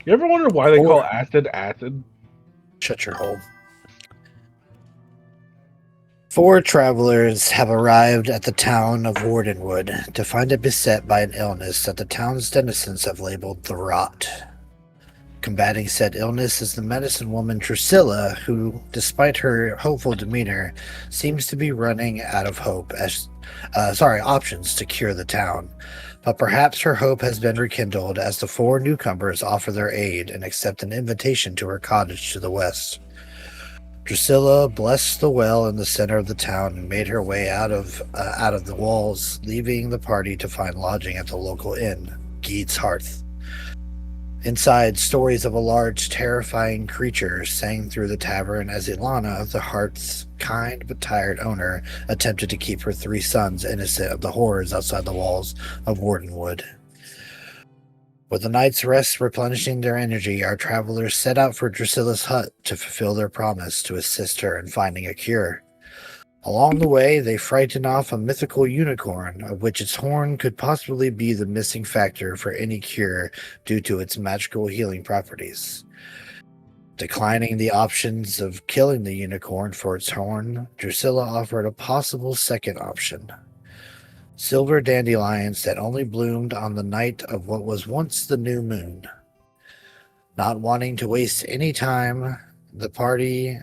You ever wonder why they call Or- acid acid? Shut your hole. 4 travelers have arrived at the town of Wardenwood to find it beset by an illness that the town's denizens have labeled the Rot. Combating said illness is the medicine woman Drusilla, who, despite her hopeful demeanor, seems to be running out of options to cure the town. But perhaps her hope has been rekindled as the 4 newcomers offer their aid and accept an invitation to her cottage to the west. Drusilla blessed the well in the center of the town and made her way out of the walls, leaving the party to find lodging at the local inn, Gede's Hearth. Inside, stories of a large, terrifying creature sang through the tavern as Ilana, the Hearth's kind but tired owner, attempted to keep her 3 sons innocent of the horrors outside the walls of Wardenwood. With the night's rest replenishing their energy, our travelers set out for Drusilla's hut to fulfill their promise to assist her in finding a cure. Along the way, they frighten off a mythical unicorn, of which its horn could possibly be the missing factor for any cure due to its magical healing properties. Declining the options of killing the unicorn for its horn, Drusilla offered a possible second option. Silver dandelions that only bloomed on the night of what was once the new moon. Not wanting to waste any time, the party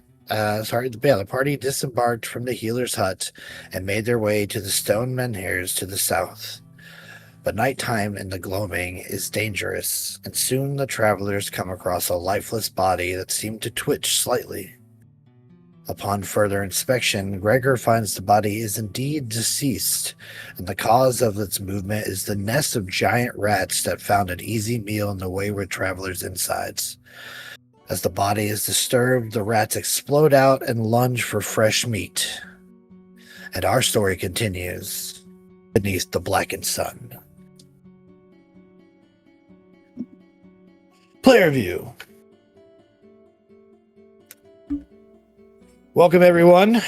disembarked from the healer's hut and made their way to the stone menhirs to the south. But nighttime in the Gloaming is dangerous, and soon the travelers come across a lifeless body that seemed to twitch slightly. Upon further inspection, Gregor finds the body is indeed deceased, and the cause of its movement is the nest of giant rats that found an easy meal in the wayward travelers' insides. As the body is disturbed, the rats explode out and lunge for fresh meat. And our story continues beneath the blackened sun. Player view. Welcome, everyone.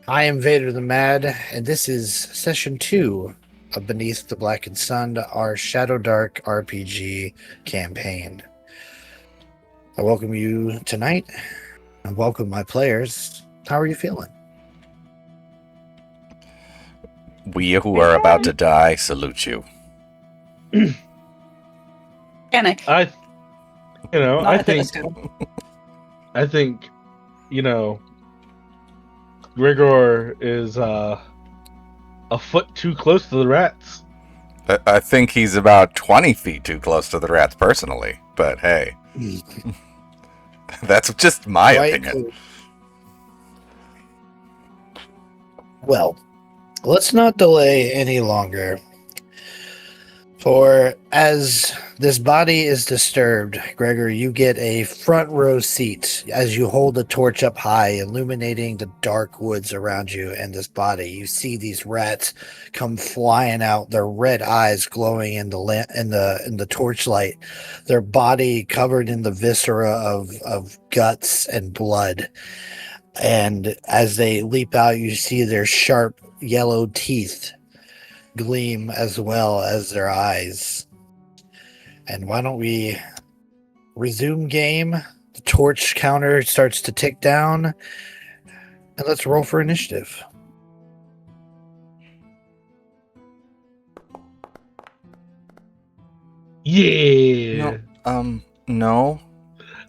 I am Vader the Mad, and this is Session 2 of Beneath the Blackened Sun, our Shadow Dark RPG campaign. I welcome you tonight, and welcome my players. How are you feeling? We who are about to die salute you. Panic. I think, Gregor is a foot too close to the rats. I think he's about 20 feet too close to the rats personally, but hey. That's just my opinion. Well, let's not delay any longer. For as this body is disturbed, Gregor, you get a front row seat as you hold the torch up high, illuminating the dark woods around you and this body. You see these rats come flying out, their red eyes glowing in the torchlight, their body covered in the viscera of guts and blood. And as they leap out, you see their sharp yellow teeth gleam as well as their eyes. And why don't we resume game? The torch counter starts to tick down, and let's roll for initiative. Yeah. No.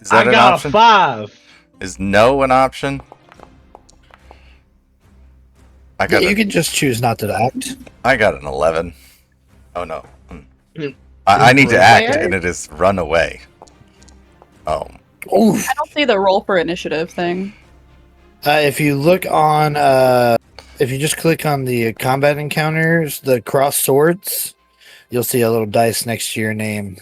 Is that I an got option? a 5. Is no an option? You can just choose not to act. I got an 11. Oh no. I need to act, and it is run away. Oh. Oof. I don't see the roll for initiative thing. If you look on, if you just click on the combat encounters, the cross swords, you'll see a little dice next to your name.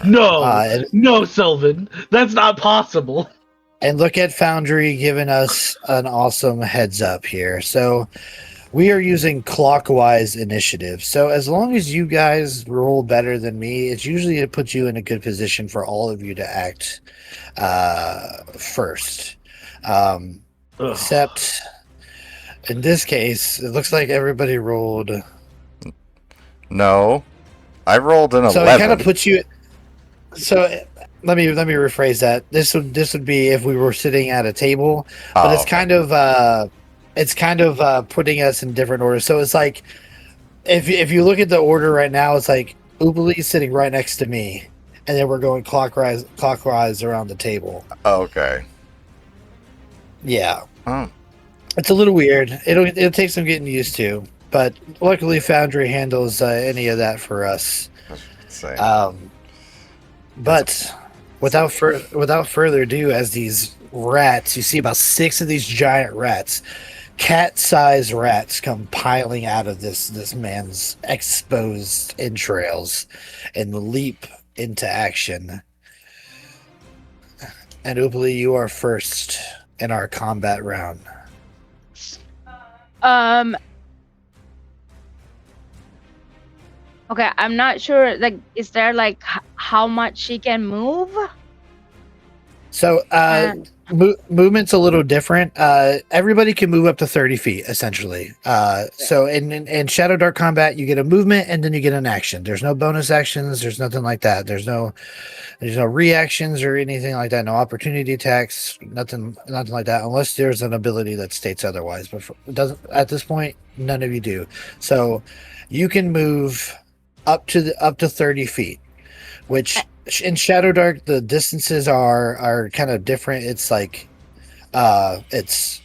No, Sylvan, that's not possible. And look at Foundry giving us an awesome heads up here. So we are using clockwise initiative. So as long as you guys roll better than me, it's usually to put you in a good position for all of you to act first. Except in this case, it looks like everybody rolled No. I rolled an 11. So it kind of puts you. So let me rephrase that. This would be if we were sitting at a table, but Oh, it's okay. kind of putting us in different orders. So it's like if you look at the order right now, it's like Ubali's sitting right next to me, and then we're going clockwise around the table. Okay. Yeah, Oh. it's a little weird. It'll take some getting used to, but luckily Foundry handles any of that for us. Same. But without further ado, as these rats, you see about 6 of these giant rats, cat-sized rats, come piling out of this man's exposed entrails and leap into action. And Upali, you are first in our combat round. Okay, I'm not sure. Like, is there like how much she can move? So, movement's a little different. Everybody can move up to 30 feet, essentially. So in Shadow Dark Combat, you get a movement and then you get an action. There's no bonus actions. There's nothing like that. There's no reactions or anything like that. No opportunity attacks. Nothing like that. Unless there's an ability that states otherwise. But it doesn't at this point. None of you do. So you can move up to 30 feet, which in Shadow Dark the distances are kind of different. It's like it's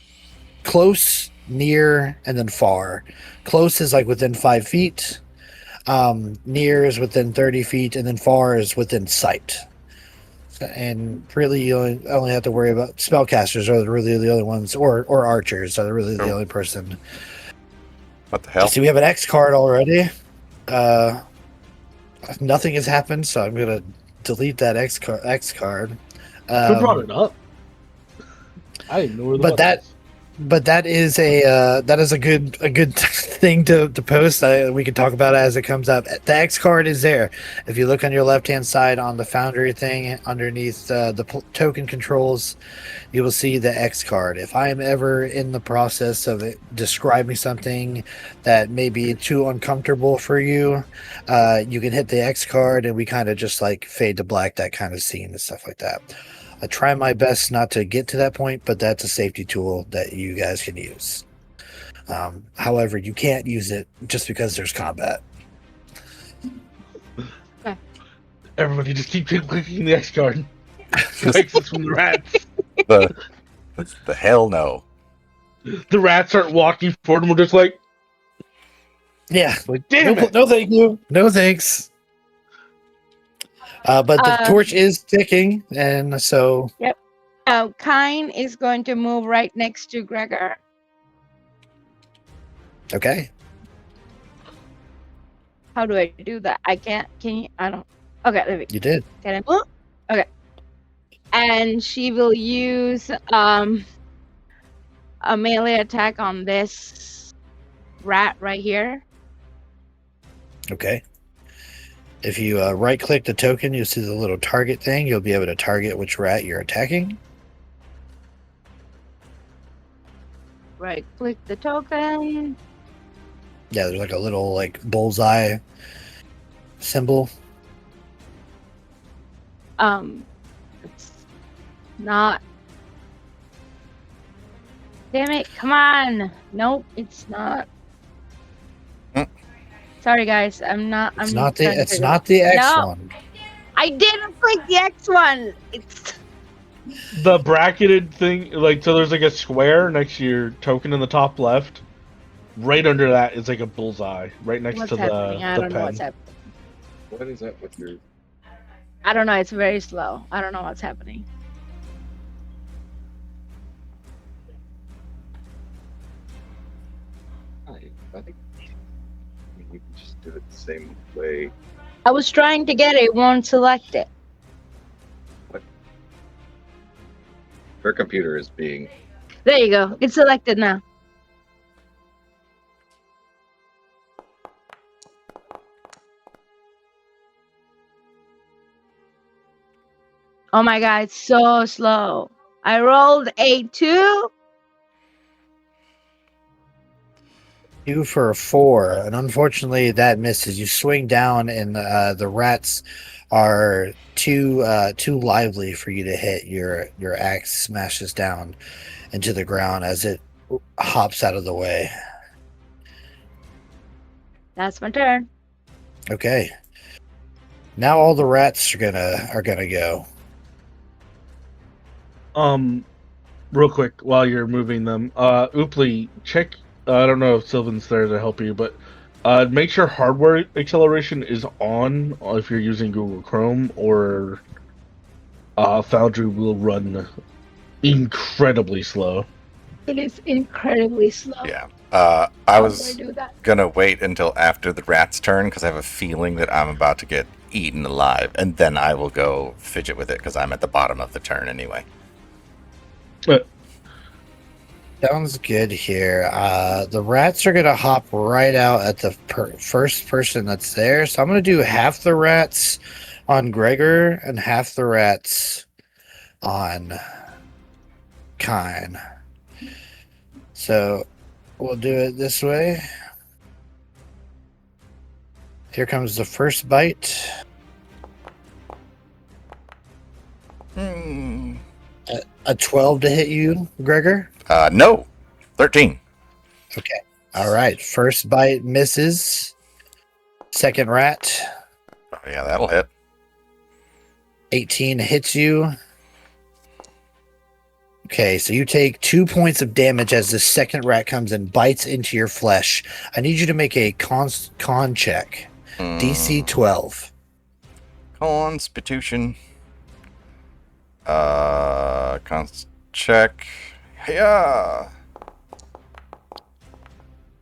close, near, and then far. Close is like within 5 feet, near is within 30 feet, and then far is within sight. And really you only have to worry about spellcasters are really the only ones, or archers are really the only person. What the hell? See, we have an X card already. Nothing has happened, so I'm gonna delete that X card. Who brought it up? I didn't know where the But that is a good thing to post. We can talk about it as it comes up. The X card is there. If you look on your left hand side on the Foundry thing underneath the token controls, you will see the X card. If I am ever in the process of describing something that may be too uncomfortable for you, you can hit the X card and we kind of just like fade to black, that kind of scene and stuff like that. I try my best not to get to that point, but that's a safety tool that you guys can use. However, you can't use it just because there's combat. Okay. Everybody just keep clicking the X card. Exits from the rats. The hell no. The rats aren't walking forward and we're just like, Yeah. Damn it. No, thank you. No thanks. But the torch is ticking, and so... Yep. Kine is going to move right next to Gregor. Okay. How do I do that? I can't. Can you? I don't. Okay, let me. You did. Can I move? Okay. And she will use a melee attack on this rat right here. Okay. If you right-click the token, you'll see the little target thing. You'll be able to target which rat you're attacking. Right-click the token. Yeah, there's like a little like bullseye symbol. It's not. Damn it! Come on. Nope, it's not. Sorry, guys. It's not the X one. I didn't click the X one. It's the bracketed thing, like, so there's like a square next to your token in the top left. Right under that is like a bullseye, right next what's to happening? I the don't know pen. what's happening. What is up with your... I don't know. It's very slow. I don't know what's happening. I think you can just do it the same way. I was trying to get it. Won't select it. Her computer is being... There you go. It's selected now. Oh my god, it's so slow. I rolled a 2. 2 for a 4, and unfortunately that misses. You swing down, and the rats are too lively for you to hit. Your axe smashes down into the ground as it hops out of the way. That's my turn. Okay. Now all the rats are gonna go. Real quick, while you're moving them, Ooply, check. I don't know if Sylvan's there to help you, but make sure hardware acceleration is on if you're using Google Chrome, or Foundry will run incredibly slow. It is incredibly slow. Yeah. How I do was do that? gonna wait until after the rat's turn because I have a feeling that I'm about to get eaten alive, and then I will go fidget with it because I'm at the bottom of the turn anyway. Sounds good here. The rats are gonna hop right out at the first person that's there. So I'm gonna do half the rats on Gregor and half the rats on Kine. So we'll do it this way. Here comes the first bite. A 12 to hit you, Gregor? No. 13. Okay. All right. First bite misses. Second rat. Oh, yeah, that'll hit. 18 hits you. Okay, so you take 2 points of damage as the second rat comes and bites into your flesh. I need you to make a con check. DC 12. Constitution. Const check. Yeah.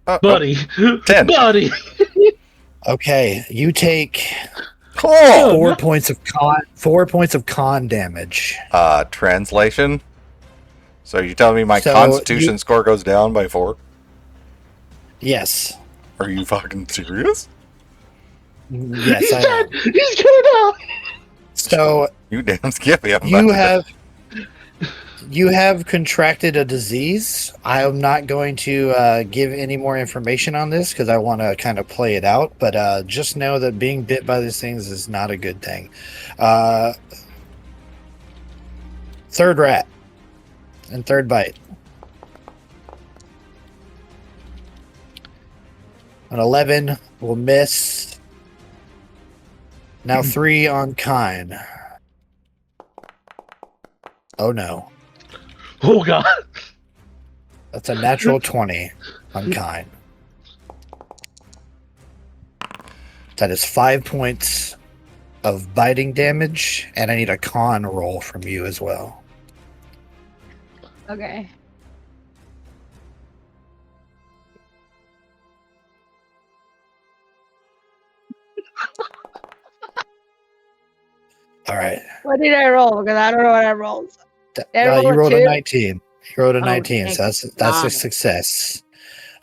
Buddy, 10. buddy. Okay, you take Cool. 4 points of con. 4 points of con damage. Translation. So you telling me my So Constitution score goes down by 4? Yes. Are you fucking serious? Yes, I am. He's gonna die. So You damn Skippy. I'm you about to you have contracted a disease. I am not going to give any more information on this because I want to kind of play it out. But just know that being bit by these things is not a good thing. Third rat and third bite. An 11 will miss. Now 3 on Kine. Oh no. Oh god. That's a natural 20 on Kine. That is 5 points of biting damage, and I need a con roll from you as well. Okay. All right. What did I roll? Because I don't know what I rolled. You rolled a two? 19. You rolled a Oh, 19, so thank that's a God. success.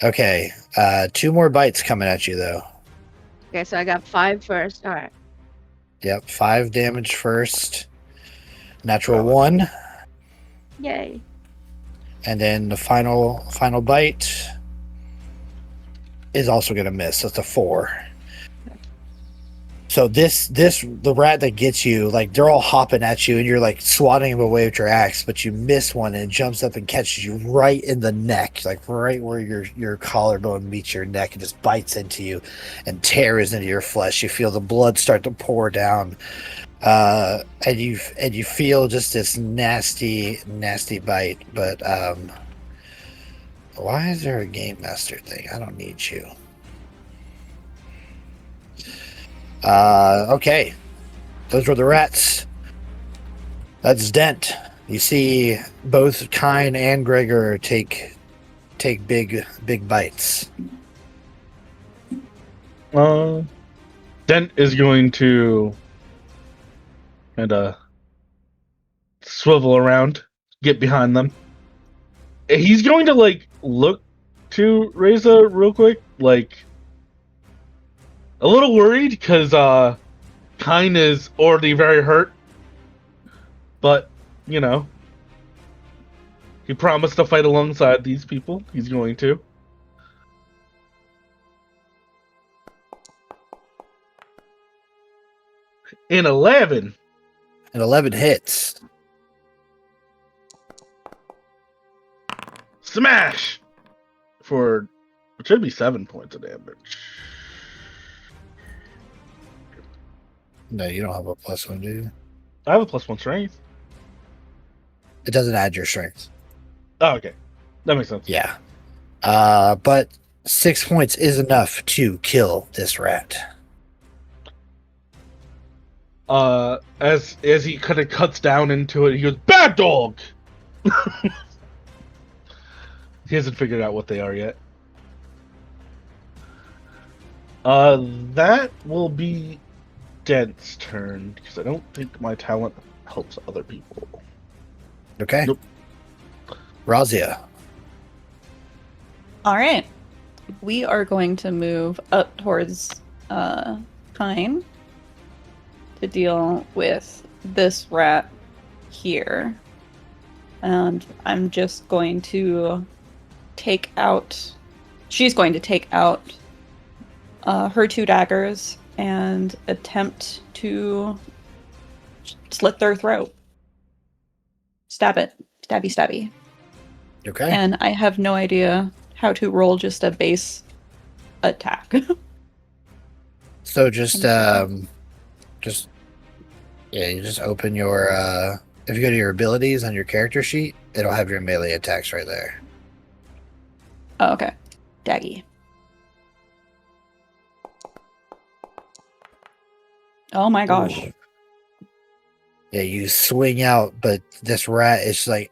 Okay. 2 more bites coming at you, though. Okay, so I got 5 first. All right. Yep, 5 damage first. Natural 1. Yay. And then the final bite is also going to miss. That's a 4. So the rat that gets you, like, they're all hopping at you, and you're like swatting them away with your axe, but you miss one, and it jumps up and catches you right in the neck, like right where your collarbone meets your neck, and just bites into you and tears into your flesh. You feel the blood start to pour down, and you feel just this nasty bite. But why is there a game master thing? I don't need you. Okay. Those were the rats. That's Dent. You see both Kine and Gregor take big bites. Dent is going to kind of swivel around, get behind them. He's going to like look to Reza real quick, like a little worried because Kine is already very hurt, but you know, he promised to fight alongside these people. He's going to. An 11. And 11 hits. Smash! For it should be 7 points of damage. No, you don't have a +1, do you? I have a +1 strength. It doesn't add your strength. Oh, okay. That makes sense. Yeah. But 6 points is enough to kill this rat. As he kind of cuts down into it, he goes, "Bad dog!" He hasn't figured out what they are yet. That will be Dent's turn, because I don't think my talent helps other people. Okay. Nope. Razia. All right. We are going to move up towards Pine to deal with this rat here. And I'm just going to take out... She's going to take out her 2 daggers and attempt to slit their throat. Stab it. Stabby, stabby. Okay. And I have no idea how to roll just a base attack. So you just open your if you go to your abilities on your character sheet, it'll have your melee attacks right there. Oh, okay. Daggy. Oh my gosh. Ooh. Yeah, you swing out, but this rat is like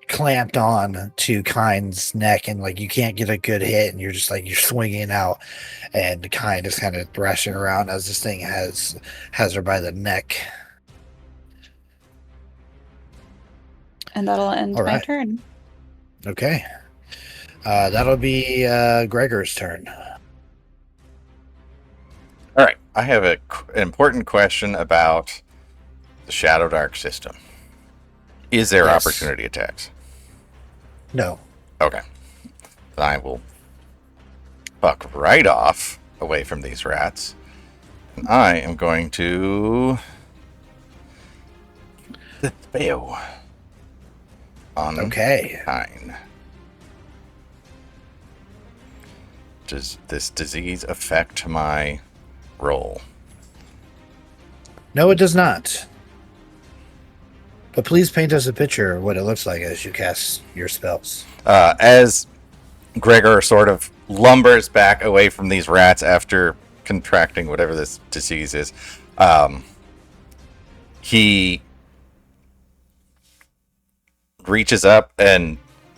clamped on to Kind's neck, and like you can't get a good hit, and you're just like you're swinging out, and Kind is kind of thrashing around as this thing has her by the neck. And that'll end All my right. turn. Okay, that'll be Gregor's turn. All right, I have an important question about the Shadow Dark system. Is there Yes. opportunity attacks? No. Okay. Then I will buck right off away from these rats. And I am going to fail on Okay. Pine. Does this disease affect my roll? No, it does not. But please paint us a picture of what it looks like as you cast your spells. As Gregor sort of lumbers back away from these rats after contracting whatever this disease is, he reaches up and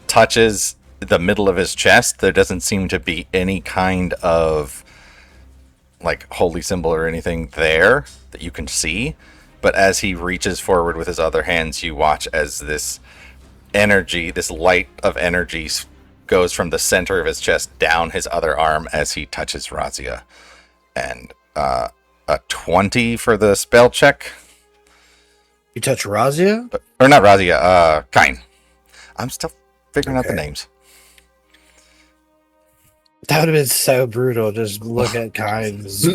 touches the middle of his chest. There doesn't seem to be any kind of like holy symbol or anything there that you can see. But as he reaches forward with his other hands, you watch as this energy, this light of energy, goes from the center of his chest down his other arm as he touches Razia. And a 20 for the spell check. You touch Razia? Or not Razia, Kine. I'm still figuring out the Okay. names. That would have been so brutal. Just look at Kyne's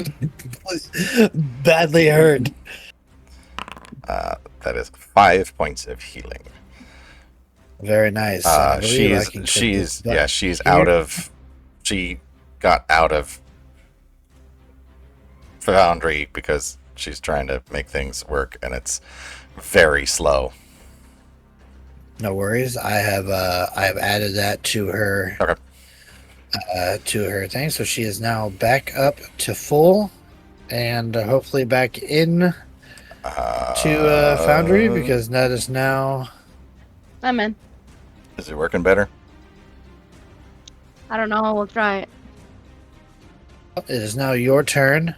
badly hurt. That is 5 points of healing. Very nice. I believe I can take this back She's here. out of. She got out of Foundry because she's trying to make things work, and it's very slow. No worries. I have added that to her. Okay. To her thing, so she is now back up to full, and hopefully back in to Foundry, because that is now. I'm in. Is it working better? I don't know. We'll try it. It is now your turn.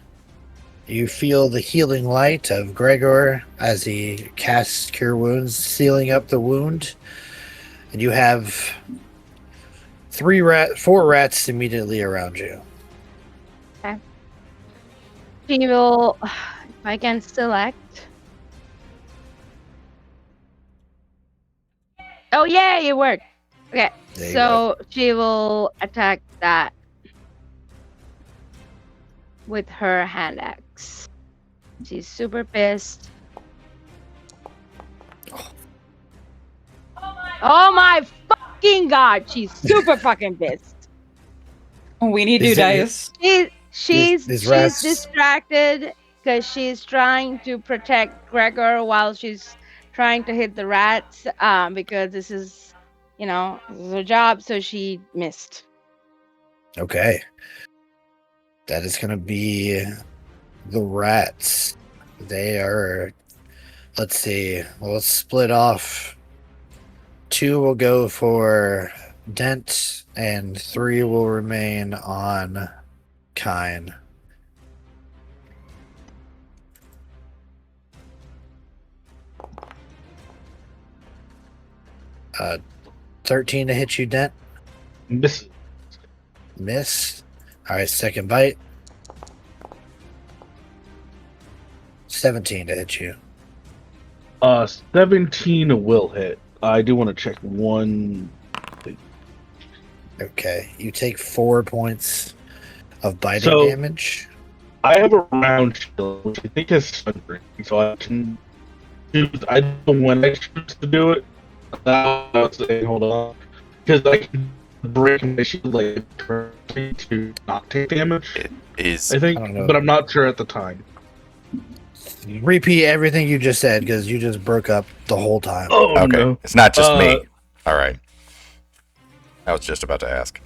You feel the healing light of Gregor as he casts Cure Wounds, sealing up the wound, and you have 4 rats immediately around you. She will, if I can select. Oh, yay, it worked. Okay, There you so she will attack that with her hand axe. She's super pissed. Oh my fucking god, she's super fucking pissed. We need Is new it- dice. She's these rats- distracted because she's trying to protect Gregor while she's trying to hit the rats. Because this is her job, so she missed. Okay. That is going to be the rats. They are. Let's see. Well, let's split off. 2 will go for Dent, and 3 will remain on Kine. Uh, 13 to hit you, Dent. Miss. Miss. All right, second bite. 17 to hit you. 17 will hit. I do want to check one. Okay, you take 4 points of biting So- damage. I have a round shield, which I think is sundering, so I can choose. I don't know when I choose to do it. Hold on, because I can break my shield like to not take damage. It is I think, I don't know. but I'm not sure at the time. Repeat everything you just said because you just broke up the whole time. Oh okay. no! It's not just me. All right. I was just about to ask.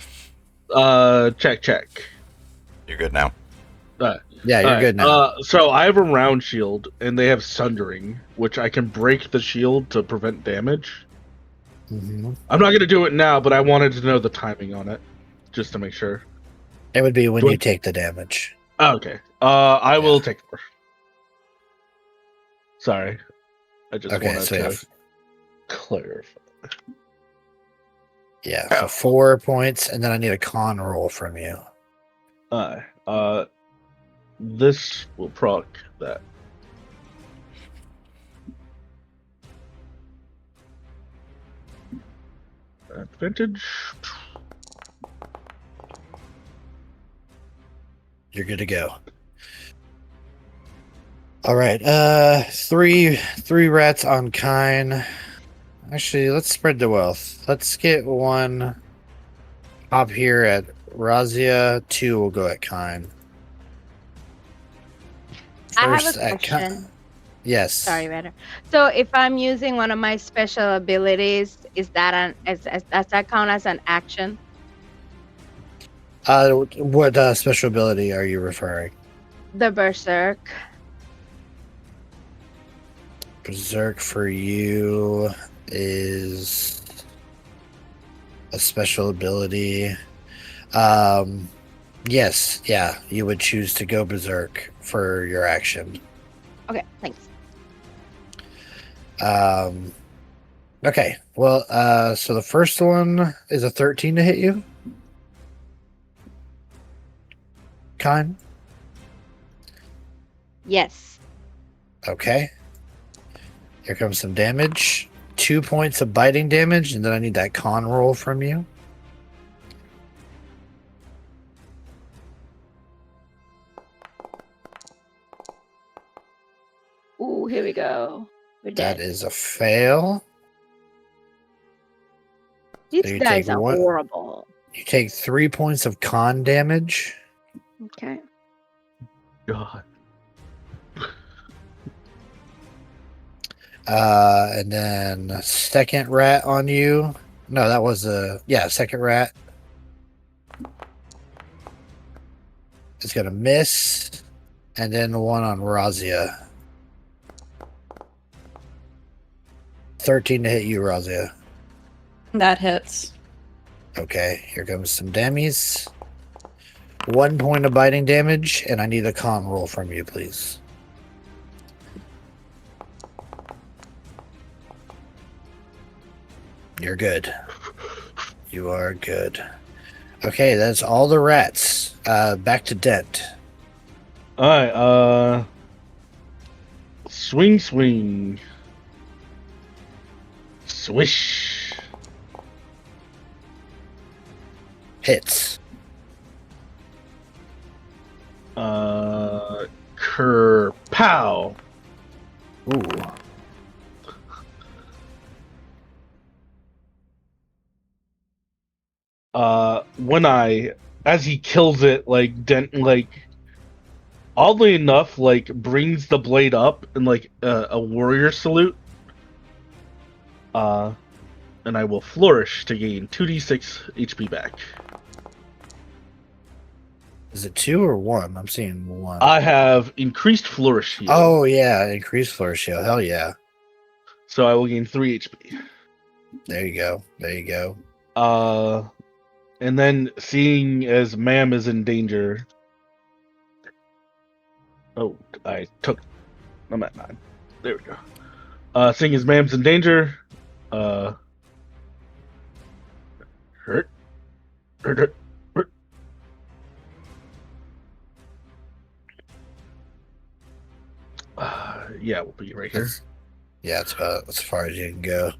Check. You're good now. Yeah, you're Alright, good now. So I have a round shield, and they have sundering, which I can break the shield to prevent damage. Mhm. I'm not gonna do it now, but I wanted to know the timing on it, just to make sure. It would be when Do I- you take the damage. Oh, okay. I will take 4. Sorry, I just Okay, wanted so to yeah, clarify. yeah, so 4 points, and then I need a con roll from you. This will proc that. Advantage. You're good to go. All right, three rats on Kine. Actually, let's spread the wealth. Let's get 1 up here at Razia. 2 will go at Kine. I have First a at Ki- question. Yes. Sorry, Vader. So if I'm using one of my special abilities, is that does that count as an action? What special ability are you referring? The berserk. Berserk for you is a special ability. Yes, yeah, you would choose to go berserk for your action. Okay, thanks. Okay, well, so the first one is a 13 to hit you. Kine? Yes. Okay. Here comes some damage. 2 points of biting damage, and then I need that con roll from you. Ooh, here we go. We're That dead. is a fail. These you guys take are one- horrible. You take 3 points of con damage. Okay. God. And then second rat on you. No, that was second rat. It's gonna miss. And then 1 on Razia. 13 to hit you, Razia. That hits. Okay, here comes some dammies. 1 point of biting damage, and I need a con roll from you, please. You're good. You are good. Okay, that's all the rats. Back to Dent. Alright, swing. Swish. Hits. Kerplunk. Pow! Ooh. As he kills it, oddly enough, brings the blade up in a warrior salute. And I will flourish to gain 2d6 HP back. Is it 2 or 1? I'm seeing 1. I have increased flourish heal. Oh, yeah. Increased flourish heal. Hell yeah. So I will gain 3 HP. There you go. There you go. And then seeing as Ma'am is in danger. Oh, I'm at 9. There we go. Seeing as Ma'am's in danger. Hurt. Yeah, we'll be right here. Yeah, it's about as far as you can go.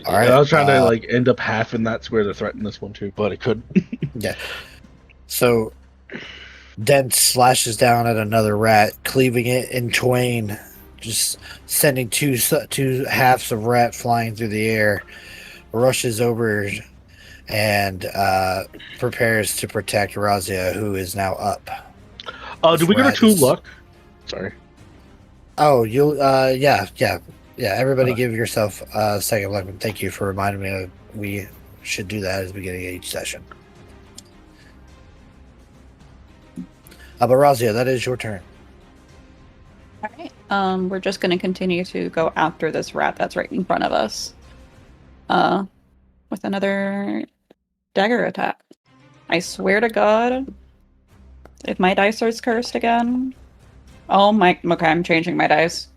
All Yeah, right. I was trying to end up half in that square to threaten this one too, but I couldn't. Yeah. So Dent slashes down at another rat, cleaving it in twain, just sending two halves of rat flying through the air. Rushes over and prepares to protect Razia, who is now up. Did we get our 2 luck? Sorry. Oh, you'll yeah. Everybody, give yourself a second luck. Thank you for reminding me. We should do that at the beginning of each session. But Razia, that is your turn. All right. We're just going to continue to go after this rat that's right in front of us. With another dagger attack. I swear to God, if my dice are cursed again. Oh my. Okay, I'm changing my dice.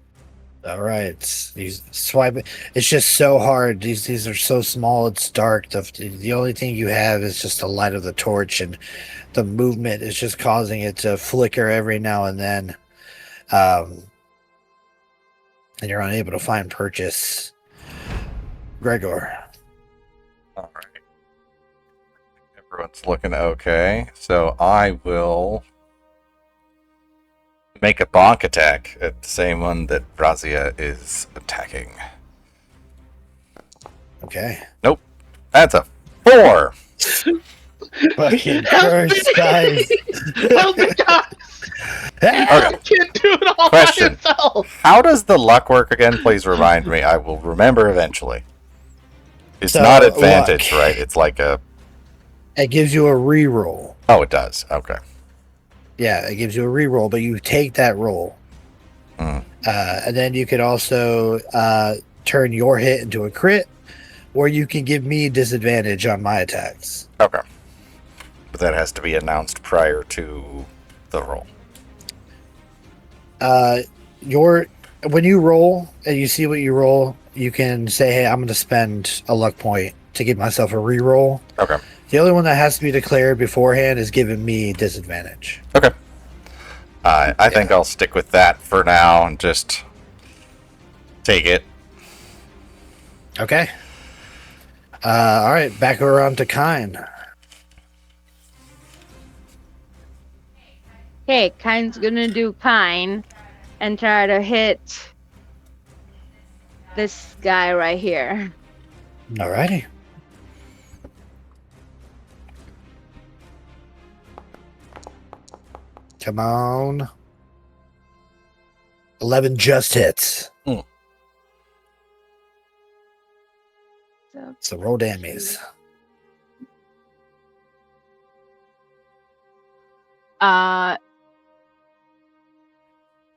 All right, these swiping. It's just so hard. These are so small. It's dark. The only thing you have is just the light of the torch, and the movement is just causing it to flicker every now and then. And you're unable to find purchase. Gregor. All right. Everyone's looking okay. So I will make a bonk attack at the same one that Razia is attacking. Okay. Nope. That's a 4. Fucking curse, guys. Help me, guys! Okay. I can't do it all Question. by myself! How does the luck work again? Please remind me. I will remember eventually. It's So, not advantage, luck. right? It's like a... It gives you a reroll. Oh, it does. Okay. Yeah, it gives you a reroll, but you take that roll. Mm. And then you could also turn your hit into a crit, or you can give me disadvantage on my attacks. Okay. But that has to be announced prior to the roll. When you roll and you see what you roll, you can say, hey, I'm going to spend a luck point to give myself a reroll. Okay. The only one that has to be declared beforehand is giving me disadvantage. Okay. I think I'll stick with that for now and just take it. Okay. All right, back around to Kine. Okay, Kine's gonna do Kine and try to hit this guy right here. Alrighty. Come on. 11 just hits. So roll damage. Do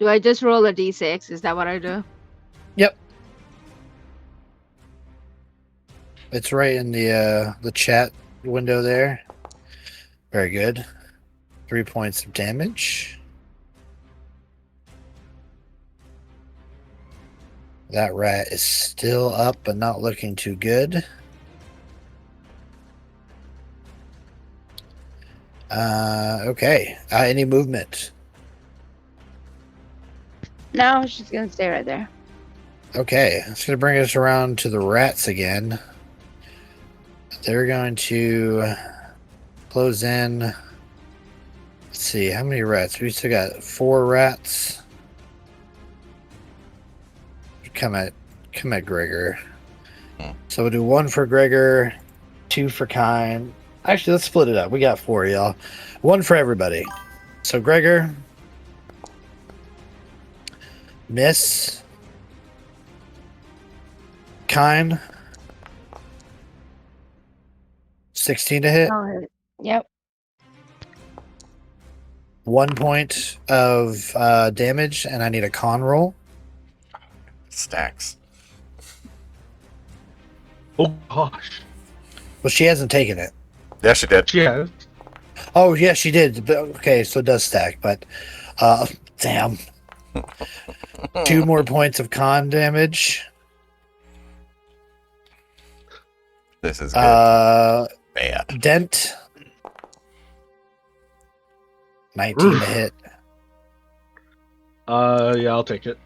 I just roll a d6? Is that what I do? Yep. It's right in the chat window there. Very good. 3 points of damage. That rat is still up, but not looking too good. Okay. Any movement? No, she's gonna stay right there. Okay. It's going to bring us around to the rats again. They're going to close in. Let's see. How many rats? We still got 4 rats. come at Gregor. Hmm. So we'll do 1 for Gregor, 2 for Kine. Actually, let's split it up. We got 4, y'all. 1 for everybody. So Gregor, miss. Kine, 16 to hit. Yep. 1 point of damage, and I need a con roll. Stacks. Oh gosh. Well, she hasn't taken it. Yeah, she did. Yeah. Oh, yeah, she did. But, okay, so it does stack, but damn. 2 more points of con damage. This is good. Bad. Dent. 19 to hit. Yeah, I'll take it.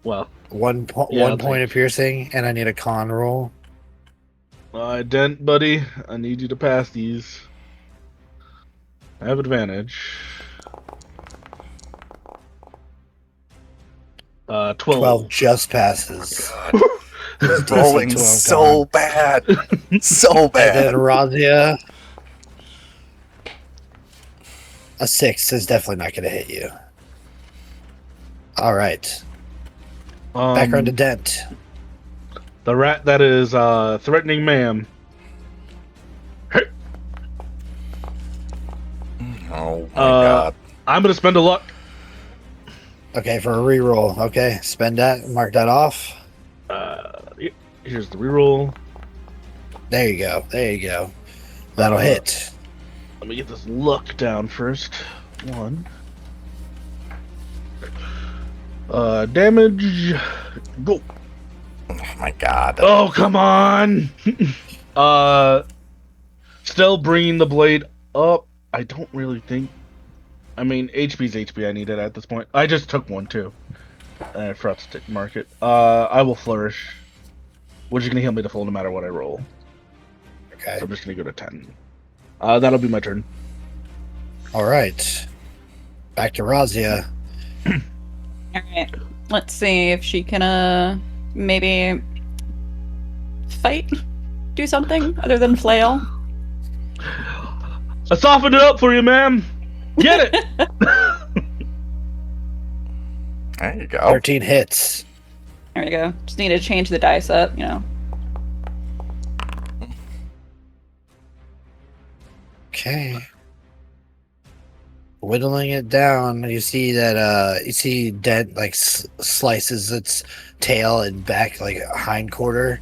Well, 1 Yeah, I'll one point take of piercing, and I need a con roll. Dent, buddy, I need you to pass these. I have advantage. 12. 12 just passes. God. It's DC Rolling 12 so con. bad. So And then bad. Razia. A 6 is definitely not going to hit you. All right. Back around to Dent. The rat that is threatening ma'am. Oh my god. I'm gonna spend a luck. Okay, for a reroll. Okay, spend that. Mark that off. Here's the reroll. There you go. There you go. That'll hit. Let me get this luck down first. 1. Damage. Go. Oh my god. Oh, come on. Still bringing the blade up. I don't really think. I mean, HP's HP I needed at this point. I just took 1 too. And I forgot to mark it. I will flourish. Which is gonna heal me to full no matter what I roll. Okay. So I'm just gonna go to 10. That'll be my turn. All right. Back to Razia. Alright. Let's see if she can maybe fight? Do something other than flail? I softened it up for you, ma'am. Get it. There you go. 13 hits. There we go. Just need to change the dice up, you know. Okay. Whittling it down, you see that Dent like slices its tail and back like a hind quarter,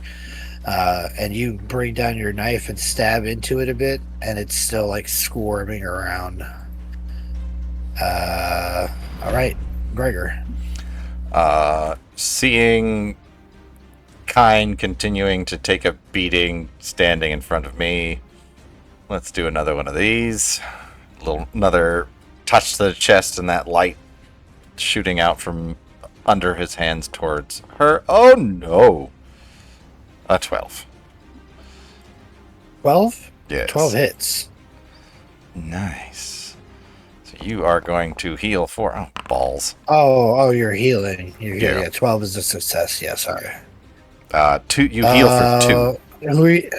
and you bring down your knife and stab into it a bit, and it's still like squirming around. All right, Gregor. Seeing Kine continuing to take a beating standing in front of me, let's do another one of these. Another touch to the chest and that light shooting out from under his hands towards her. Oh no! A 12. 12? Yes. 12 hits. Nice. So you are going to heal for... Oh, balls. Oh, you're healing. You're healing. Yeah. Yeah, 12 is a success. Yeah, sorry. 2. You heal for 2.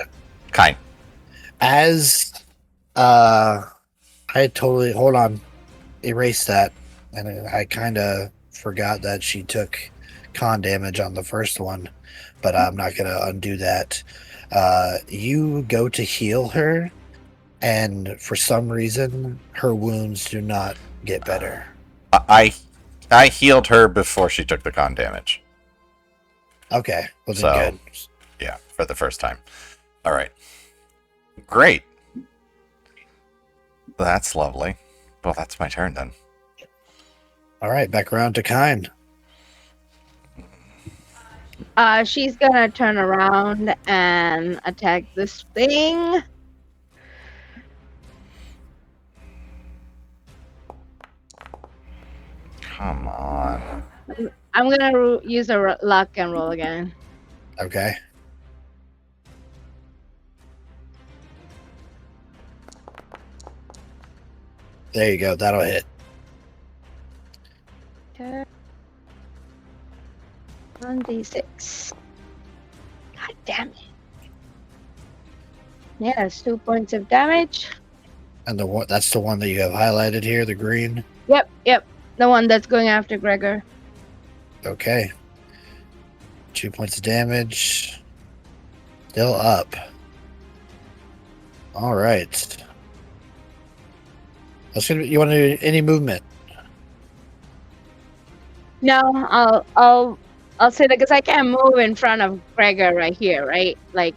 Kine. As I totally hold on, erase that, and I kind of forgot that she took con damage on the first one, but I'm not gonna undo that. You go to heal her, and for some reason, her wounds do not get better. I healed her before she took the con damage. Okay, well then So- good. Yeah, for the first time. All right. Great. That's lovely. Well, that's my turn then. All right, back around to Kine. She's gonna turn around and attack this thing. Come on. I'm gonna use a luck and roll again. Okay. There you go. That'll hit. Okay. 1d6. God damn it. Yeah, that's 2 points of damage. And that's the one that you have highlighted here, the green. Yep. The one that's going after Gregor. Okay. 2 points of damage. Still up. All right. You want to do any movement? No, I'll say that because I can't move in front of Gregor right here, right? Like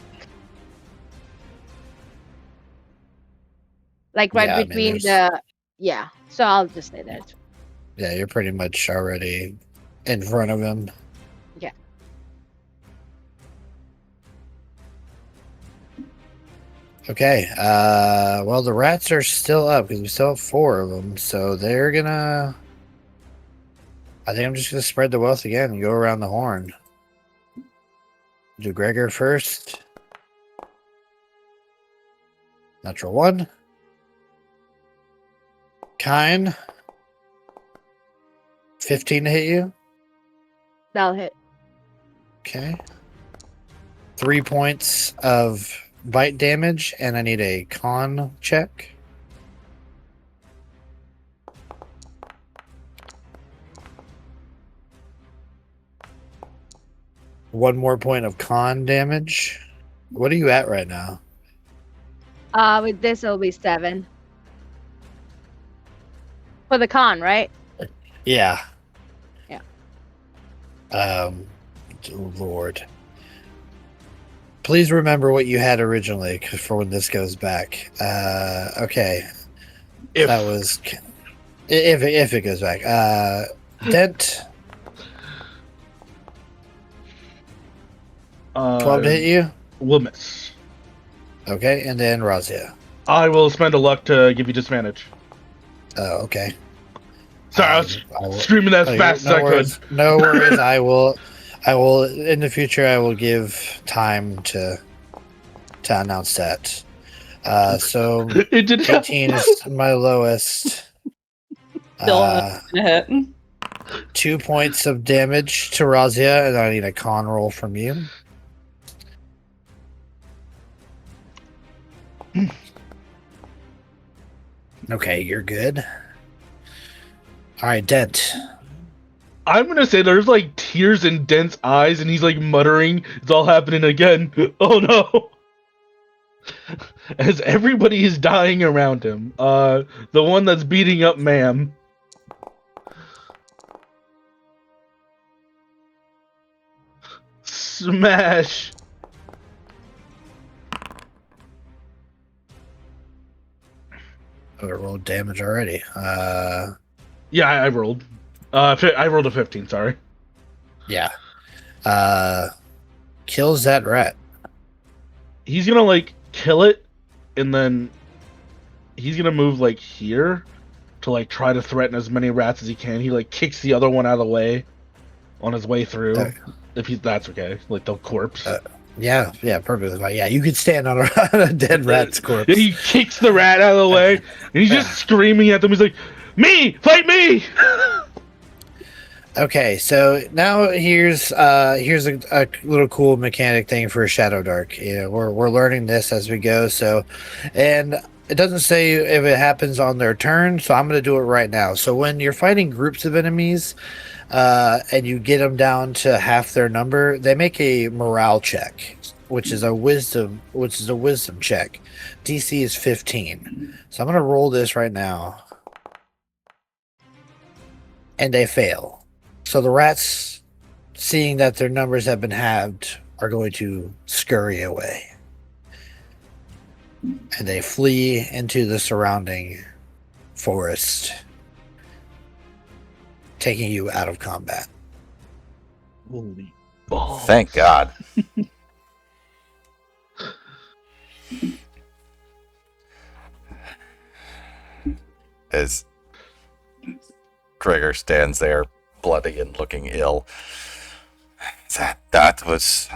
right Yeah, I mean, between there's- the So I'll just say that. Yeah, you're pretty much already in front of him. Yeah. Okay. Well, the rats are still up because we still have 4 of them, so they're gonna. I think I'm just gonna spread the wealth again and go around the horn. Do Gregor first. Natural 1. Kine. 15 to hit you. That'll hit. Okay. 3 points of bite damage, and I need a con check. One more point of con damage. What are you at right now? With this it'll be 7. For the con, right? Yeah. Yeah. Oh, Lord. Please remember what you had originally for when this goes back. Okay. If That was if it goes back. Dent 12 to hit you. will miss. Okay, and then Razia. I will spend a luck to give you disadvantage. Oh, okay. Sorry, I was I will- screaming as Oh, fast as no I worries. could. No worries. I will in the future I will give time to announce that. So It did 18 is my lowest. Still a hit. 2 points of damage to Razia, and I need a con roll from you. Okay, you're good. All right, Dent. I'm gonna say there's like tears in Dent's eyes, and he's like muttering, "It's all happening again." Oh no! As everybody is dying around him, the one that's beating up Ma'am. Smash! Oh, I rolled damage already. Yeah, I rolled. I rolled a 15. Sorry. Yeah. Kills that rat. He's gonna like kill it, and then he's gonna move like here to like try to threaten as many rats as he can. He like kicks the other one out of the way on his way through. If that's okay, like the corpse. Yeah, perfectly fine. Yeah, you could stand on a dead rat's corpse. He kicks the rat out of the way, and he's just screaming at them. He's like, "Me, fight me!" Okay, so now here's a little cool mechanic thing for Shadow Dark. You know, we're learning this as we go. So, and it doesn't say if it happens on their turn, so I'm going to do it right now. So when you're fighting groups of enemies, and you get them down to half their number, they make a morale check, which is a wisdom check. DC is 15. So I'm going to roll this right now, and they fail. So the rats, seeing that their numbers have been halved, are going to scurry away. And they flee into the surrounding forest, taking you out of combat. Holy balls! Thank God. As Gregor stands there, bloody and looking ill. That was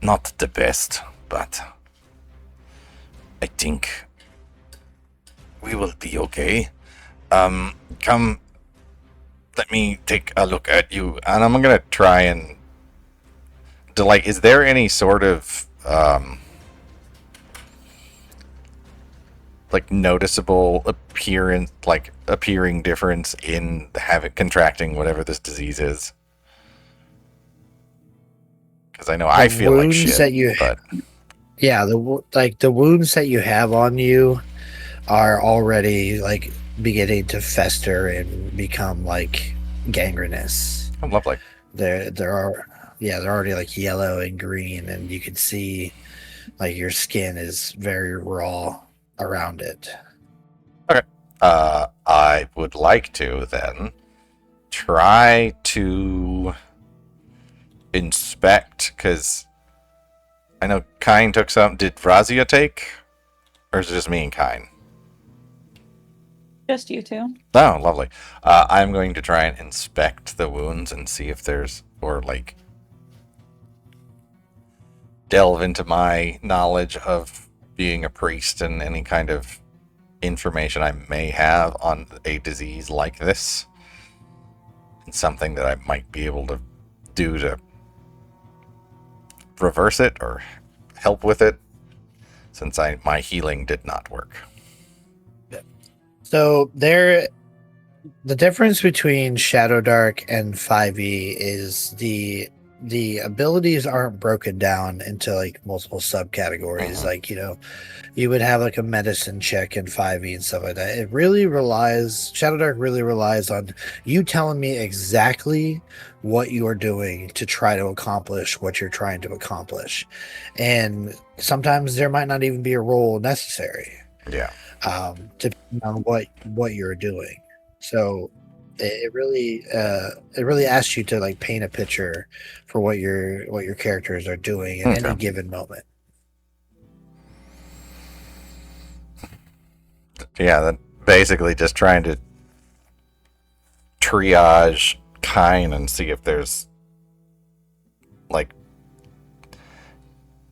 not the best, but I think we will be okay. Come let me take a look at you, and I'm gonna try and is there any sort of like noticeable appearing difference in contracting whatever this disease is? Because I know I feel like shit, that you but yeah, the wounds that you have on you are already like beginning to fester and become like gangrenous. oh, lovely. They're they're already like yellow and green, and you can see like your skin is very raw around it. Okay. I would like to then try to inspect, because I know Kine took some. Did Razia take? Or is it just me and Kine? Just you two. Oh, lovely. I'm going to try and inspect the wounds and see if there's, or like, delve into my knowledge of being a priest and any kind of information I may have on a disease like this. And something that I might be able to do to reverse it or help with it, since my healing did not work. So the difference between Shadow Dark and 5e is the abilities aren't broken down into like multiple subcategories. Like, you know, you would have like a medicine check in 5e and stuff like that. Shadow Dark really relies on you telling me exactly what you are doing to try to accomplish what you're trying to accomplish. And sometimes there might not even be a roll necessary. Yeah. Depending on what you're doing. So it really asks you to like paint a picture for what your characters are doing at any given moment. Yeah, then basically just trying to triage Kine and see if there's like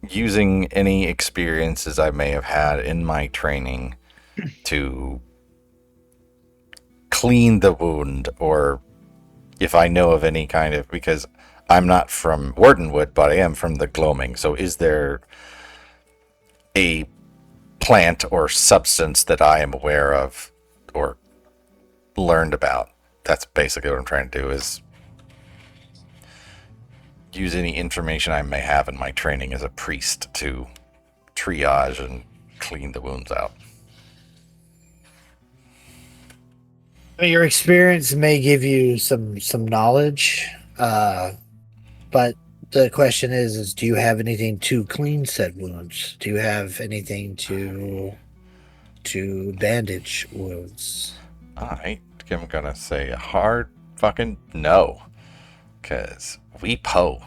using any experiences I may have had in my training to clean the wound, or if I know of any kind of, because I'm not from Wardenwood, but I am from the Gloaming. So is there a plant or substance that I am aware of or learned about? That's basically what I'm trying to do, is use any information I may have in my training as a priest to triage and clean the wounds out. Your experience may give you some knowledge, but the question is do you have anything to clean said wounds? Do you have anything to bandage wounds? I'm gonna say a hard fucking no, because we I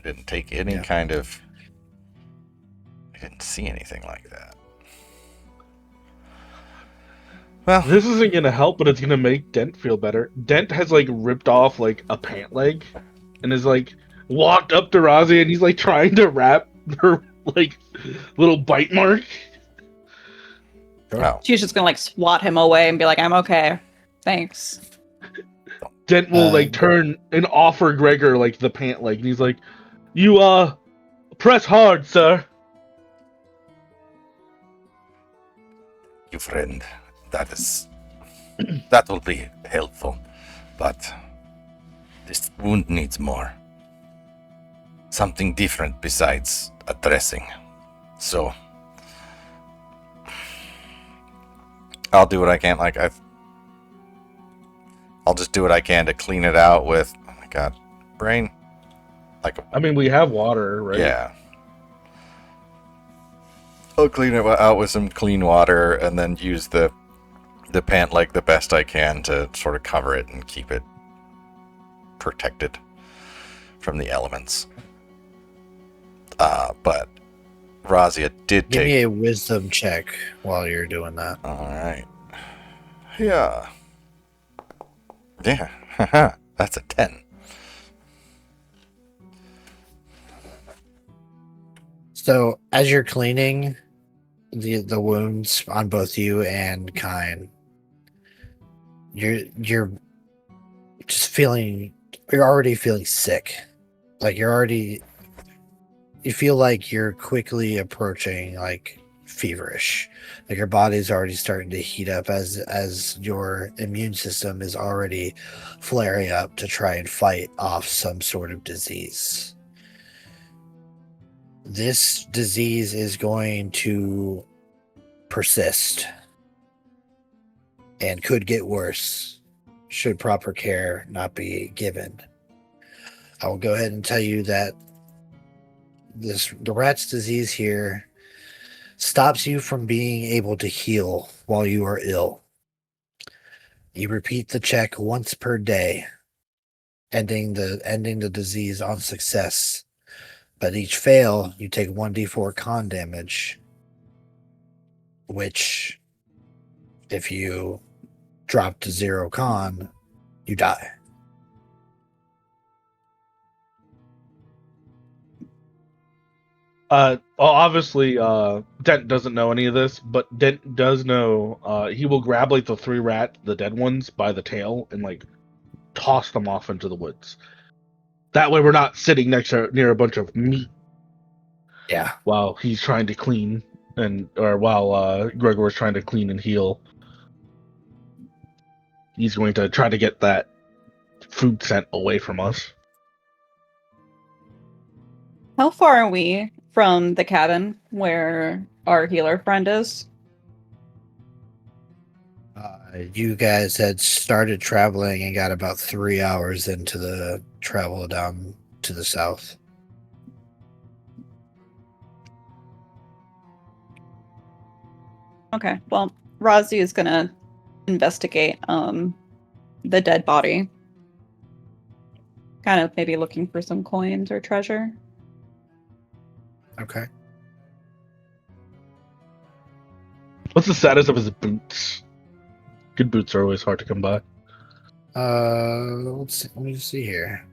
didn't take any kind of, I didn't see anything like that. Well, This isn't gonna help, but it's gonna make Dent feel better. Dent has like ripped off like a pant leg, and is like walked up to Razi, and he's like trying to wrap her like little bite mark. no. She's just gonna like swat him away and be like, "I'm okay, thanks." Dent will like turn and offer Gregor like the pant leg, and he's like, "You press hard, sir." You friend, that will be helpful, but this wound needs more. Something different besides a dressing. So I'll do what I can. I'll just do what I can to clean it out with, oh my god, brain. I mean, we have water, right? Yeah. I'll clean it out with some clean water and then use the pant leg the best I can to sort of cover it and keep it protected from the elements. But Razia did Give take... me a wisdom check while you're doing that. Alright. Yeah. Yeah. That's a 10. So as you're cleaning the wounds on both you and Kine, you're just feeling, you're already feeling sick. Like you feel like you're quickly approaching like feverish. Like your body's already starting to heat up as your immune system is already flaring up to try and fight off some sort of disease. This disease is going to persist and could get worse should proper care not be given. I will go ahead and tell you that the rat's disease here stops you from being able to heal while you are ill. You repeat the check once per day, ending the disease on success. But each fail, you take 1d4 con damage, which, if you drop to 0 con, you die. Obviously, Dent doesn't know any of this, but Dent does know. He will grab like the 3 the dead ones, by the tail and like toss them off into the woods. That way, we're not sitting near a bunch of meat. Yeah. While he's trying to clean, or while Gregor's trying to clean and heal, he's going to try to get that food scent away from us. How far are we from the cabin where our healer friend is? You guys had started traveling and got about 3 hours into the travel down to the south. Okay, well, Razi is gonna investigate the dead body. Kind of maybe looking for some coins or treasure. Okay. What's the status of his boots? Good boots are always hard to come by. Let's see, let me see here.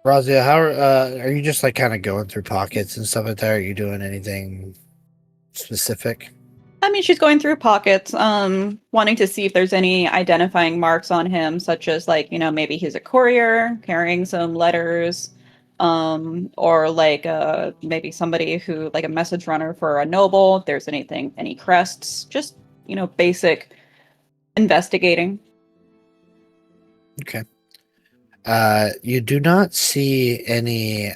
Razia, how are you just like kind of going through pockets and stuff like that? Are you doing anything specific? I mean, she's going through pockets, wanting to see if there's any identifying marks on him, such as like, maybe he's a courier carrying some letters, or like maybe somebody who like a message runner for a noble, if there's any crests, just, basic investigating. Okay. You do not see any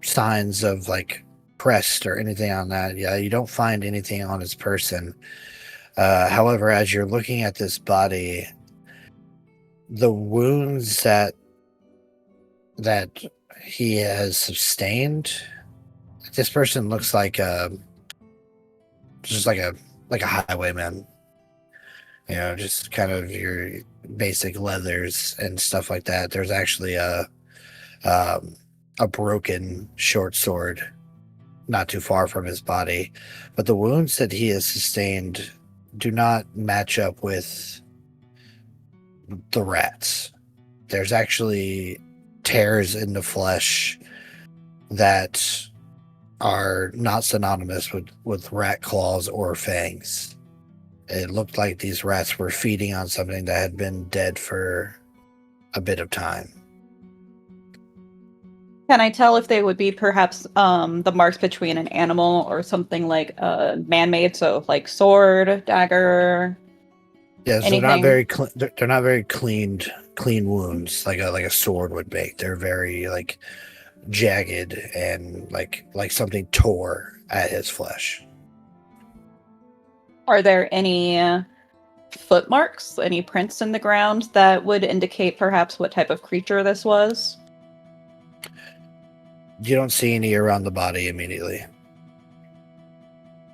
signs of like crest or anything on that. Yeah, you don't find anything on his person. However, as you're looking at this body, the wounds that he has sustained, this person looks like just like a highwayman. Just kind of your basic leathers and stuff like that. There's actually a broken short sword not too far from his body, but the wounds that he has sustained do not match up with the rats. There's actually tears in the flesh that are not synonymous with rat claws or fangs. It looked like these rats were feeding on something that had been dead for a bit of time. Can I tell if they would be perhaps the marks between an animal or something like man-made, so like sword, dagger? Yes, anything? They're not very clean wounds like a sword would make. They're very like jagged and like something tore at his flesh. Are there any footmarks, any prints in the ground that would indicate perhaps what type of creature this was? You don't see any around the body immediately.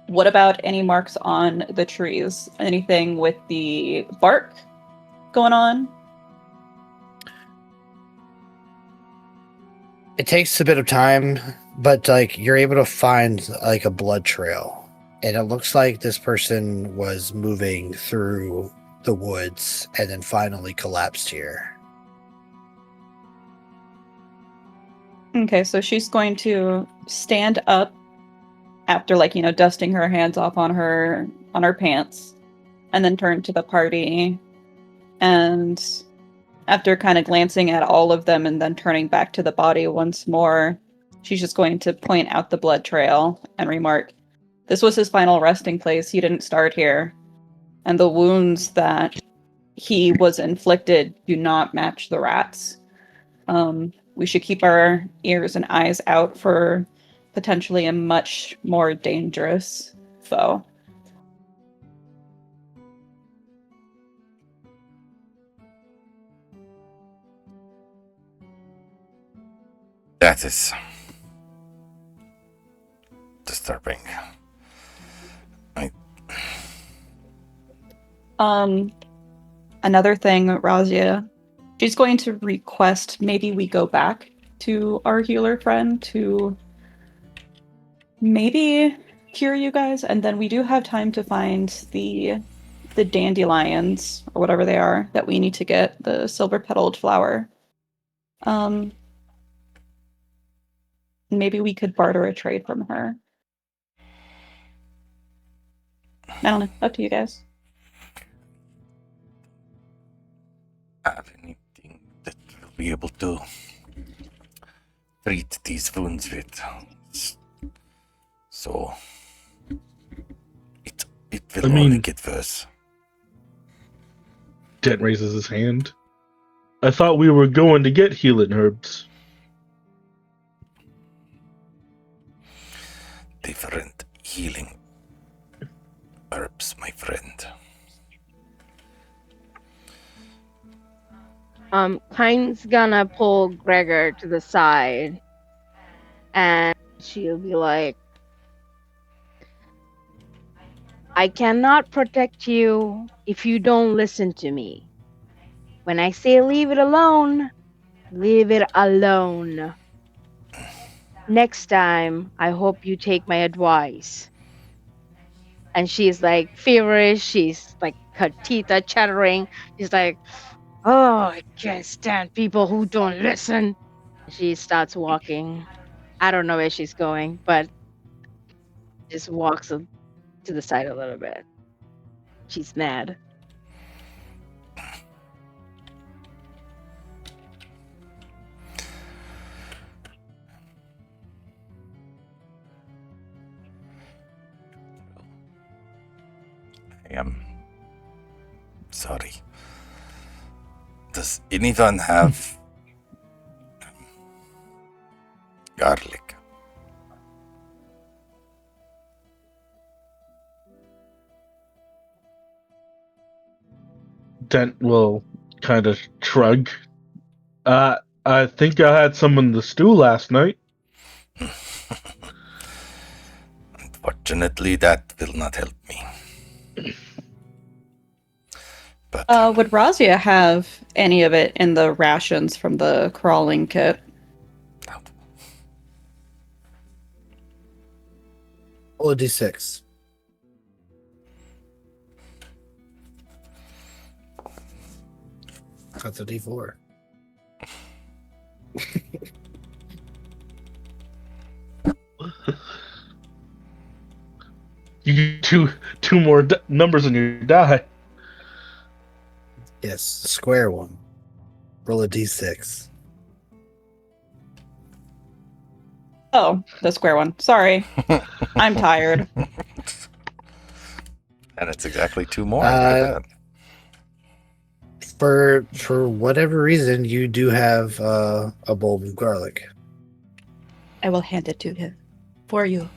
What about any marks on the trees? Anything with the bark going on? It takes a bit of time, but like you're able to find like a blood trail And it looks like this person was moving through the woods and then finally collapsed here. Okay, so she's going to stand up after, like, dusting her hands off on her pants, and then turn to the party. And after kind of glancing at all of them and then turning back to the body once more, she's just going to point out the blood trail and remark, "This was his final resting place. He didn't start here. And the wounds that he was inflicted do not match the rats. We should keep our ears and eyes out for potentially a much more dangerous foe." That is disturbing. Another thing, Razia, she's going to request maybe we go back to our healer friend to maybe cure you guys, and then we do have time to find the dandelions or whatever they are that we need to get the silver petaled flower. Maybe we could barter a trade from her. I don't know. Up to you guys. Have anything that will be able to treat these wounds with. So it will only get worse. Dent raises his hand. I thought we were going to get healing herbs. Different healing herbs, my friend. Kine's gonna pull Gregor to the side, and she'll be like, "I cannot protect you if you don't listen to me. When I say leave it alone, leave it alone. Next time, I hope you take my advice." And she's like feverish. She's like, her teeth are chattering. She's like, "Oh, I can't stand people who don't listen." She starts walking. I don't know where she's going, but just walks to the side a little bit. She's mad. I am sorry. Does anyone have garlic? Dent will kind of shrug. I think I had some in the stew last night. Unfortunately, that will not help me. But Would Razia have any of it in the rations from the crawling kit? Roll a d6. That's a d4. You get two more numbers in your die. Yes, square one. Roll a d6. Oh, the square one. Sorry. I'm tired. And it's exactly two more. Look at that. For whatever reason, you do have a bulb of garlic. I will hand it to him. For you.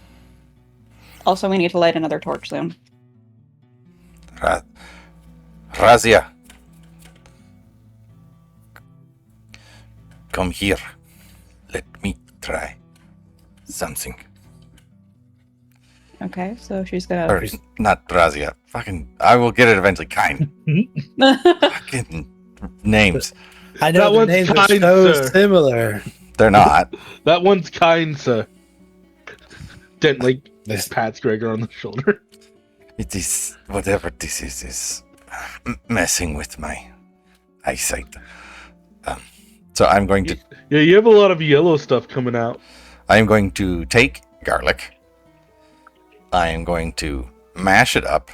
Also, we need to light another torch soon. Razia. Come here. Let me try something. Okay, so she's gonna... Or not Razia. Fucking, I will get it eventually. Kind. Fucking names. I know That the one's names are kind, so sir. similar. They're not. That one's kind, sir. Dent This Pats Gregor on the shoulder. It is whatever this is messing with my eyesight. So I'm going to Yeah, you have a lot of yellow stuff coming out. I am going to take garlic. I am going to mash it up,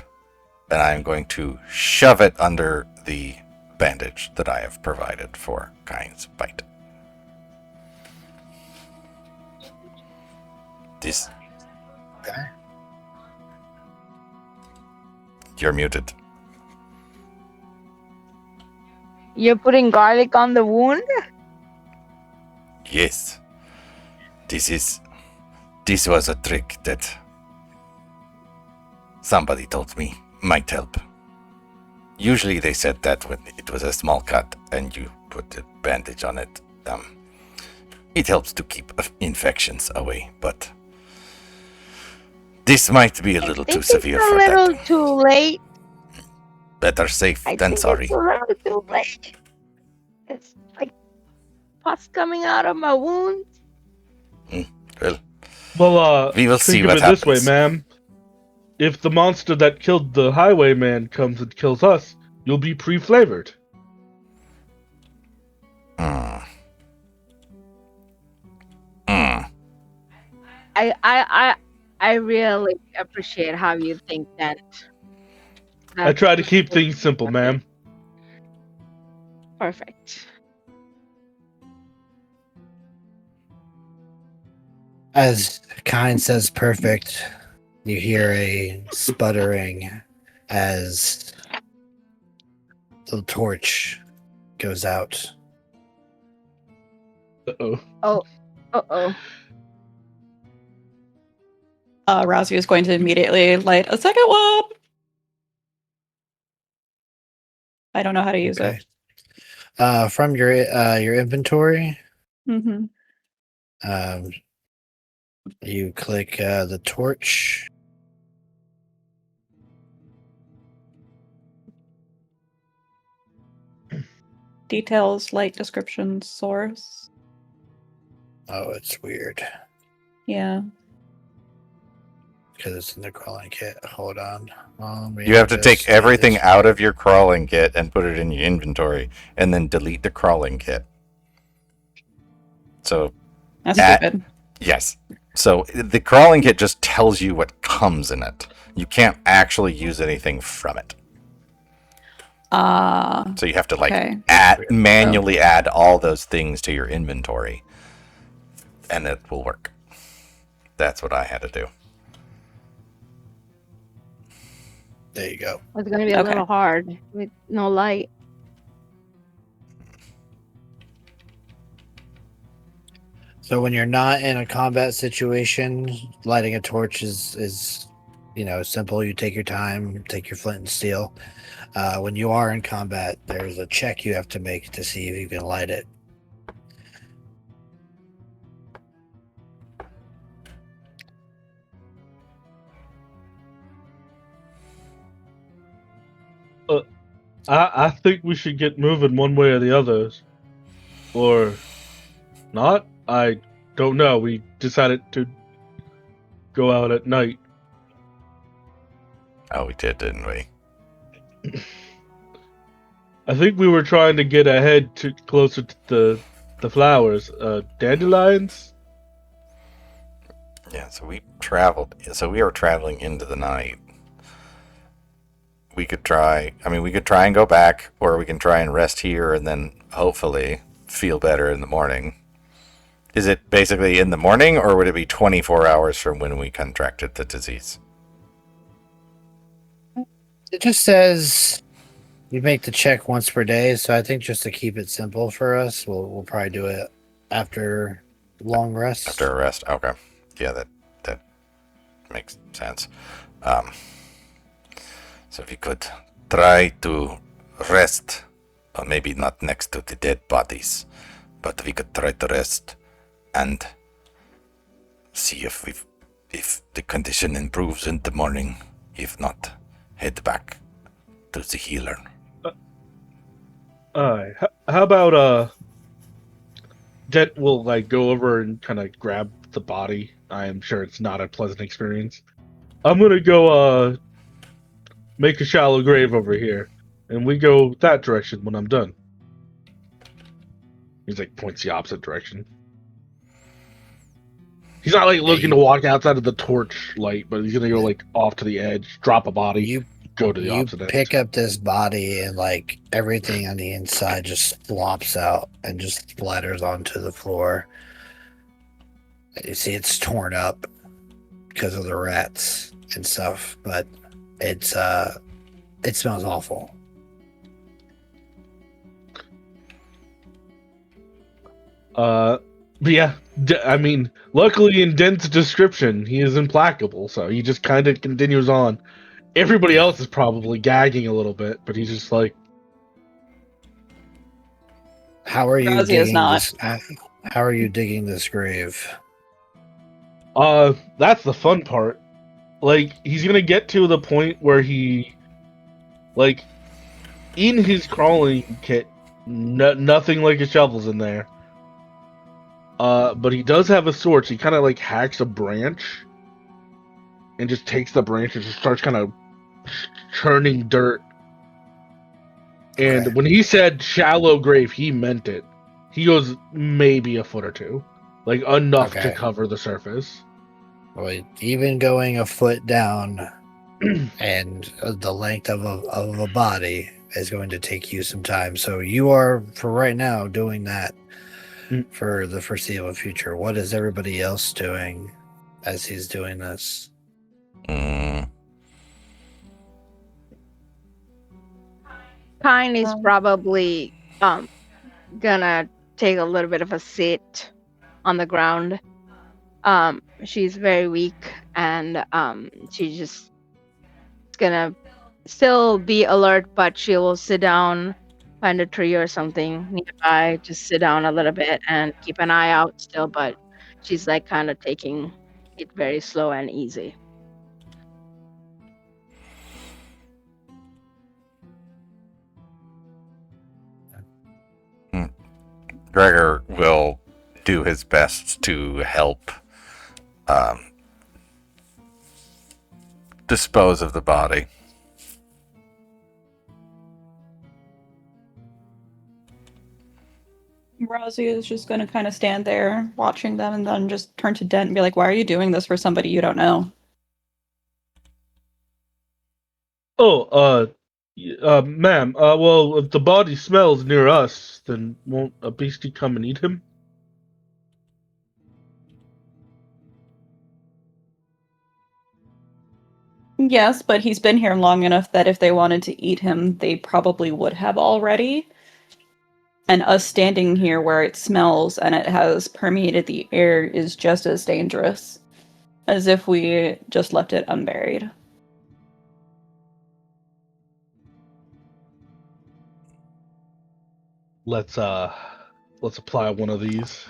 and I am going to shove it under the bandage that I have provided for Kain's bite. This. Okay. You're muted. You're putting garlic on the wound? Yes. This was a trick that somebody told me might help. Usually they said that when it was a small cut and you put a bandage on it, it helps to keep infections away, but this might be a little too severe for It's a little that. too late. Better safe I than think sorry. it's a little too late. It's like pus coming out of my wound. Well, we will see think what of it this way, happens. ma'am. If the monster that killed the highwayman comes and kills us, you'll be pre-flavored. Mm. I really appreciate how you think that. I try to keep things simple, ma'am. Perfect. As Kine says perfect, you hear a sputtering as the torch goes out. Uh-oh. Uh-oh. Razia is going to immediately light a second one. I don't know how to use Okay. it. From your inventory, Mm-hmm. you click the torch. Details, light description, source. Oh, it's weird Yeah. because it's in the crawling kit. Hold on. You have to take everything out of your crawling kit and put it in your inventory, and then delete the crawling kit. So, That's stupid. yes. So the crawling kit just tells you what comes in it. You can't actually use anything from it. So you have to okay. manually add all those things to your inventory, and it will work. That's what I had to do. There you go. It's going to be a little hard with no light. So when you're not in a combat situation, lighting a torch is simple. You take your time, take your flint and steel. When you are in combat, there's a check you have to make to see if you can light it. I think we should get moving one way or the other. Or not? I don't know. We decided to go out at night. Oh, we did, didn't we? I think we were trying to get ahead to closer to the flowers. Dandelions? Yeah, so we traveled. So we were traveling into the night. We could try and go back, or we can try and rest here and then hopefully feel better in the morning. Is it basically in the morning, or would it be 24 hours from when we contracted the disease? It just says you make the check once per day, so I think just to keep it simple for us, we'll probably do it after long rest. After a rest, okay. Yeah, that makes sense. So if you could try to rest, maybe not next to the dead bodies, but we could try to rest and see if the condition improves in the morning. If not, head back to the healer. Alright. How about Jet will go over and kind of grab the body. I am sure it's not a pleasant experience. I'm gonna go make a shallow grave over here, and we go that direction when I'm done. He's like points the opposite direction. He's not like looking to walk outside of the torch light, but he's gonna go like off to the edge, drop a body, You go to the you opposite pick edge. up this body and like everything on the inside just flops out and just splatters onto the floor. You see it's torn up because of the rats and stuff, but it smells awful. But yeah, I mean, luckily in Dent's description, he is implacable, so he just kind of continues on. Everybody else is probably gagging a little bit, but he's just like, How are you Rosie is digging not. this? How are you digging this grave? that's the fun part. Like, he's gonna get to the point where he, like, in his crawling kit, nothing like a shovel's in there. But he does have a sword, so he kind of like hacks a branch and just takes the branch and just starts kind of churning dirt. And Okay. when he said shallow grave, he meant it. He goes maybe a foot or two, like enough to Okay. cover the surface. Well, even going a foot down and the length of a body is going to take you some time. So you are, for right now, doing that for the foreseeable future. What is everybody else doing as he's doing this? Kine is probably gonna take a little bit of a sit on the ground. She's very weak and she's just gonna still be alert, but she will sit down, find a tree or something nearby, just sit down a little bit and keep an eye out still, but she's like kind of taking it very slow and easy. Gregor will do his best to help dispose of the body. Rosie is just going to kind of stand there watching them and then just turn to Dent and be like, why are you doing this for somebody you don't know? Oh, ma'am. Well, if the body smells near us, then won't a beastie come and eat him? Yes, but he's been here long enough that if they wanted to eat him, they probably would have already. And us standing here where it smells and it has permeated the air is just as dangerous as if we just left it unburied. Let's apply one of these.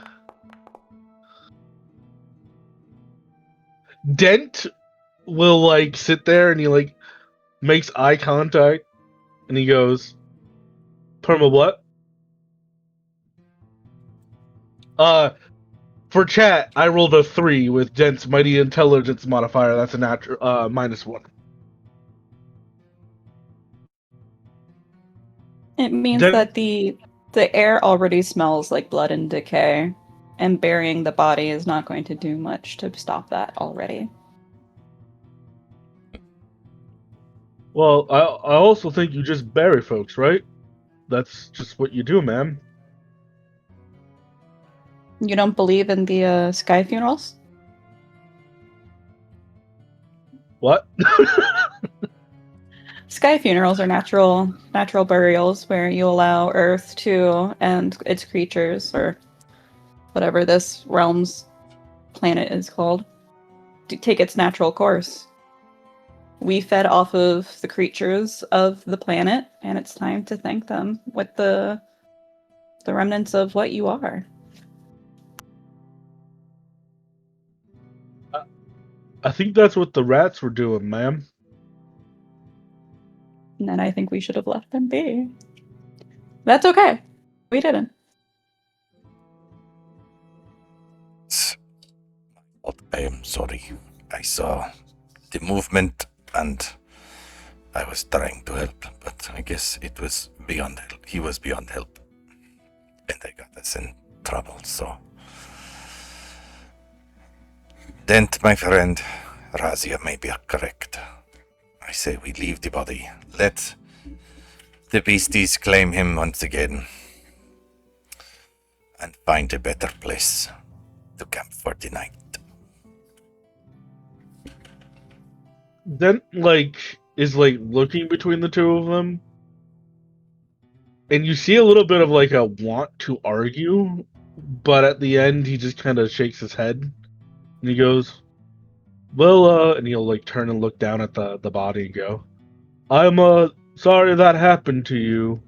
Dent will like sit there and he like makes eye contact and he goes, Perma what? For chat, I rolled a 3 with Dent's mighty intelligence modifier. That's a natural -1. It means Dent- that the air already smells like blood and decay, and burying the body is not going to do much to stop that already. Well, I also think you just bury folks, right? That's just what you do, ma'am. You don't believe in the sky funerals? What? Sky funerals are natural burials where you allow Earth to and its creatures, or whatever this realm's planet is called, to take its natural course. We fed off of the creatures of the planet, and it's time to thank them with the remnants of what you are. I think that's what the rats were doing, ma'am. And then I think we should have left them be. That's okay. We didn't. I am sorry. I saw the movement and I was trying to help, but I guess it was beyond help. He was beyond help. And I got us in trouble, so. Dent, my friend, Razia may be correct. I say we leave the body. Let the beasties claim him once again. And find a better place to camp for the night. Dent, is, looking between the two of them. And you see a little bit of, a want to argue. But at the end, he just kind of shakes his head. And he goes, well, and he'll, turn and look down at the body and go, I'm, sorry that happened to you.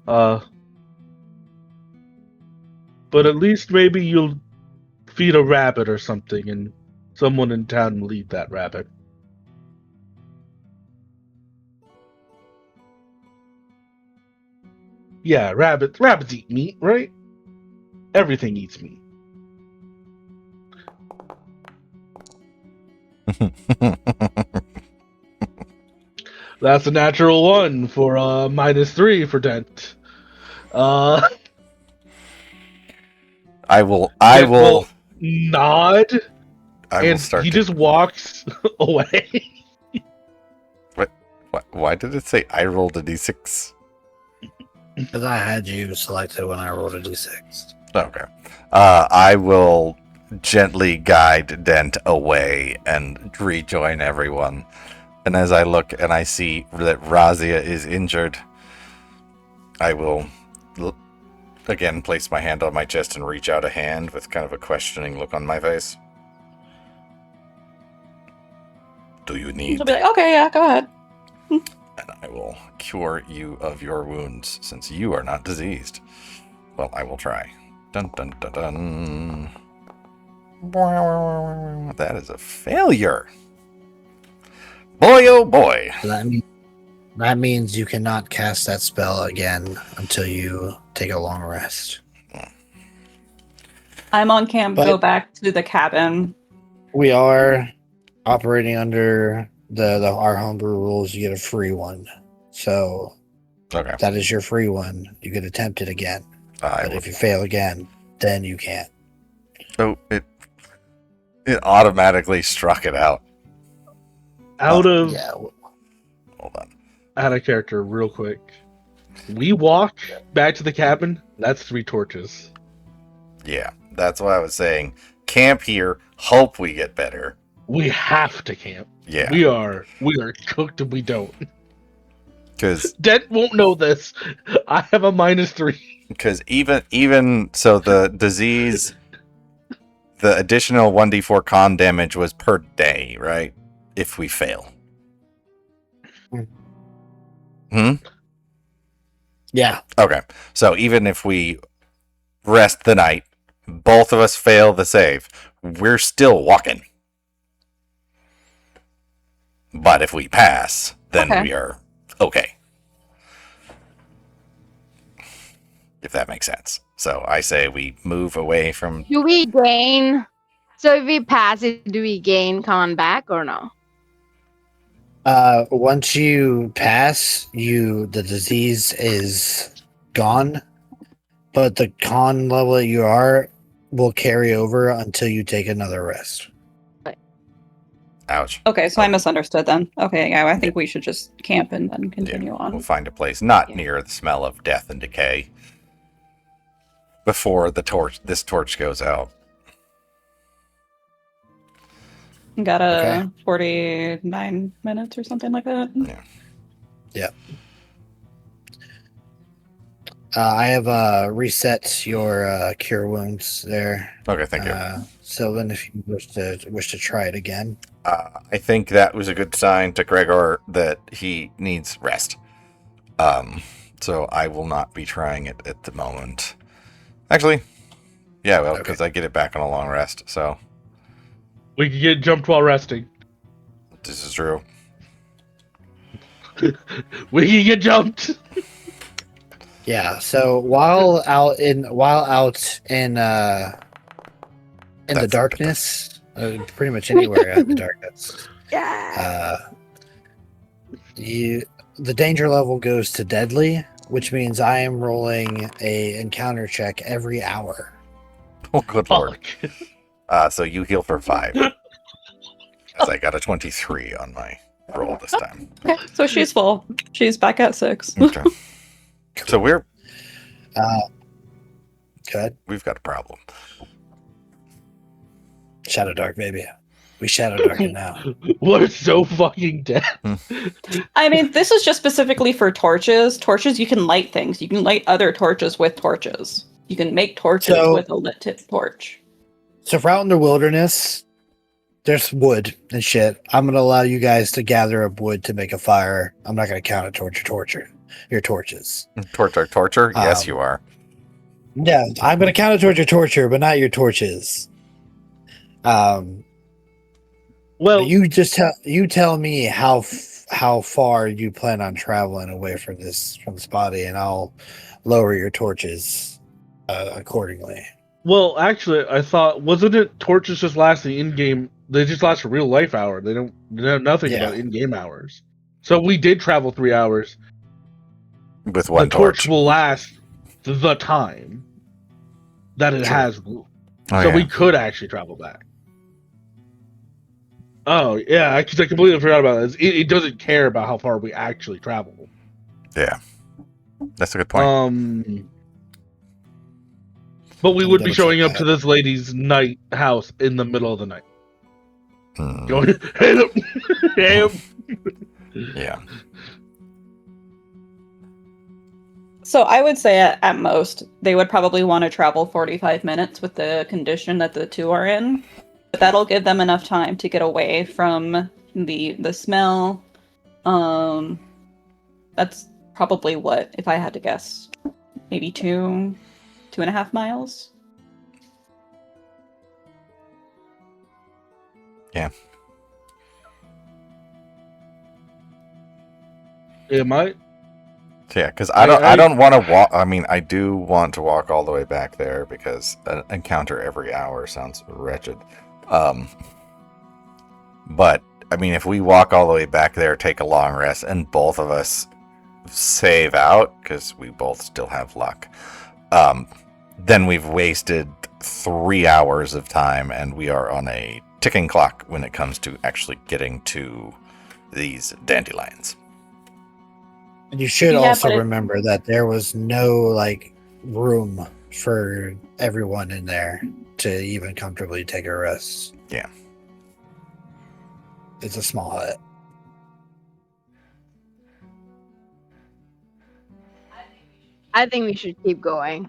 But at least maybe you'll feed a rabbit or something, and someone in town will eat that rabbit. Yeah, rabbits eat meat, right? Everything eats meat. That's a natural one for -3 for Dent. I will nod, I and will start he to, just walks away. Why did it say I rolled a d6? Because I had you selected when I rolled a d6. Okay. I will gently guide Dent away and rejoin everyone. And as I look and I see that Razia is injured, I will again place my hand on my chest and reach out a hand with kind of a questioning look on my face. Do you need? She'll be like, okay, yeah, go ahead. And I will cure you of your wounds, since you are not diseased. Well, I will try. Dun dun dun dun. That is a failure. Boy, oh boy. So that means you cannot cast that spell again until you take a long rest. I'm on camp. But- Go back to the cabin. We are operating under our homebrew rules. You get a free one. So Okay. that is your free one. You could attempt it again. But if you fail again, then you can't. So it automatically struck it out. Out of Hold on. character, real quick. We walk back to the cabin. That's 3 torches. Yeah, that's what I was saying. Camp here. Hope we get better. We have to camp. Yeah, We are cooked if we don't. because Dent won't know this. I have a -3. even so, the disease, the additional 1d4 con damage was per day, right? If we fail. Yeah. Okay, so even if we rest the night, both of us fail the save, we're still walking. But if we pass, then Okay. we are okay. If that makes sense. So I say we move away from. Do we gain? So if we pass it, do we gain con back or no? Once you pass, the disease is gone, but the con level that you are will carry over until you take another rest. Ouch. Okay, so I misunderstood then. Okay, yeah, I think we should just camp and then continue We'll on. find a place not Yeah. near the smell of death and decay before this torch goes out. Got Okay. 49 minutes or something like that. I have reset your cure wounds there. Okay, thank you. Sylvan, if you wish to try it again. I think that was a good sign to Gregor that he needs rest. So I will not be trying it at the moment. Actually, yeah, well, because I get it back on a long rest. So We can get jumped while resting. this is true. We can get jumped. Yeah. So while out in the That's darkness, Pretty much anywhere in the darkness. Yeah. The danger level goes to deadly, which means I am rolling a encounter check every hour. Oh, good lord. Fuck. So you heal for 5. As I got a 23 on my roll this time. Okay, so she's full. She's back at 6. Okay. So Good. we've got a problem. Shadow Dark, baby. We Shadow Darken now. We're so fucking dead. I mean, this is just specifically for torches. Torches, you can light things. You can light other torches with torches. You can make torches So- with a lit tip torch. So if we're out in the wilderness, there's wood and shit. I'm going to allow you guys to gather up wood to make a fire. I'm not going to count it towards your torches. Torture? Yes, you are. Yeah, I'm going to count it towards your torture, but not your torches. Well, You just tell me how far you plan on traveling away from this body, and I'll lower your torches accordingly. well, actually, I thought wasn't it torches just lasting in game? They just last a real life hour. They don't know nothing Yeah. about in game hours. So we did travel 3 hours. With one The torch torch. will last the time that it Sure. has. Oh, So yeah. we could actually travel back. Oh yeah, because I completely forgot about this. It doesn't care about how far we actually travel. Yeah. That's a good point. But we Let me would be double showing check up to this lady's night house in the middle of the night. Hmm. Going, hey, hey. Yeah. So I would say at most, they would probably want to travel 45 minutes with the condition that the two are in. But that'll give them enough time to get away from the smell. That's probably what, if I had to guess, maybe 2.5 miles. It might. So, yeah, because I don't want to walk. I mean, I do want to walk all the way back there because an encounter every hour sounds wretched. But I mean, if we walk all the way back there, take a long rest, and both of us save out because we both still have luck, then we've wasted 3 hours of time, and we are on a ticking clock when it comes to actually getting to these dandelions. And you should Yeah, also but remember that there was no room for everyone in there to even comfortably take a rest. Yeah. It's a small hut. I think we should keep going.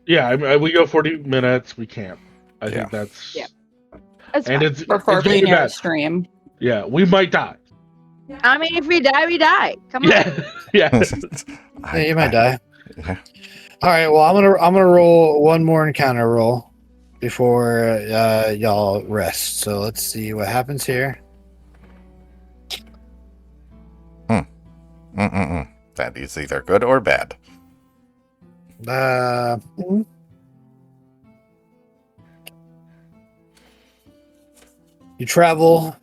Yeah, we go 40 minutes. We camp. I Yeah. think that's. Yeah. That's And fine. it's Preferably gonna be near a bad. stream. Yeah, we might die. I mean, if we die, we die. Come on. Yeah, yeah. Yeah, you might die. Yeah. All right. Well, I'm gonna roll one more encounter roll before y'all rest. So let's see what happens here. That is either good or bad. You travel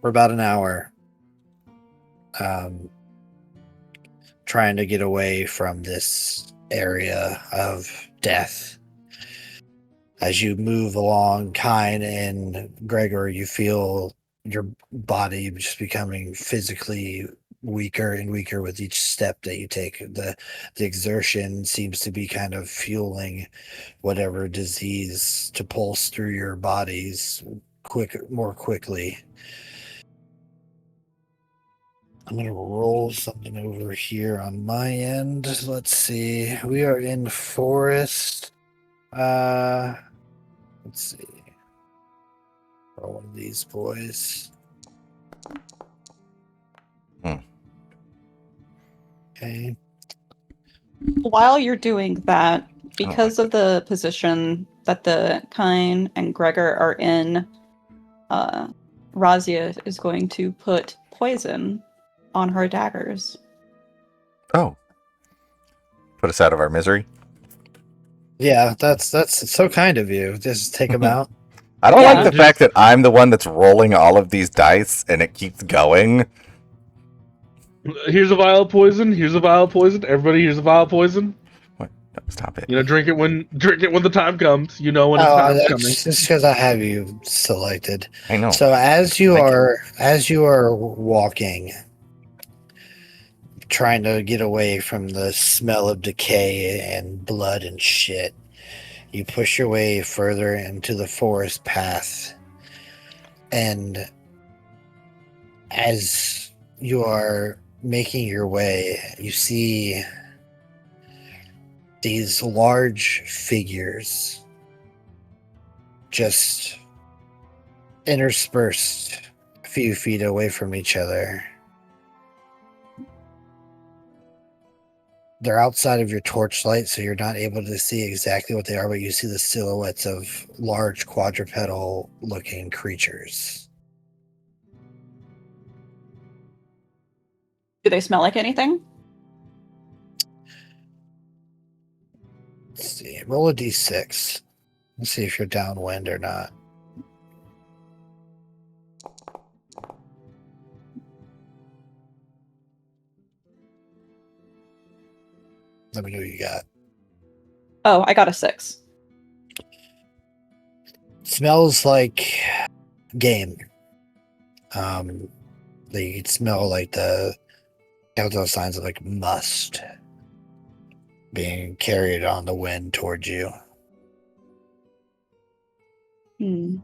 for about an hour, trying to get away from this area of death. As you move along, Kine and Gregor, you feel your body just becoming physically weaker and weaker with each step that you take. The exertion seems to be kind of fueling whatever disease to pulse through your bodies more quickly. I'm going to roll something over here on my end. Let's see. We are in the forest. Let's see. Roll one of these boys. Okay. While you're doing that, because of the position that the Kine and Gregor are in, Razia is going to put poison on her daggers. Oh. Put us out of our misery. Yeah, that's so kind of you. Just take them out. I don't Yeah. like the fact that I'm the one that's rolling all of these dice and it keeps going. Here's a vial of poison. Here's a vial of poison. Everybody, here's a vial of poison. What? No, stop it. You know, drink it when the time comes. You know when it's time's coming. That's just because I have you selected. I know. So as you Thank you. are walking, trying to get away from the smell of decay and blood and shit, you push your way further into the forest path, and as you are making your way, you see these large figures just interspersed a few feet away from each other. They're outside of your torchlight, so you're not able to see exactly what they are, but you see the silhouettes of large quadrupedal looking creatures. Do they smell like anything? Let's see. Roll a d6. Let's see if you're downwind or not. Let me know what you got. Oh, I got a 6. Smells like game. They smell like the telltale signs of like must being carried on the wind towards you. Hmm.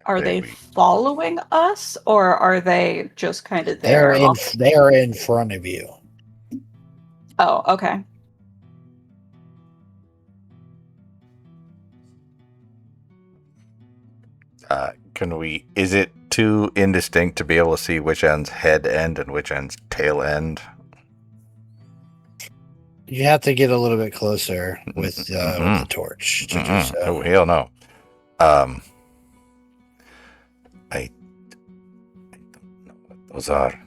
Are There they we- following us, or are they just kind of They there? are in front of you. Oh, okay. Can we? Is it too indistinct to be able to see which end's head end and which end's tail end? You have to get a little bit closer with the torch to do so. Oh hell no! I don't know what those are.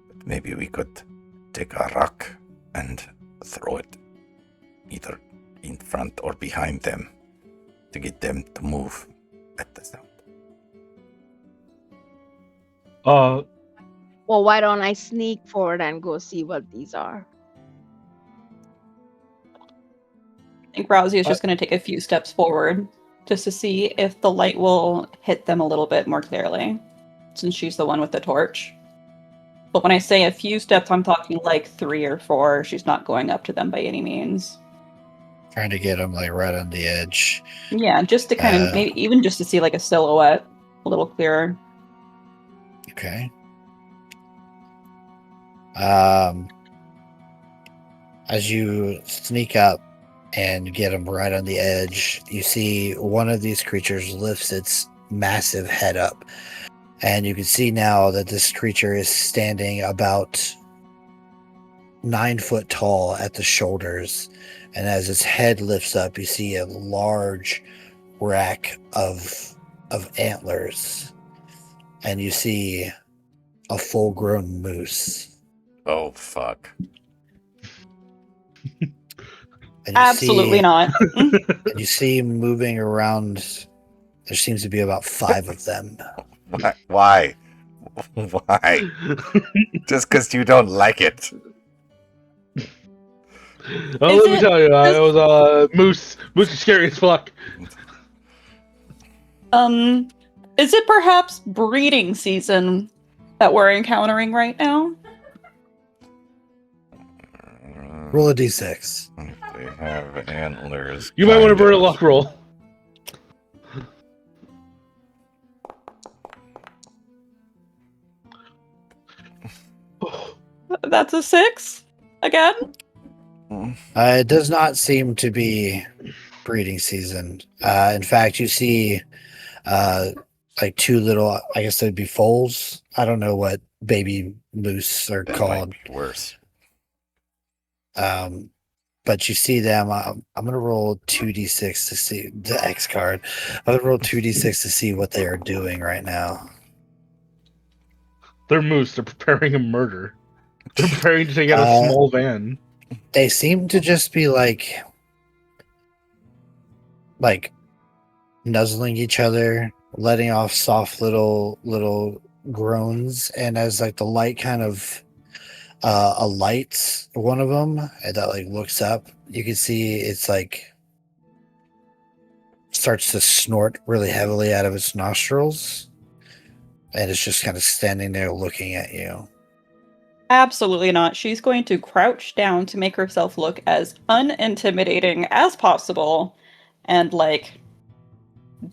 But maybe we could take a rock and throw it either in front or behind them to get them to move at the sound. Well, why don't I sneak forward and go see what these are? I think Rousey is just going to take a few steps forward just to see if the light will hit them a little bit more clearly, since she's the one with the torch. But when I say a few steps, I'm talking like 3 or 4. She's not going up to them by any means. Trying to get them like right on the edge. Yeah, just to kind of, maybe even just to see like a silhouette a little clearer. Okay. As you sneak up and get them right on the edge, you see one of these creatures lifts its massive head up. And you can see now that this creature is standing about 9 foot tall at the shoulders. And as its head lifts up, you see a large rack of antlers. And you see a full-grown moose. Oh fuck! And you Absolutely see, not. And you see moving around. There seems to be about 5 of them. Why? Why? Just because you don't like it? Oh, Is let me it- tell you, it was moose. Moose is scary as fuck. Is it perhaps breeding season that we're encountering right now? Roll a d6. They have antlers. You might want to kind burn a of. luck roll. That's a 6 again. It does not seem to be breeding season. In fact, you see like 2 little, I guess they'd be foals. I don't know what baby moose are That called. might be worse. But you see them. I'm going to roll 2d6 to see the X card. I'm going to roll 2d6 to see what they are doing right now. They're moose. They're preparing a murder. They're preparing to take out a small van. They seem to just be like nuzzling each other, letting off soft little groans, and as like the light kind of alights one of them and that like looks up, you can see it's like starts to snort really heavily out of its nostrils, and it's just kind of standing there looking at you. Absolutely not. She's going to crouch down to make herself look as unintimidating as possible and like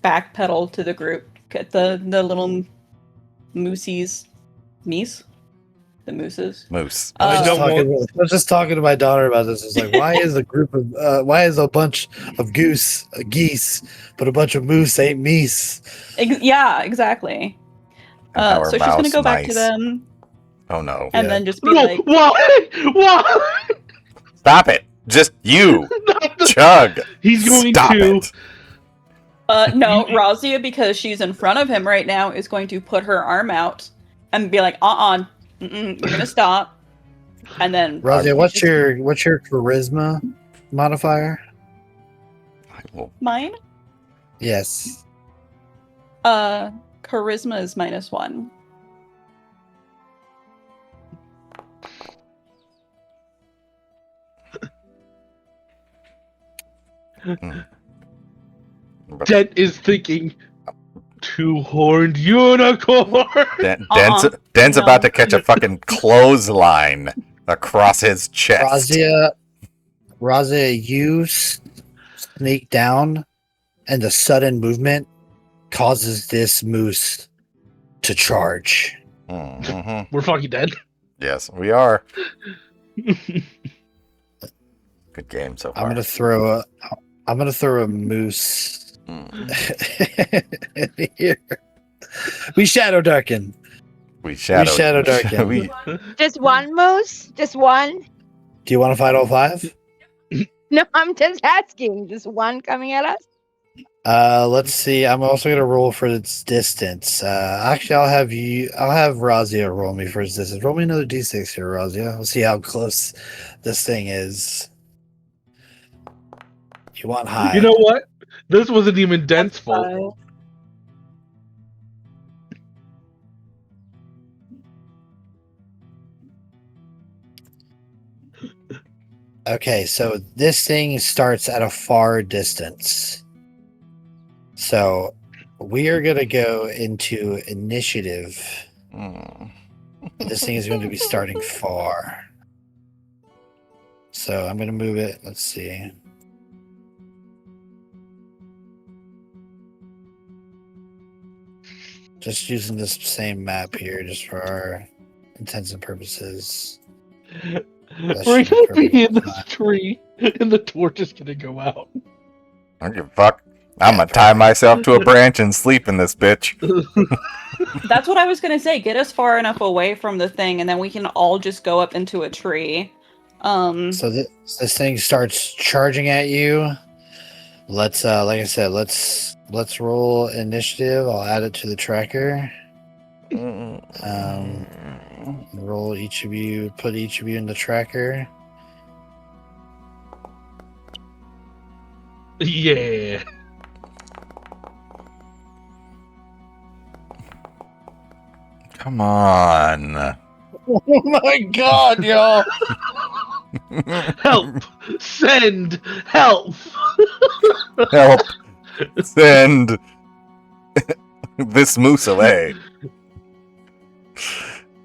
backpedal to the group. Get the little moosies. Meese? The mooses. Moose. I don't was just talking to my daughter about this. It's like, why is a bunch of geese, but a bunch of moose ain't meese? Yeah, exactly. And how are So she's gonna mouse go back to mice? them Oh no. and Yeah. then just be No, like, why? Stop it! Just you! Chug! He's going Stop to. it! no, Razia, because she's in front of him right now, is going to put her arm out and be like, you're gonna stop. And then Razia, what's your charisma modifier? Well, mine? Yes. Charisma is -1. Det is thinking two-horned unicorn. Den's No. about to catch a fucking clothesline across his chest. Razia, you sneak down, and the sudden movement causes this moose to charge. Mhm. We're fucking dead. Yes, we are. Good game so far. I'm gonna throw a moose in here. We shadow darken. We shadow darken. we Just one moose? Just one? Do you want to fight all 5? No, I'm just asking. Just one coming at us? Let's see. I'm also gonna roll for its distance. Actually, I'll have Razia roll me for its distance. Roll me another d6 here, Razia. We'll see how close this thing is. You want high? You know what? This wasn't even Dent's fault. Okay, so this thing starts at a far distance. So we are gonna go into initiative. This thing is going to be starting far. So I'm gonna move it. Let's see. Just using this same map here, just for our intents and purposes. We're should gonna be be in this fine. tree, and the torch is gonna go out. I don't give a fuck. I'm gonna tie myself to a branch and sleep in this bitch. That's what I was gonna say. Get us far enough away from the thing, and then we can all just go up into a tree. So this thing starts charging at you. Let's like I said, let's roll initiative. I'll add it to the tracker. Roll each of you, put each of you in the tracker. Yeah. Come on. Oh my god, y'all! Help! Send help! Help. Send this moose away.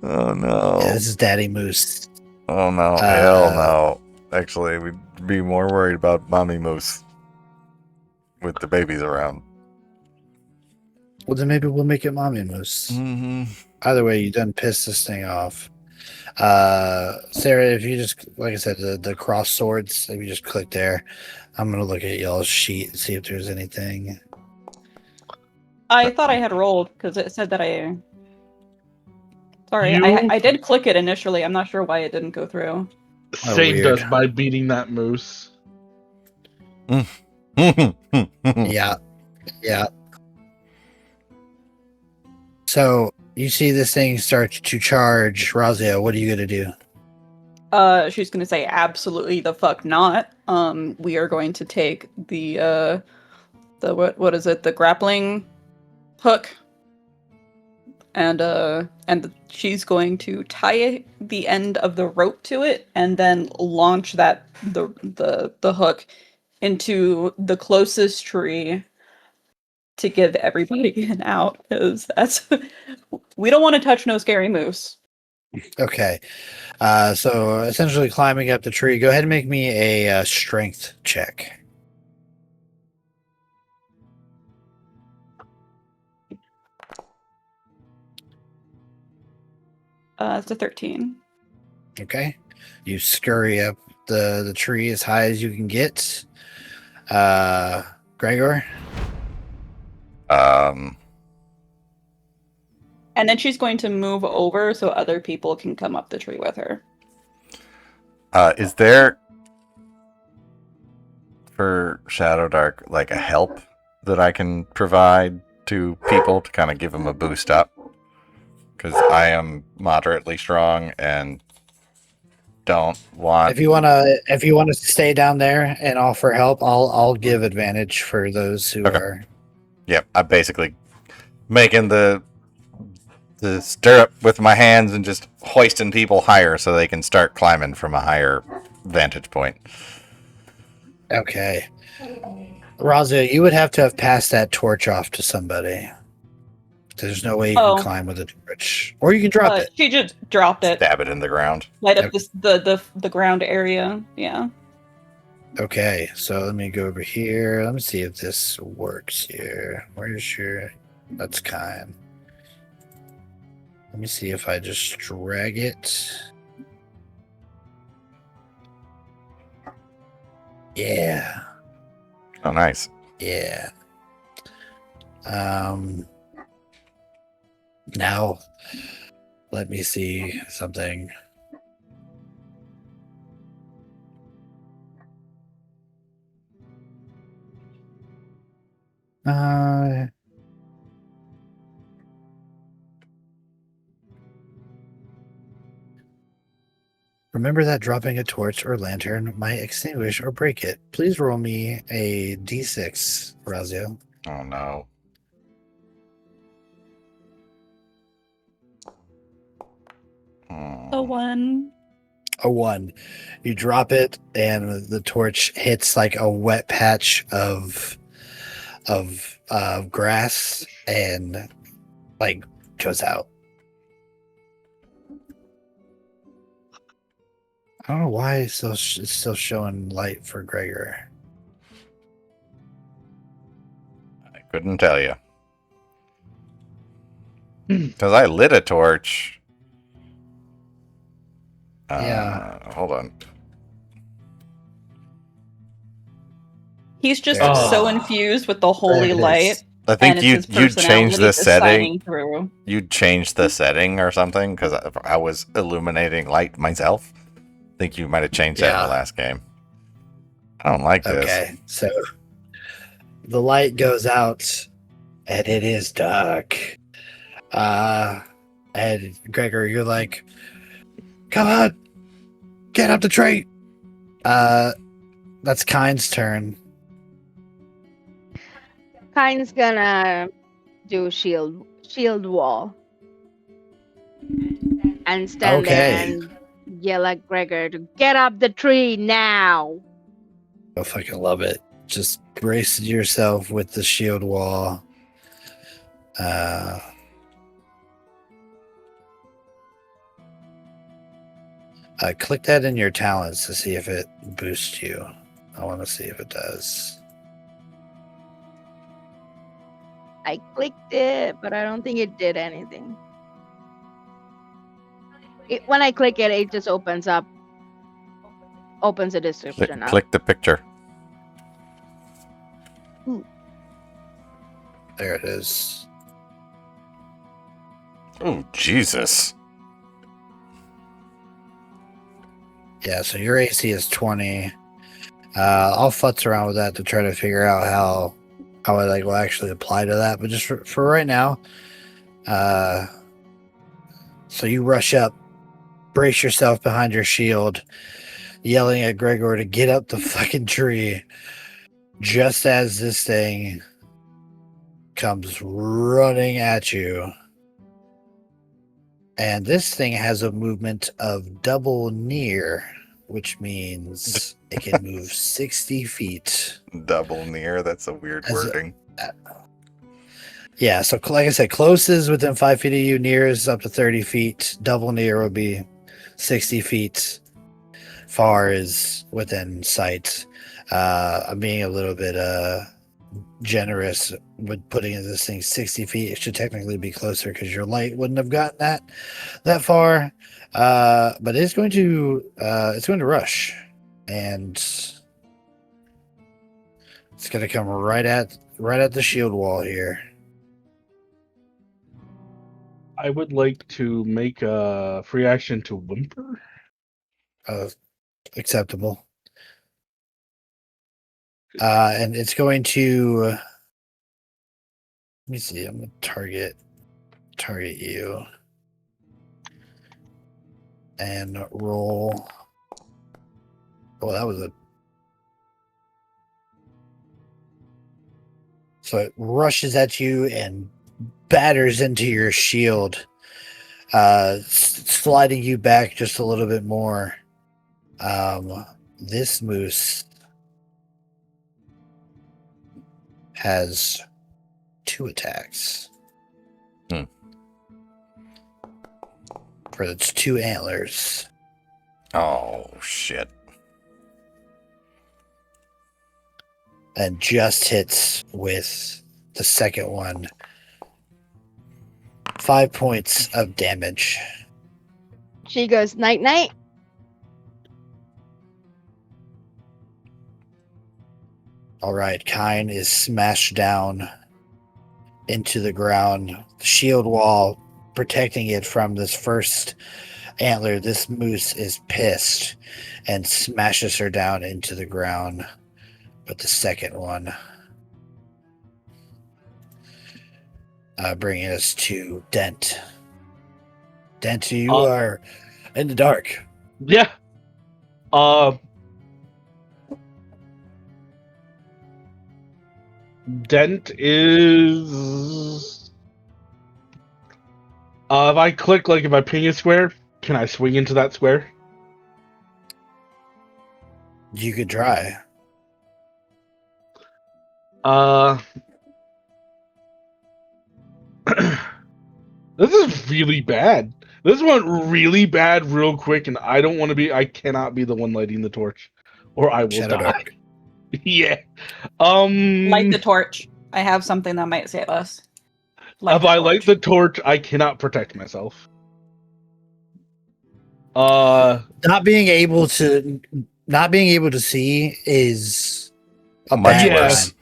Oh no. Yeah, this is Daddy Moose. Oh no. Hell no. Actually, we'd be more worried about mommy moose with the babies around. Well, then maybe we'll make it Mommy Moose. Mm-hmm. Either way, you done pissed this thing off. Sarah, if you just, like I said, the cross swords, if you just click there, I'm gonna look at y'all's sheet and see if there's anything. I thought I had rolled because it said that I. Sorry, You- I did click it initially. I'm not sure why it didn't go through. Saved weird. us by beating that moose. Yeah. So You see this thing start to charge. Razia, what are you going to do? She's gonna say absolutely the fuck not. We are going to take the what is it? The grappling hook. And she's going to tie the end of the rope to it and then launch the hook into the closest tree to give everybody an out, because that's we don't want to touch no scary moose. Okay. So essentially climbing up the tree. Go ahead and make me a strength check. It's a 13. Okay. You scurry up the tree as high as you can get. Gregor? And then she's going to move over so other people can come up the tree with her. Is there for Shadow Dark like a help that I can provide to people to kind of give them a boost up? Because I am moderately strong and don't want. If you wanna stay down there and offer help, I'll give advantage for those who are. Yep, I'm basically making the stirrup with my hands and just hoisting people higher so they can start climbing from a higher vantage point. Okay. Razia, you would have to have passed that torch off to somebody. There's no way you can climb with a torch. Or you can drop it. She just dropped it. Stab it in the ground. Light up the ground area. Yeah. Okay, so let me go over here. Let me see if this works here. Where's your... That's kind. Let me see if I just drag it. Yeah. Oh, nice. Yeah. Now, let me see something. Remember that dropping a torch or lantern might extinguish or break it. Please roll me a d6, Razio. Oh, no. A 1. A 1. You drop it, and the torch hits like a wet patch of grass, and like goes out. I don't know why it's still showing light for Gregor. I couldn't tell you. Because I lit a torch. Yeah. Hold on. He's just There it is. so infused with the holy There it is. light. I think and you it's his changed the personality just shining setting. through. You changed the setting or something because I was illuminating light myself. I think you might have changed that in Yeah. the last game. I don't like this. Okay, so the light goes out, and it is dark. And Gregor, you're like, come on, get up the tree. That's Kind's turn. Kind's gonna do shield wall and stand there Okay. and yell at Gregor to get up the tree now. I fucking love it. Just brace yourself with the shield wall. Click that in your talents to see if it boosts you. I want to see if it does. I clicked it, but I don't think it did anything. When I click it, it just opens the description up. Click the picture. There it is. Oh, Jesus. Yeah, so your AC is 20. I'll futz around with that to try to figure out how it will actually apply to that. But just for right now, So you rush up, brace yourself behind your shield, yelling at Gregor to get up the fucking tree. Just as this thing comes running at you. And this thing has a movement of double near, which means it can move 60 feet. Double near. That's a weird As a- wording. Yeah, so like I said, close is within 5 feet of you, near is up to 30 feet, double near would be 60 feet, far is within sight. I'm being a little bit generous with putting this thing 60 feet. It should technically be closer because your light wouldn't have gotten that far. But it's going to rush, and it's going to come right at the shield wall here. I would like to make a free action to whimper. Acceptable. And it's going to. Let me see. I'm going to target you, and roll. Oh, that was a. So it rushes at you and batters into your shield, sliding you back just a little bit more. This moose has 2 attacks for its 2 antlers. Oh, shit. And just hits with the second one. 5 points of damage. She goes, night, night. All right, Kine is smashed down into the ground. The shield wall protecting it from this first antler. This moose is pissed and smashes her down into the ground with the second one. Bringing us to Dent. Dent, you are in the dark. Yeah. Dent is. If I click, like, if I ping a square, can I swing into that square? You could try. This is really bad. This went really bad real quick, and I cannot be the one lighting the torch, or I will Shadow die. Dark. Yeah. Light the torch. I have something that might save us. If I light the torch, I cannot protect myself. Not being able to see is a Much bad worse. time.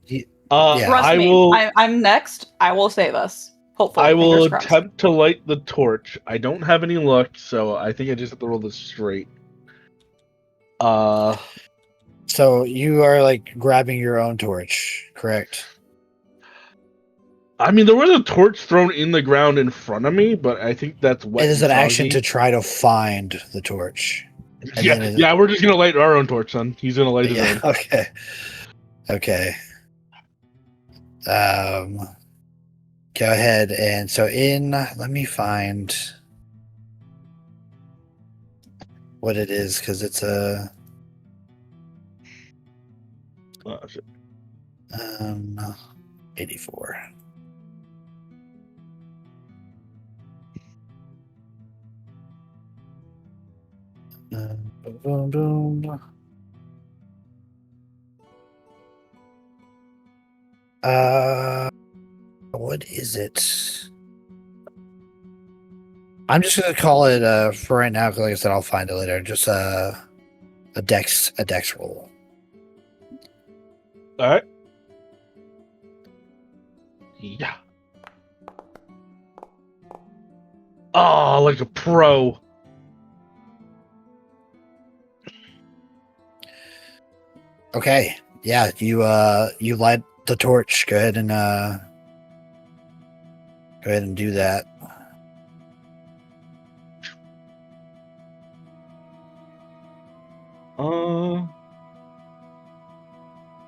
Yeah. Trust I me, will. I'm next. I will save us. Hopefully, I will fingers crossed. attempt to light the torch. I don't have any luck, so I think I just have to roll this straight. So you are like grabbing your own torch, correct? I mean, there was a torch thrown in the ground in front of me, but I think that's wet. It is and an action soggy. to try to find the torch. And Yeah, then yeah, we're just gonna light our own torch, son. He's gonna light his Yeah. own. Okay. Go ahead and so let me find what it is because it's a 84. Boom, boom. What is it? I'm just gonna call it for right now because, like I said, I'll find it later. Just a dex roll. All right. Yeah. Oh, like a pro. Okay. Yeah, you light the torch. Go ahead and do that.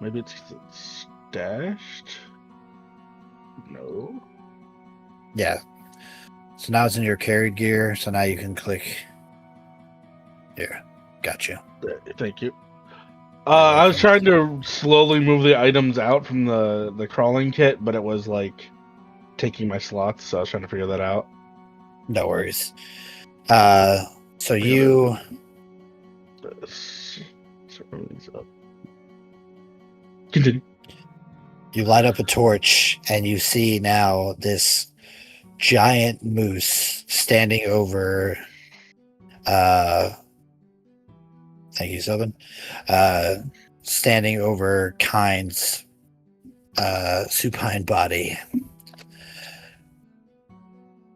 Maybe it's stashed? No. Yeah. So now it's in your carried gear. So now you can click. Here. Got you. Thank you. You're I was welcome. trying to slowly move the items out from the crawling kit, but it was like taking my slots, so I was trying to figure that out. No worries. So you Continue. you light up a torch and you see now this giant moose standing over thank you, Sylvan. Standing over Kind's supine body.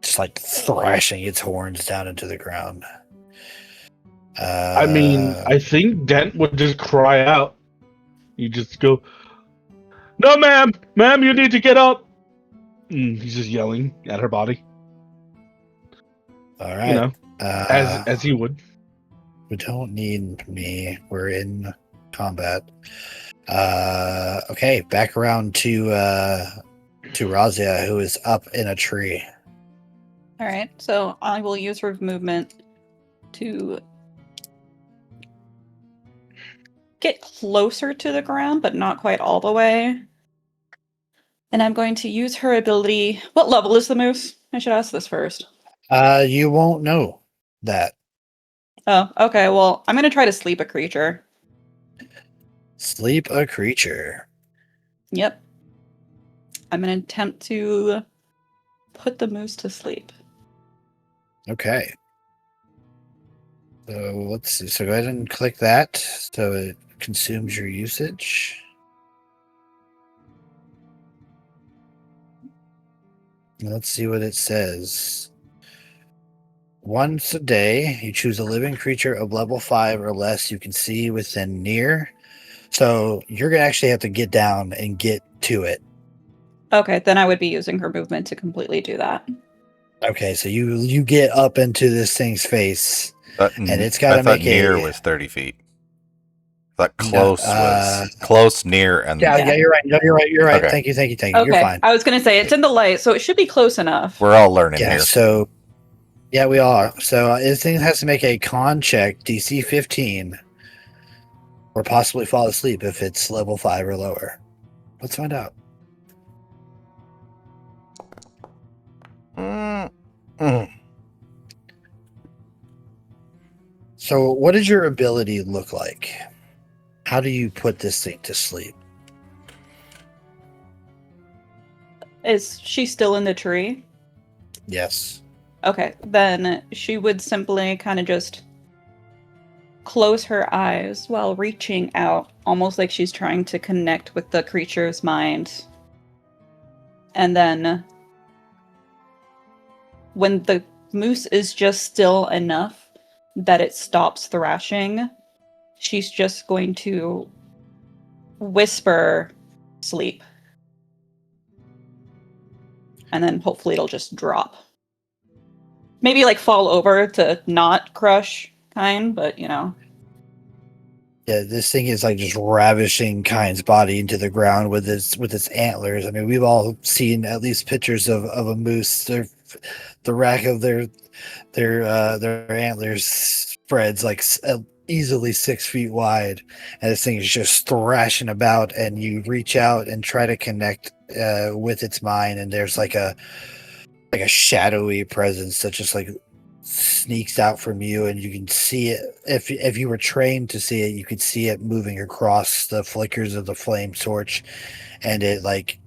Just like thrashing its horns down into the ground. I mean, I think Dent would just cry out. You just go, "No, ma'am! Ma'am, you need to get up!" And he's just yelling at her body. All right. You know, as he would. We don't need me. We're in combat. Okay, back around to Razia, who is up in a tree. All right, so I will use her movement to get closer to the ground, but not quite all the way. And I'm going to use her ability. What level is the moose? I should ask this first. You won't know that. Oh, okay. Well, I'm going to try to sleep a creature. Sleep a creature. Yep. I'm going to attempt to put the moose to sleep. Okay. So let's see. So go ahead and click that. So it consumes your usage. Let's see what it says. Once a day, you choose a living creature of level 5 or less you can see within near. So you're going to actually have to get down and get to it. Okay, then I would be using her movement to completely do that. Okay, so you get up into this thing's face, and it's got to thought make near a... was 30 feet. I thought close was close, near, and Yeah, you're right. No, you're right. You're right. Okay. Thank you. Okay, You're fine. I was going to say, it's in the light, so it should be close enough. we're all learning Yeah, here. so... Yeah, we are. So this thing has to make a con check, DC 15, or possibly fall asleep if it's level 5 or lower. Let's find out. So what does your ability look like? How do you put this thing to sleep? Is she still in the tree? Yes. Okay, then she would simply kind of just close her eyes while reaching out, almost like she's trying to connect with the creature's mind. And then when the moose is just still enough that it stops thrashing, she's just going to whisper sleep. And then hopefully it'll just drop. Maybe like fall over to not crush Kind, but you know. Yeah, this thing is like just ravishing Kind's body into the ground with its antlers. I mean, we've all seen at least pictures of a moose. The rack of their antlers spreads like easily 6 feet wide, and this thing is just thrashing about. And you reach out and try to connect with its mind, and there's like a shadowy presence that just like sneaks out from you, and you can see it. If you were trained to see it, you could see it moving across the flickers of the flame torch, and it like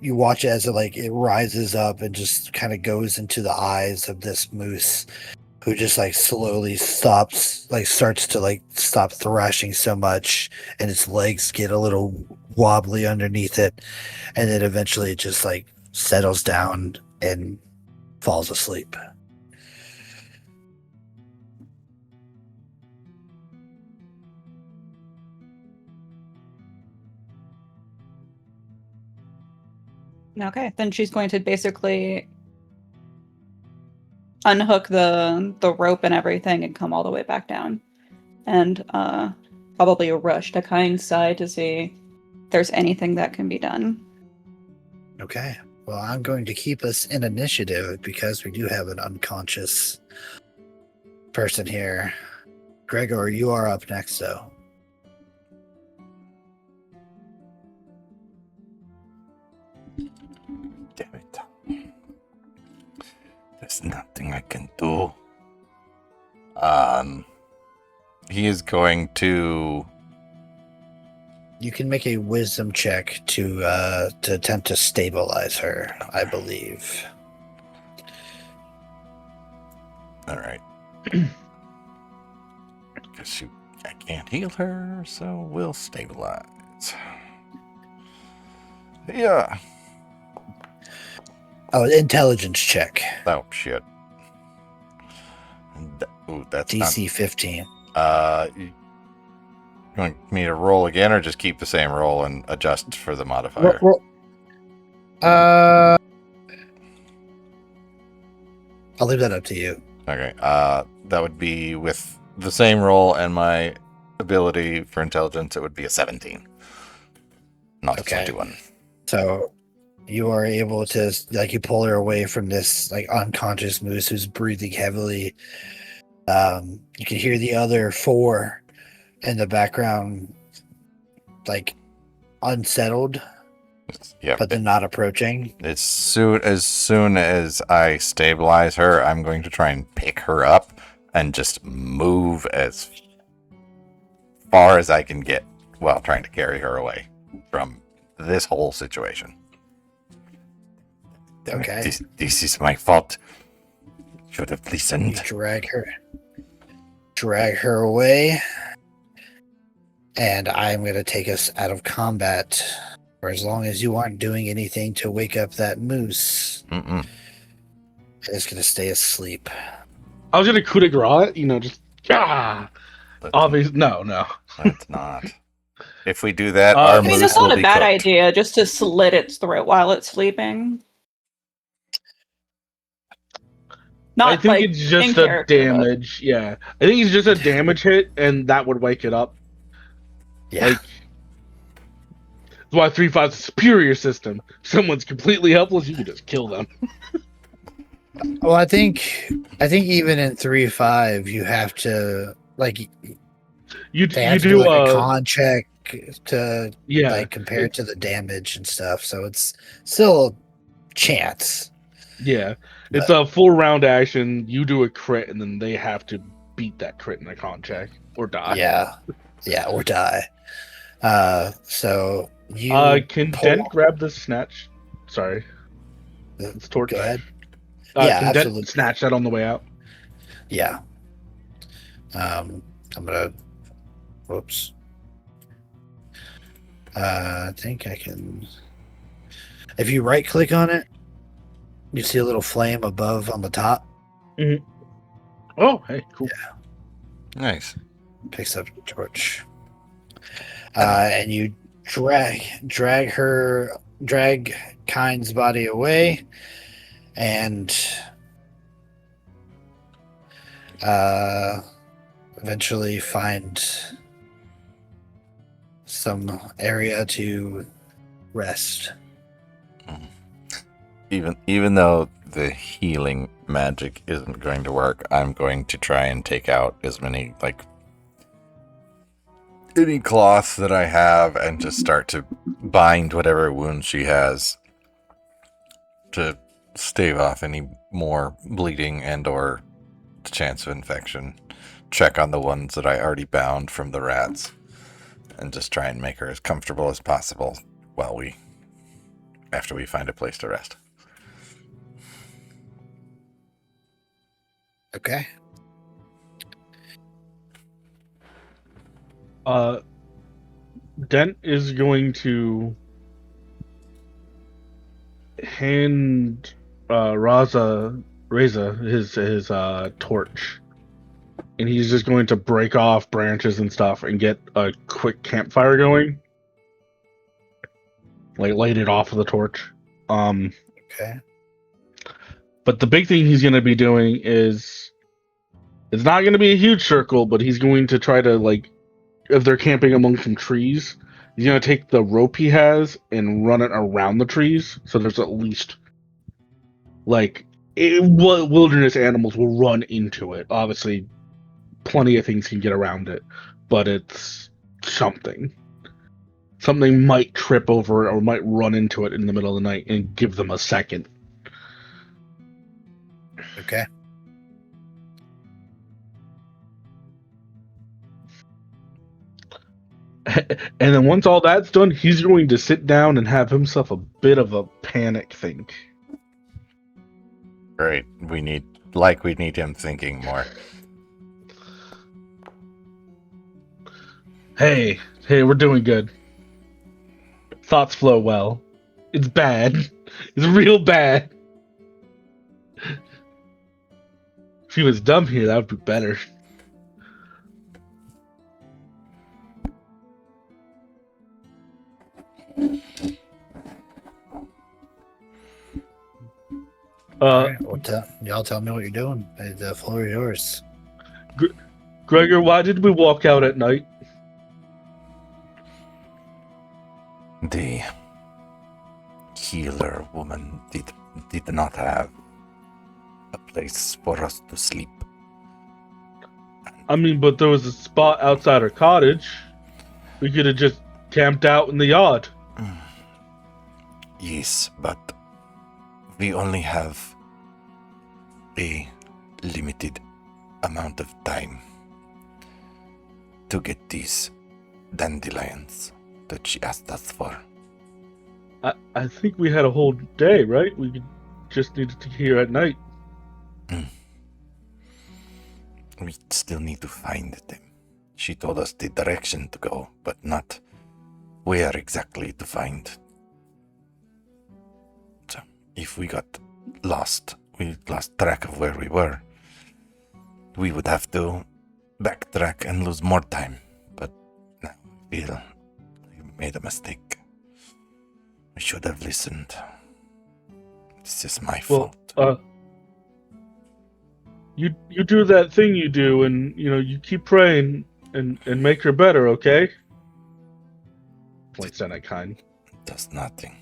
you watch it as it rises up and just kind of goes into the eyes of this moose, who just like slowly starts to stop thrashing so much, and its legs get a little wobbly underneath it, and then eventually it just like settles down and falls asleep. Okay, then she's going to basically unhook the rope and everything and come all the way back down. And probably rush to Kind's side to see if there's anything that can be done. Okay. Well, I'm going to keep us in initiative because we do have an unconscious person here. Gregor, you are up next, though. Damn it. There's nothing I can do. He is going to... You can make a wisdom check to attempt to stabilize her, I believe. Alright. Guess I can't heal her, so we'll stabilize. Yeah. Oh, intelligence check. Oh, shit. Ooh, that's DC 15. You want me to roll again, or just keep the same roll and adjust for the modifier? I'll leave that up to you. Okay. That would be with the same roll and my ability for intelligence. It would be a 17, not a Okay. 21. So you are able to, like, you pull her away from this, like, unconscious moose who's breathing heavily. You can hear the other 4 in the background, like, unsettled, Yeah. but they're not approaching. As soon as I stabilize her, I'm going to try and pick her up and just move as far as I can get while trying to carry her away from this whole situation. Damn it, Okay. This is my fault. Should have You listened. drag her away, and I'm going to take us out of combat for as long as you aren't doing anything to wake up that moose. Mm-mm. It's going to stay asleep. I was gonna coup de grace, just Let's- obvious. No. Let's not. If we do that, I our mean, moose It's will not a be bad cooked. idea just to slit its throat while it's sleeping. Not I think like it's just in a character, but- damage. Yeah, I think it's just a damage hit, and that would wake it up. Yeah. Like, that's why 3-5's a superior system. If someone's completely helpless, you can just kill them. Well, I think even in 3-5, you have to, like, You they have to do do like a con check to yeah. like compare it to the damage and stuff. So it's still a chance. Yeah, it's a full round action. You do a crit, and then they have to beat that crit in a con check or die. Yeah, or die. So you Can pull- Dent grab the snatch? Sorry, it's torch. Go ahead. Can Dent absolutely. snatch that on the way out? Yeah. I'm gonna. Whoops. I think I can. If you right click on it, you see a little flame above on the top. Oh, hey, cool. Nice. Picks up the torch. And you drag Kind's body away, and eventually find some area to rest. Even though the healing magic isn't going to work, I'm going to try and take out as many, like, any cloth that I have and just start to bind whatever wounds she has to stave off any more bleeding and or the chance of infection. Check on the ones that I already bound from the rats and just try and make her as comfortable as possible after we find a place to rest. Okay. Dent is going to hand Reza his torch, and he's just going to break off branches and stuff and get a quick campfire going, like light it off of the torch. Okay. But the big thing he's going to be doing is, it's not going to be a huge circle, but he's going to try to, like, if they're camping among some trees, he's gonna take the rope he has and run it around the trees, so there's at least wilderness animals will run into it. Obviously, plenty of things can get around it, but it's something. Something might trip over it or might run into it in the middle of the night and give them a second. Okay. And then once all that's done, he's going to sit down and have himself a bit of a panic think. Great. We need him thinking more. Hey, we're doing good. Thoughts flow well. It's bad. It's real bad. If he was dumb here, that would be better. All right, well, y'all tell me what you're doing. The floor is yours. Gregor, why did we walk out at night? The healer woman did not have a place for us to sleep. I mean, but there was a spot outside her cottage. We could have just camped out in the yard. Yes, but we only have a limited amount of time to get these dandelions that she asked us for. I think we had a whole day, right? We just needed to hear at night. We still need to find them. She told us the direction to go, but not where exactly to find. So, if we got lost, we lost track of where we were, we would have to backtrack and lose more time. But now I feel we made a mistake. We should have listened. This is my fault. You do that thing you do, and you keep praying and make her better, okay? Points down at Kine. Does nothing.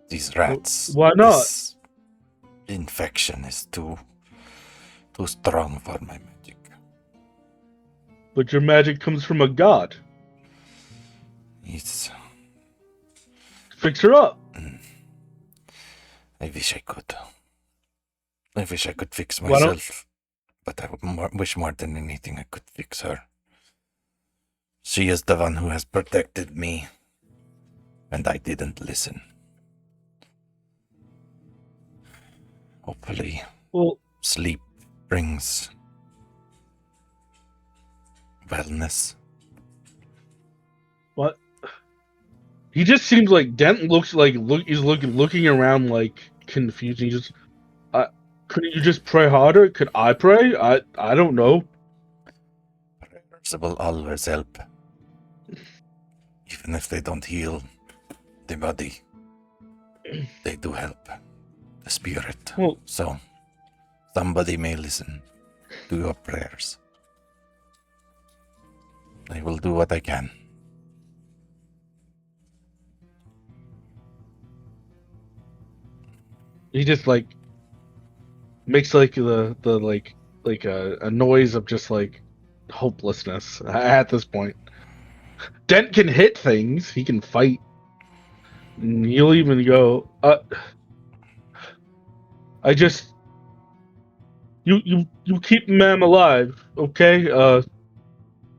These rats. Why not? This infection is too strong for my magic. But your magic comes from a god. It's. Fix her up. I wish I could. I wish I could fix myself, but I would wish more than anything I could fix her. She is the one who has protected me, and I didn't listen. Hopefully, sleep brings wellness. What? He just seems like Dent looks like he's looking around like confused. He just, couldn't you just pray harder? Could I pray? I don't know. Prayers will always help, even if they don't heal the body. They do help the spirit. Well, so somebody may listen to your prayers. I will do what I can. he just makes a noise of just hopelessness at this point. Dent can hit things. He can fight. And he'll even go, I just, you keep ma'am alive, okay?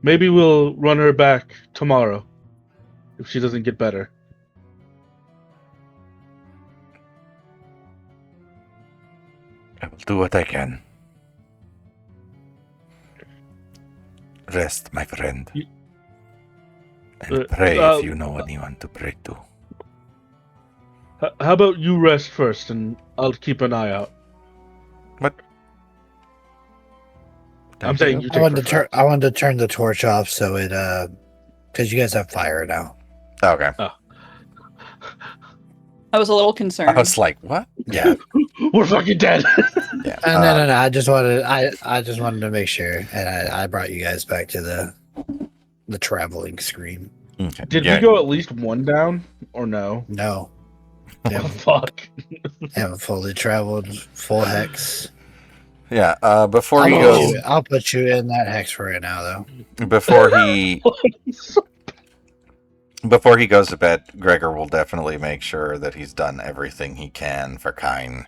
Maybe we'll run her back tomorrow if she doesn't get better. I will do what I can. Rest, my friend. And pray if you know anyone to pray to. How about you rest first, and I'll keep an eye out. What? I'm saying you. I wanted to turn the torch off so it because you guys have fire now. Okay. I was a little concerned. I was like, what? Yeah. We're fucking dead. Yeah. No. I just wanted to make sure, and I brought you guys back to the the traveling scream. Okay. Did Yeah. we go at least one down or no? No, they Oh, haven't, fuck. haven't fully traveled full hex. Yeah. Before I'll he put goes, you. I'll put you in that hex right now, though. before he before he goes to bed, Gregor will definitely make sure that he's done everything he can for Kine.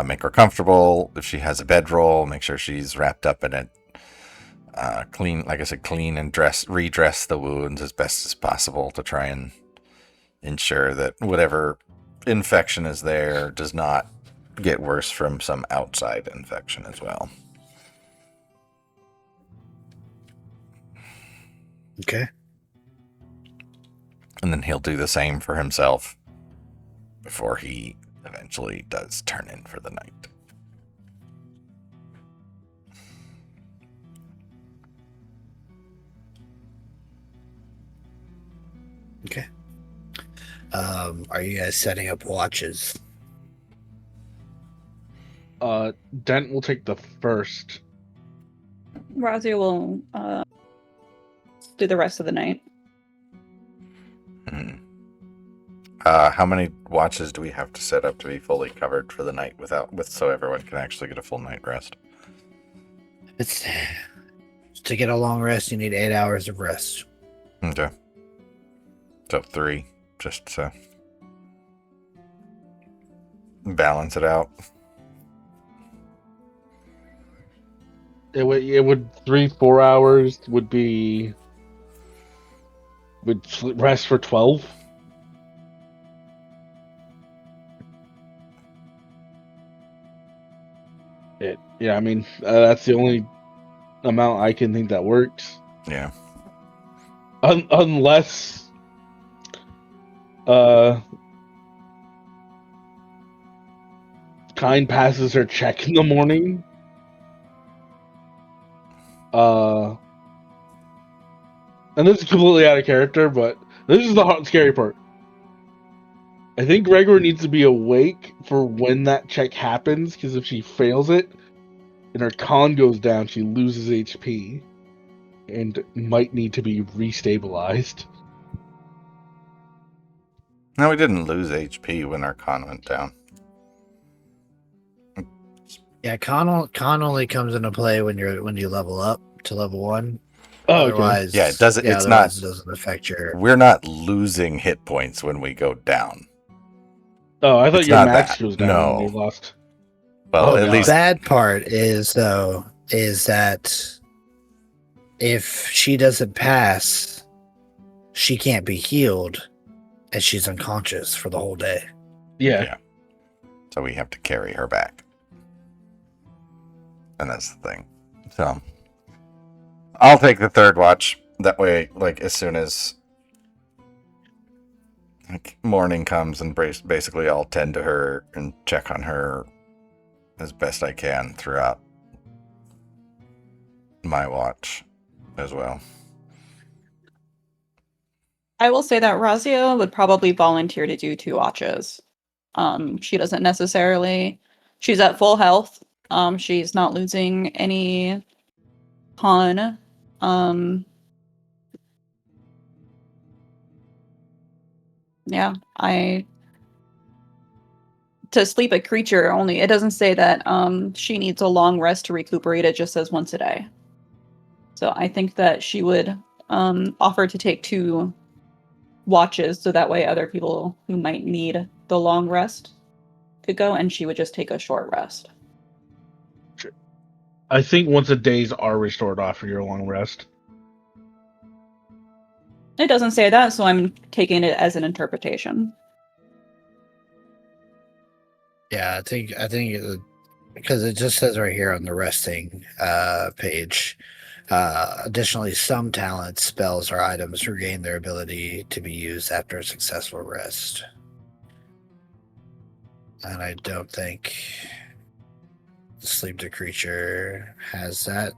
Make her comfortable. If she has a bedroll, make sure she's wrapped up in it. Clean, like I said, clean and redress the wounds as best as possible to try and ensure that whatever infection is there does not get worse from some outside infection as well. Okay. And then he'll do the same for himself before he eventually does turn in for the night. Okay. Are you guys setting up watches? Dent will take the first. Razia will do the rest of the night. Hmm. How many watches do we have to set up to be fully covered for the night so everyone can actually get a full night rest? It's to get a long rest. You need 8 hours of rest. Okay. So 3, just to balance it out. It would 3-4 hours would rest for 12. Yeah, I mean that's the only amount I can think that works. Yeah. Unless Kine passes her check in the morning. And this is completely out of character, but this is the scary part. I think Gregor needs to be awake for when that check happens, because if she fails it and her con goes down, she loses HP and might need to be restabilized. No, we didn't lose HP when our con went down. Yeah, con only comes into play when you level up to level 1. Oh, Otherwise, Yeah, it doesn't. It's otherwise not. it doesn't affect your. We're not losing hit points when we go down. Oh, I thought It's your not max that. goes down No. when you lost. Well, Oh, at God. least The bad part is that if she doesn't pass, she can't be healed, and she's unconscious for the whole day. Yeah. so we have to carry her back, and that's the thing. So I'll take the third watch. That way, like as soon as morning comes, and basically I'll tend to her and check on her as best I can throughout my watch as well. I will say that Razia would probably volunteer to do 2 watches. She doesn't necessarily. She's at full health. She's not losing any con. Yeah, to sleep a creature only. It doesn't say that she needs a long rest to recuperate. It just says once a day. So I think that she would offer to take 2 watches, so that way other people who might need the long rest could go, and she would just take a short rest. I think once a days are restored after your long rest. It doesn't say that, so I'm taking it as an interpretation. Yeah, I think because it just says right here on the resting page. Additionally, some talents, spells, or items regain their ability to be used after a successful rest. And I don't think Sleep the Creature has that.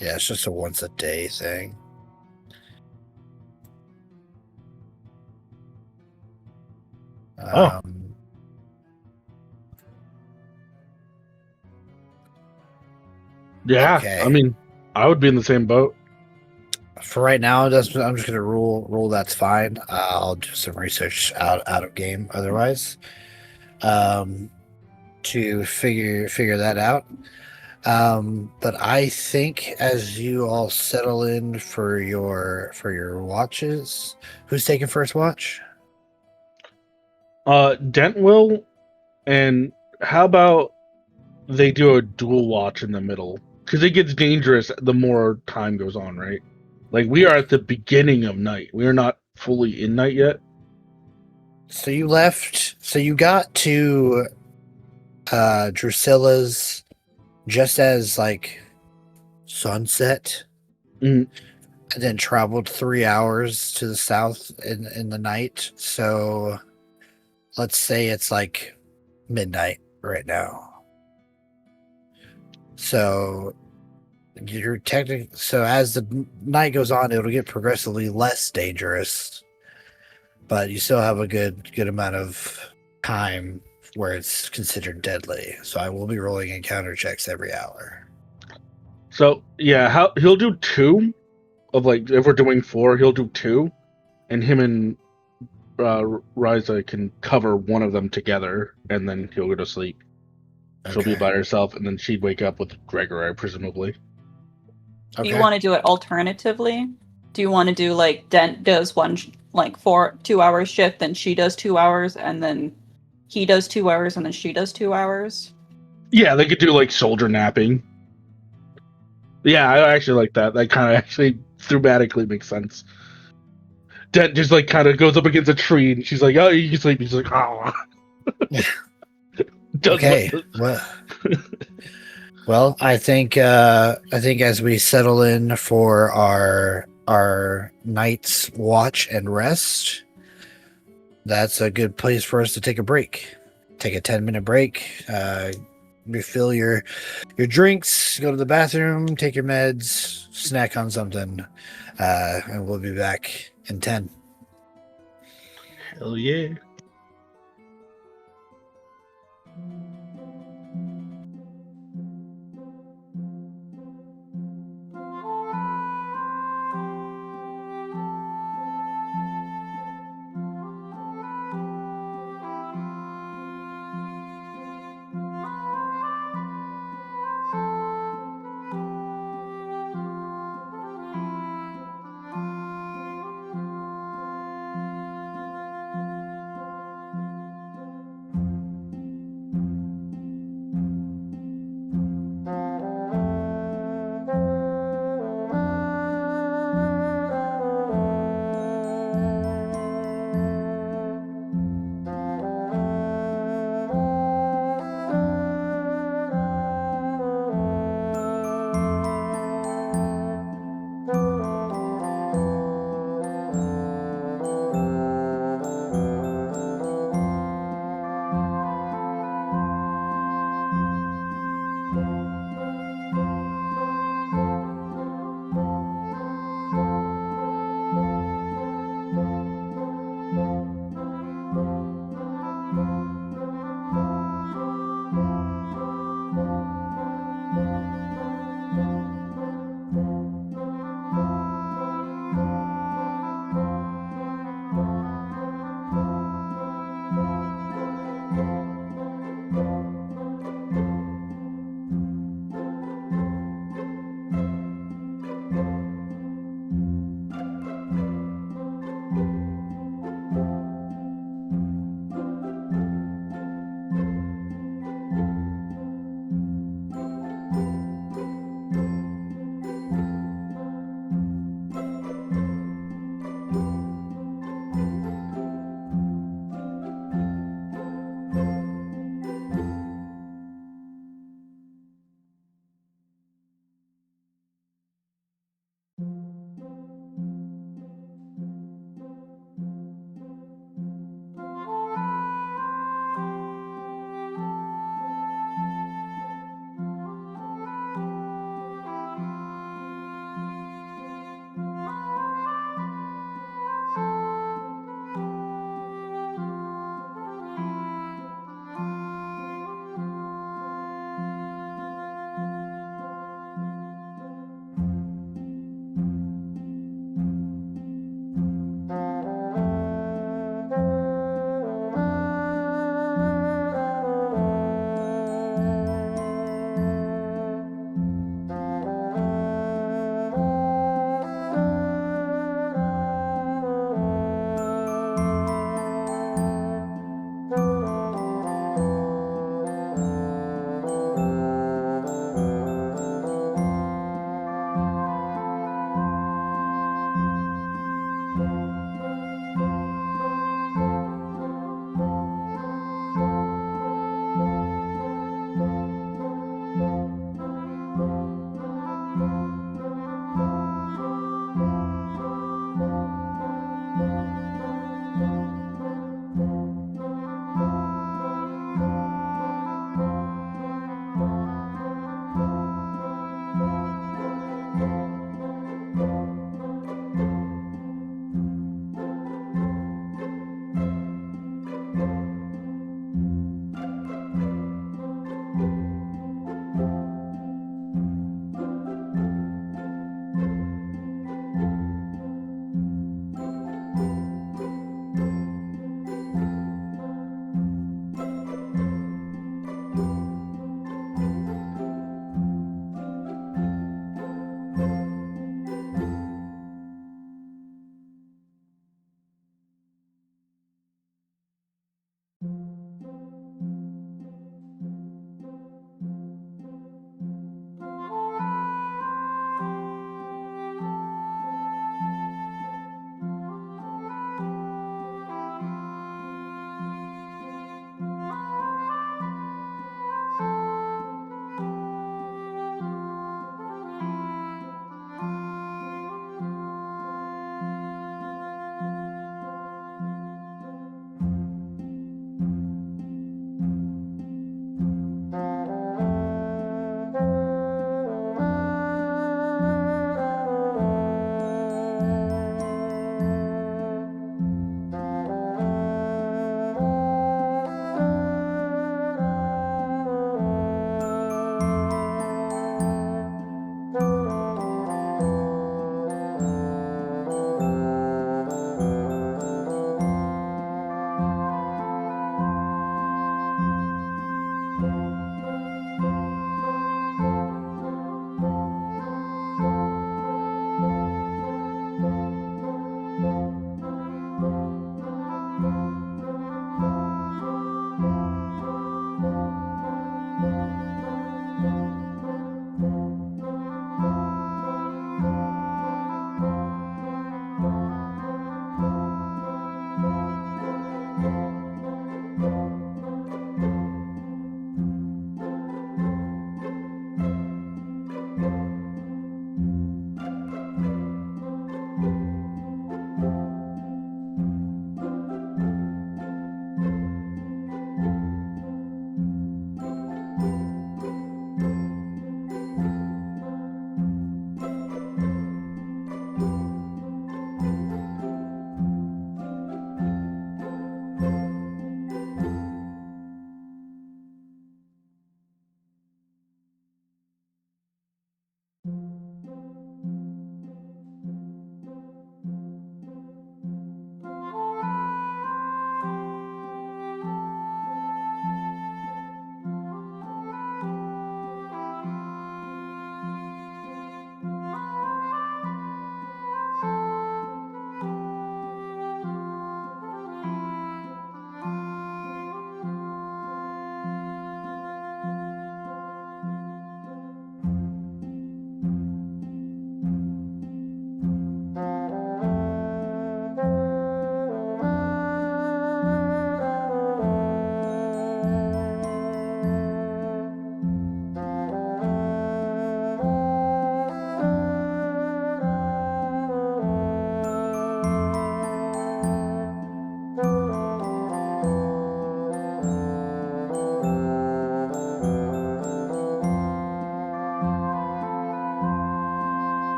Yeah, it's just a once a day thing. Oh. Yeah, Okay. I mean, I would be in the same boat. For right now, I'm just gonna rule that's fine. I'll do some research out of game otherwise, to figure that out. But I think as you all settle in for your watches, who's taking first watch? Dent will, and how about they do a dual watch in the middle? Because it gets dangerous the more time goes on, right? Like, we are at the beginning of night. We are not fully in night yet. So you left. So you got to Drusilla's just as like sunset, Mm, and then traveled 3 hours to the south in the night. So let's say it's like midnight right now. So you're technically, so as the night goes on, it'll get progressively less dangerous, but you still have a good amount of time where it's considered deadly. So I will be rolling encounter checks every hour. So, yeah, he'll do two of, like, if we're doing four, he'll do two, and him and Ryza can cover one of them together, and then he'll go to sleep. She'll be Okay. by herself, and then she'd wake up with Gregory, presumably. Do you Okay. want to do it alternatively? Do you want to do like Dent does one like 2 hour shift, then she does 2 hours, and then he does 2 hours, and then she does 2 hours? Yeah, they could do, like, soldier napping. Yeah, I actually like that. That kind of actually thematically makes sense. Dent just, like, kind of goes up against a tree, and she's like, "Oh, you can sleep." He's like, "Oh." Okay. Well, I think as we settle in for our night's watch and rest, that's a good place for us to take a break. Take a 10-minute break, refill your drinks, go to the bathroom, take your meds, snack on something, and we'll be back in 10. Hell yeah.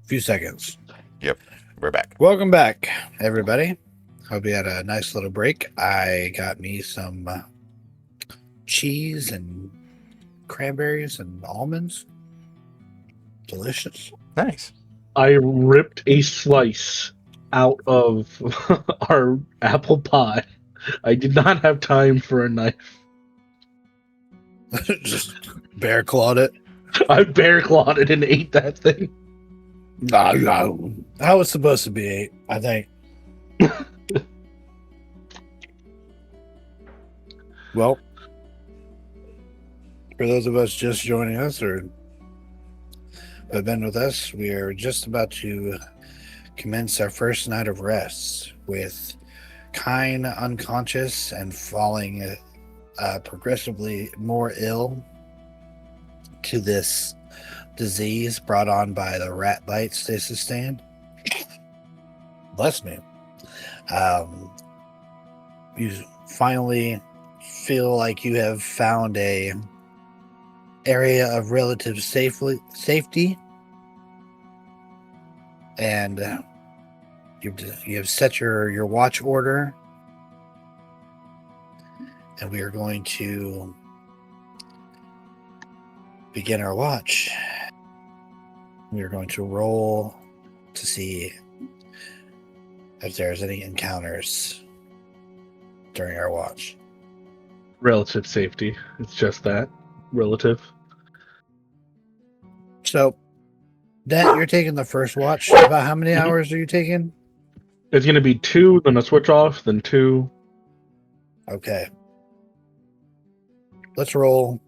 few seconds. Yep, we're back. Welcome back, everybody. Hope you had a nice little break. I got me some cheese and cranberries and almonds. Delicious. Nice. I ripped a slice out of our apple pie. I did not have time for a knife. Just bear clawed it. I bear clawed it and ate that thing. No. How it's supposed to be ate, I think. Well, for those of us just joining us or have been with us, we are just about to commence our first night of rest with Kine unconscious and falling progressively more ill to this disease brought on by the rat bites they sustained. Bless me. You finally feel like you have found a area of relative safety, and you have set your watch order, and we are going to begin our watch. We are going to roll to see if there's any encounters during our watch. Relative safety. It's just that. Relative. So, Dent, you're taking the first watch. About how many hours are you taking? It's going to be 2, then a switch off, then 2. Okay. Let's roll.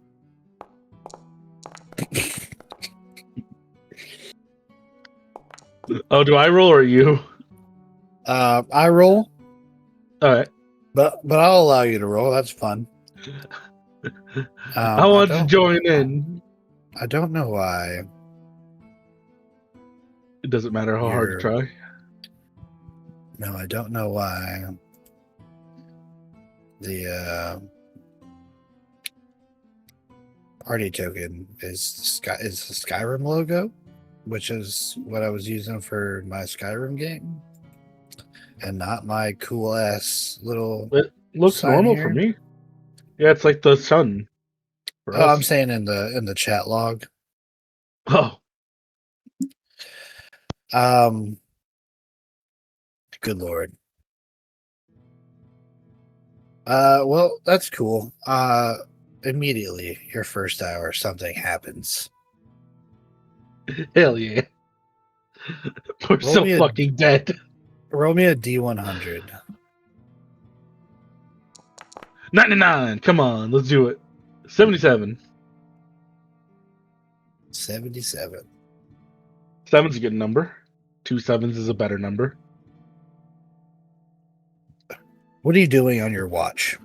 Oh, do I roll or you? I roll, Alright. but I'll allow you to roll. That's fun. I want to don't- join in. I don't know why. It doesn't matter how hard you try. No, I don't know why. The party token is the Skyrim logo, which is what I was using for my Skyrim game, and not my cool ass little. It looks sign normal here. for me. Yeah, it's like the sun. For Oh, us. I'm saying in the chat log. Oh, Good lord. Well, that's cool. Immediately, your first hour, something happens. hell yeah. We're Roll so me a- fucking dead. Roll me a D100. 99. Come on, let's do it. 77. 77. 7's a good number. 2 7s is a better number. What are you doing on your watch?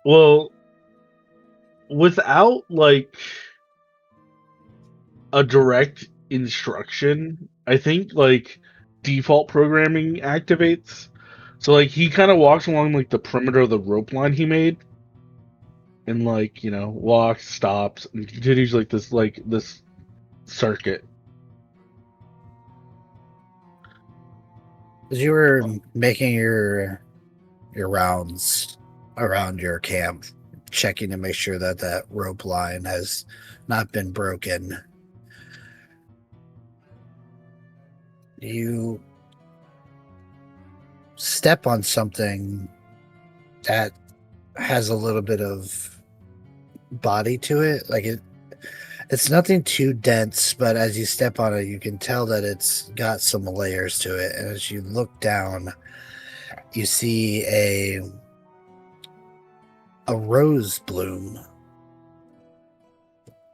Well, without like a direct instruction, I think like default programming activates. So like he kind of walks along like the perimeter of the rope line he made, and like walks, stops, and continues like this circuit. As you were making your rounds around your camp, checking to make sure that rope line has not been broken, you step on something that has a little bit of body to it. Like it's nothing too dense, but as you step on it, you can tell that it's got some layers to it. And as you look down, you see a rose bloom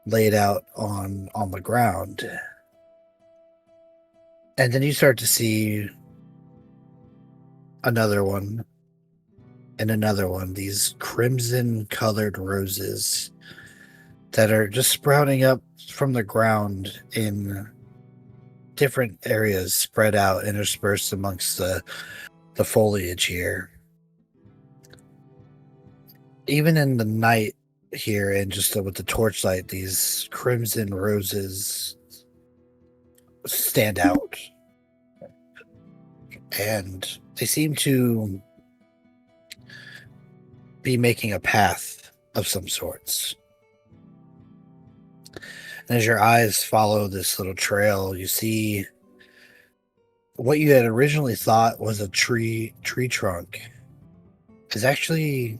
laid out on the ground. And then you start to see another one and another one, these crimson colored roses that are just sprouting up from the ground in different areas, spread out, interspersed amongst the foliage here. Even in the night, here, and just with the torchlight, these crimson roses stand out, and they seem to be making a path of some sorts. And as your eyes follow this little trail, you see what you had originally thought was a tree trunk is actually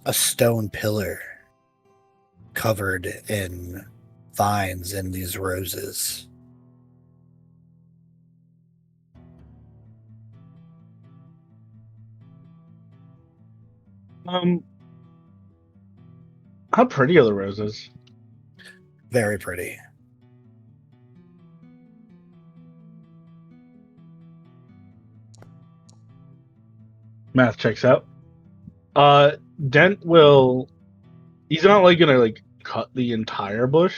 a stone pillar covered in vines and these roses. How pretty are the roses? Very pretty. Math checks out. Dent will. He's not like gonna like cut the entire bush,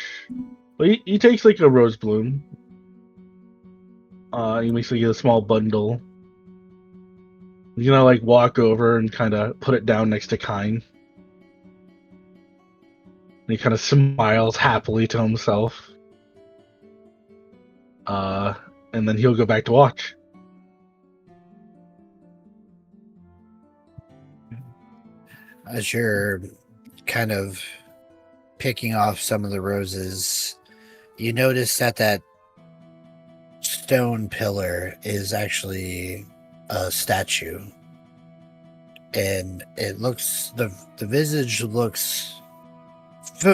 but he takes like a rose bloom. He makes like a small bundle. He's gonna like walk over and kind of put it down next to Kine. And he kind of smiles happily to himself. And then he'll go back to watch. As you're kind of picking off some of the roses, you notice that stone pillar is actually a statue. And it looks, the visage looks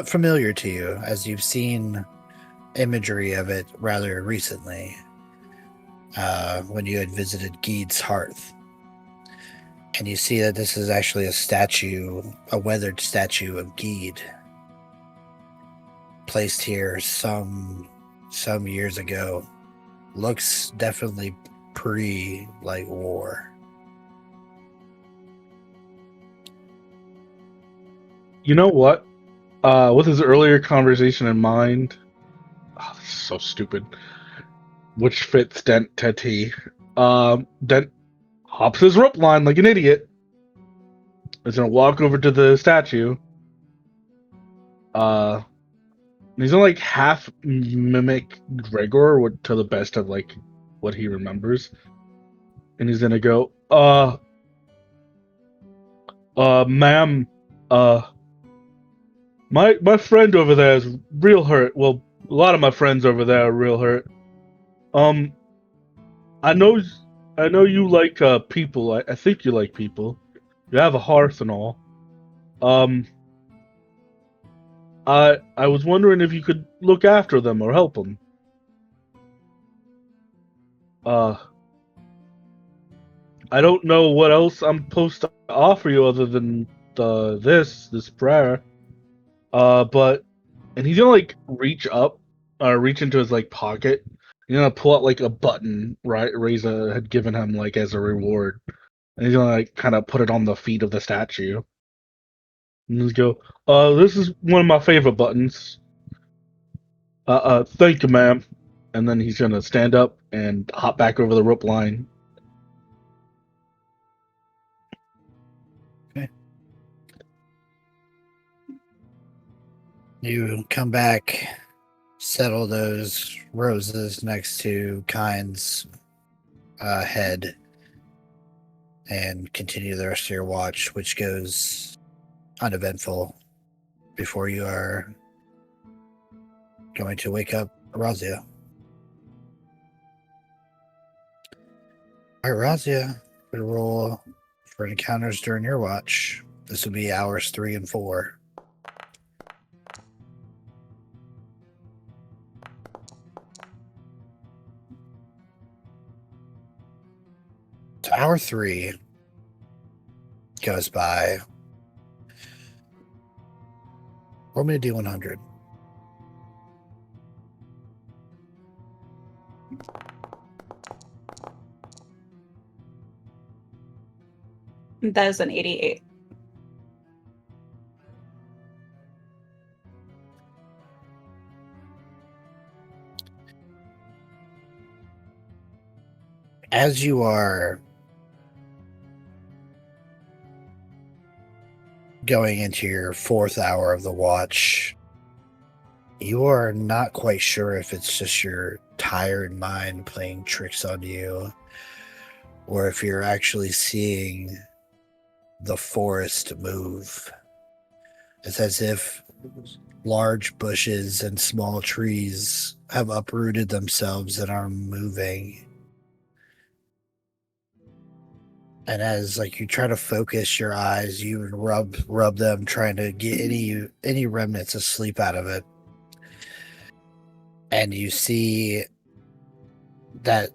familiar to you, as you've seen imagery of it rather recently, when you had visited Gede's Hearth. And you see that this is actually a statue, a weathered statue of Gede, placed here some years ago. Looks definitely war. You know what? With his earlier conversation in mind, this is so stupid. Which fits Dent to T. Dent hops his rope line like an idiot. He's gonna walk over to the statue. He's gonna like half mimic Gregor to the best of like what he remembers, and he's gonna go, ma'am, my friend over there is real hurt. Well, a lot of my friends over there are real hurt. I know you like people. I think you like people. You have a hearth and all. I was wondering if you could look after them or help them. I don't know what else I'm supposed to offer you other than this prayer. And he's gonna like reach into his like pocket. He's gonna pull out like a button, right? Reza had given him like as a reward, and he's gonna like kind of put it on the feet of the statue. And he's go, this is one of my favorite buttons. Thank you, ma'am. And then he's gonna stand up and hop back over the rope line. Okay. You come back, settle those roses next to Kine's head, and continue the rest of your watch, which goes uneventful before you are going to wake up Razia. All right, Razia, we roll for encounters during your watch. This would be hours 3 and 4. So hour 3 goes by. Roll me a D100. That is an 88. As you are going into your 4th hour of the watch, you are not quite sure if it's just your tired mind playing tricks on you, or if you're actually seeing the forest move. It's as if large bushes and small trees have uprooted themselves and are moving. And as like you try to focus your eyes, you rub them, trying to get any remnants of sleep out of it. And you see that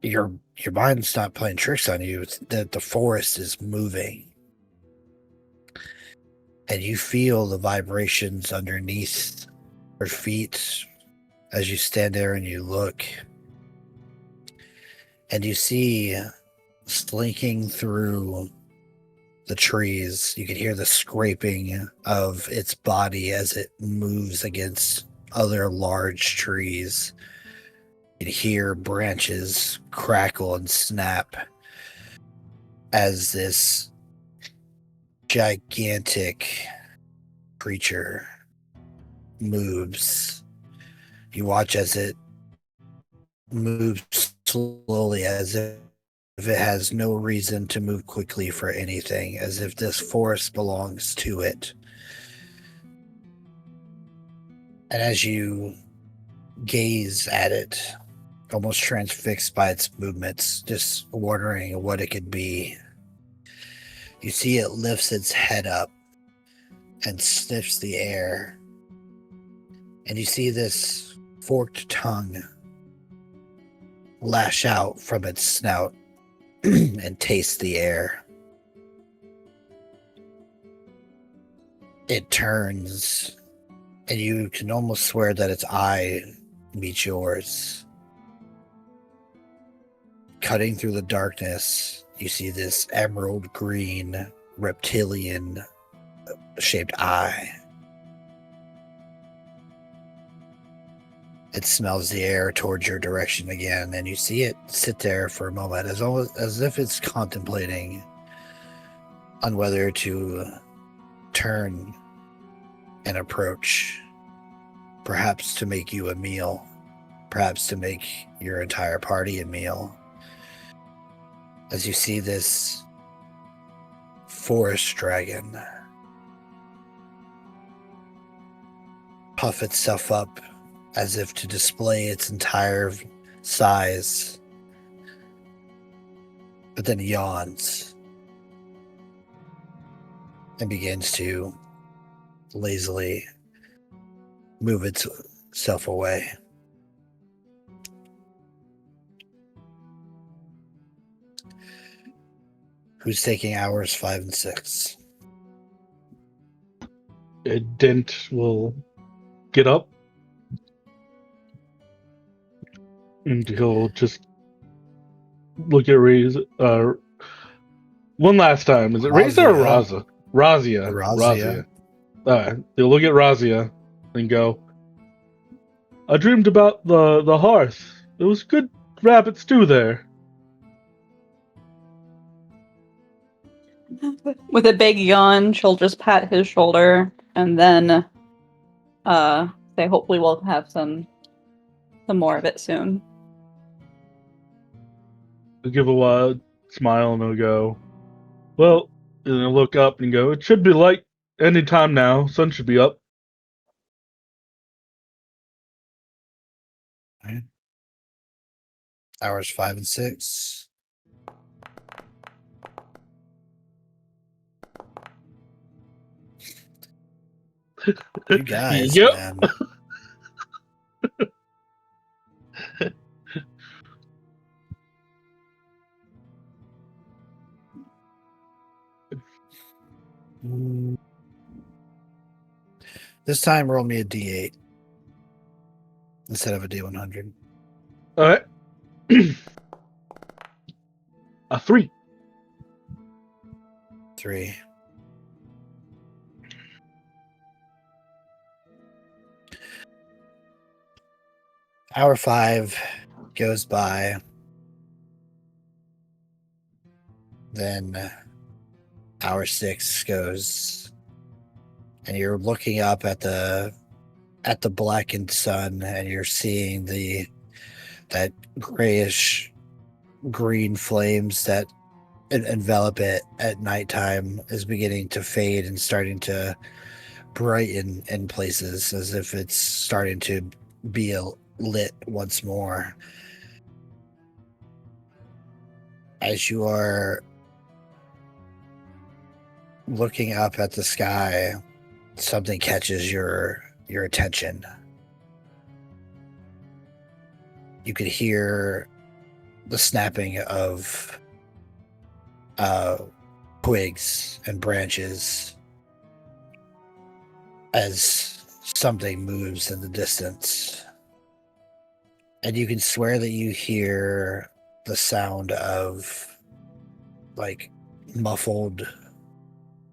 your mind's not playing tricks on you. It's that the forest is moving. And you feel the vibrations underneath your feet as you stand there and you look. And you see slinking through the trees, you can hear the scraping of its body as it moves against other large trees. You can hear branches crackle and snap as this gigantic creature moves. You watch as it moves slowly, as if it has no reason to move quickly for anything, as if this forest belongs to it. And as you gaze at it, almost transfixed by its movements, just wondering what it could be, you see it lifts its head up and sniffs the air. And you see this forked tongue lash out from its snout and taste the air. It turns, and you can almost swear that its eye meets yours. Cutting through the darkness, you see this emerald green reptilian shaped eye. It smells the air towards your direction again, and you see it sit there for a moment, as if it's contemplating on whether to turn and approach, perhaps to make you a meal, perhaps to make your entire party a meal. As you see this forest dragon puff itself up as if to display its entire size, but then yawns and begins to lazily move itself away. Who's taking hours 5 and 6? Dent will get up and he'll just look at Razor. One last time. Is it Razor or Raza? Razia. Razia. He'll look at Razia and go, I dreamed about the hearth. It was good rabbit stew there. With a big yawn, she'll just pat his shoulder and then say, hopefully we'll have some more of it soon. He'll give a wide smile and he'll go, well, and he'll look up and go, it should be light any time now. Sun should be up. Right. Hours 5 and 6. You guys, Yep. man. This time, roll me a D8 instead of a D100. All right. A 3. 3. Hour 5 goes by. Then Hour 6 goes, and you're looking up at the blackened sun, and you're seeing that grayish green flames that envelop it at nighttime is beginning to fade and starting to brighten in places, as if it's starting to be lit once more. As you are looking up at the sky, something catches your attention. You could hear the snapping of twigs and branches as something moves in the distance. And you can swear that you hear the sound of like muffled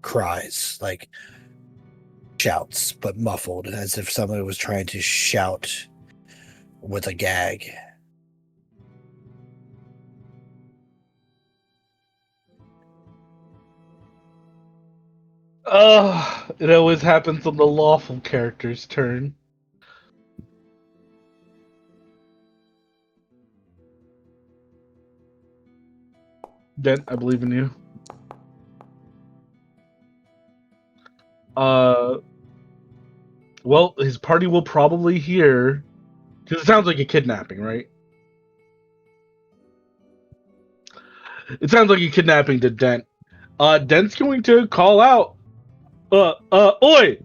cries, like shouts, but muffled, as if someone was trying to shout with a gag. It always happens on the lawful character's turn. Dent, I believe in you. Well, his party will probably hear, because it sounds like a kidnapping, right? It sounds like a kidnapping to Dent. Dent's going to call out, oi!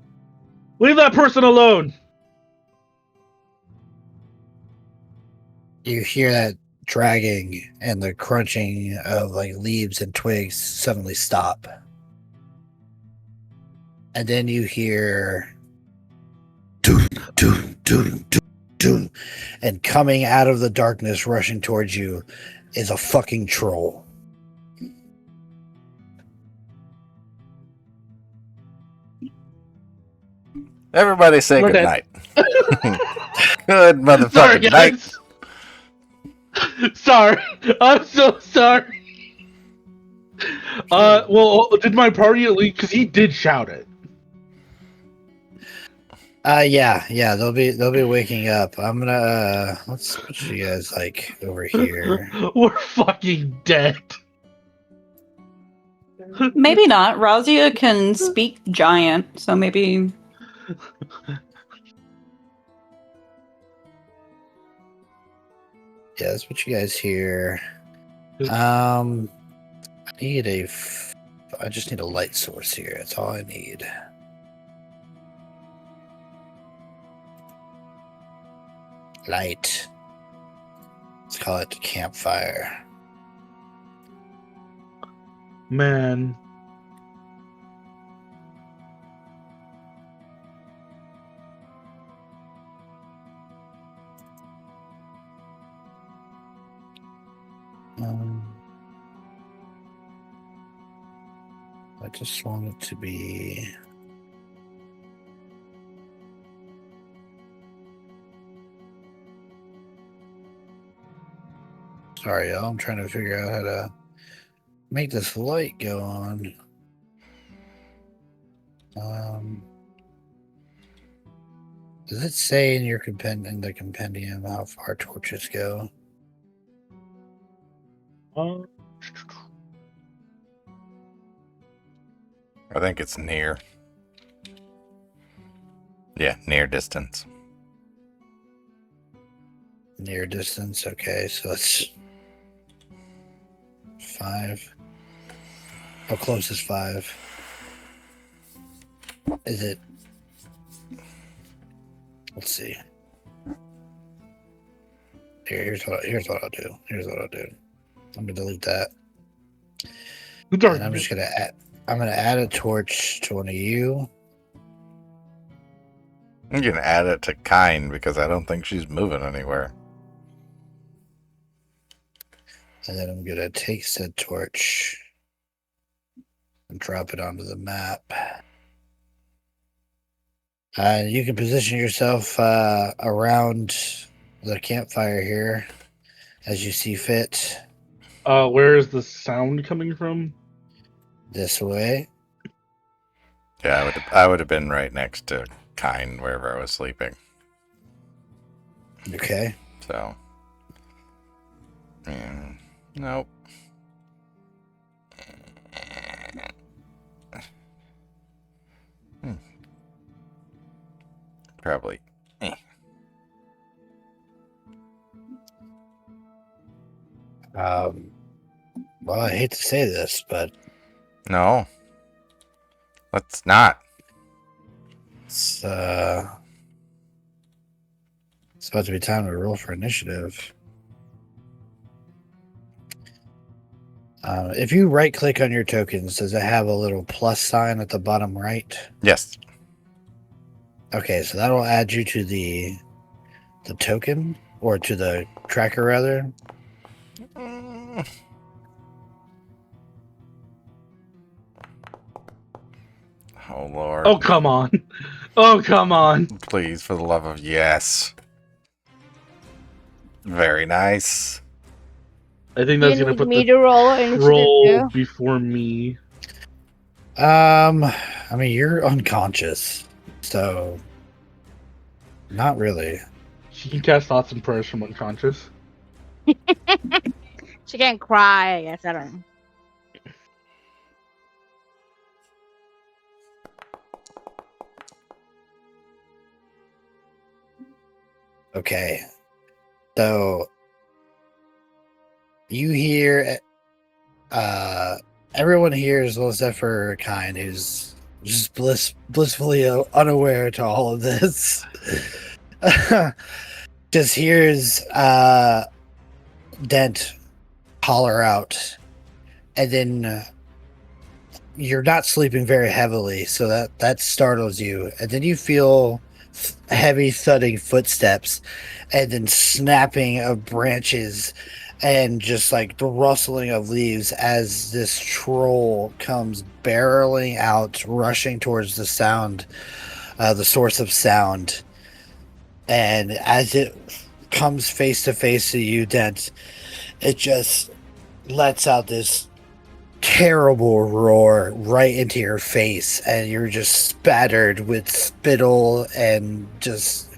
Leave that person alone! You hear that dragging, and the crunching of like leaves and twigs suddenly stop. And then you hear doom, doom, doom, doom, doom. And coming out of the darkness, rushing towards you, is a fucking troll. Everybody say Okay. goodnight. Good motherfucking Sorry, night. guys. Sorry. I'm so sorry. Well, did my party at least, because he did shout it. Yeah, they'll be waking up. I'm gonna let's put you guys like over here. We're fucking dead. Maybe not. Razia can speak giant, so maybe. Yeah, let's put you guys here. I need I just need a light source here. That's all I need. Light. Let's call it campfire. Man. I just want it to be. Sorry, y'all. I'm trying to figure out how to make this light go on. Does it say in your in the compendium how far torches go? I think it's near. Yeah, near distance. Near distance. Okay, so it's 5. How close is 5? Is it? Let's see. Here's what I'll do. I'm gonna delete that. And I'm just gonna add a torch to one of you. I'm gonna add it to Kind because I don't think she's moving anywhere. And then I'm gonna take said torch and drop it onto the map. And you can position yourself around the campfire here as you see fit. Where is the sound coming from? this way. Yeah, I would have been right next to Kine wherever I was sleeping. Okay. So, nope. Probably. Well, I hate to say this, but No. Let's not. it's about to be time to roll for initiative. If you right-click on your tokens, does it have a little plus sign at the bottom right? Yes. Okay, so that'll add you to the token, or to the tracker, rather. Oh, Lord. Oh, come on. Oh, come on. Please, for the love of yes. Very nice. I think Do you that's going need to put me the to roll initiative troll too? before me. I mean, you're unconscious, so not really. She can cast thoughts and prayers from unconscious. She can't cry, I guess. I don't know. Okay, so you hear, everyone hears, well, except for Kind, who's just blissfully unaware to all of this. Just hears Dent holler out, and then you're not sleeping very heavily, so that startles you, and then you feel heavy thudding footsteps, and then snapping of branches, and just like the rustling of leaves as this troll comes barreling out, rushing towards the sound, the source of sound. And as it comes face to face to you, Dent, it just lets out this terrible roar right into your face, and you're just spattered with spittle and just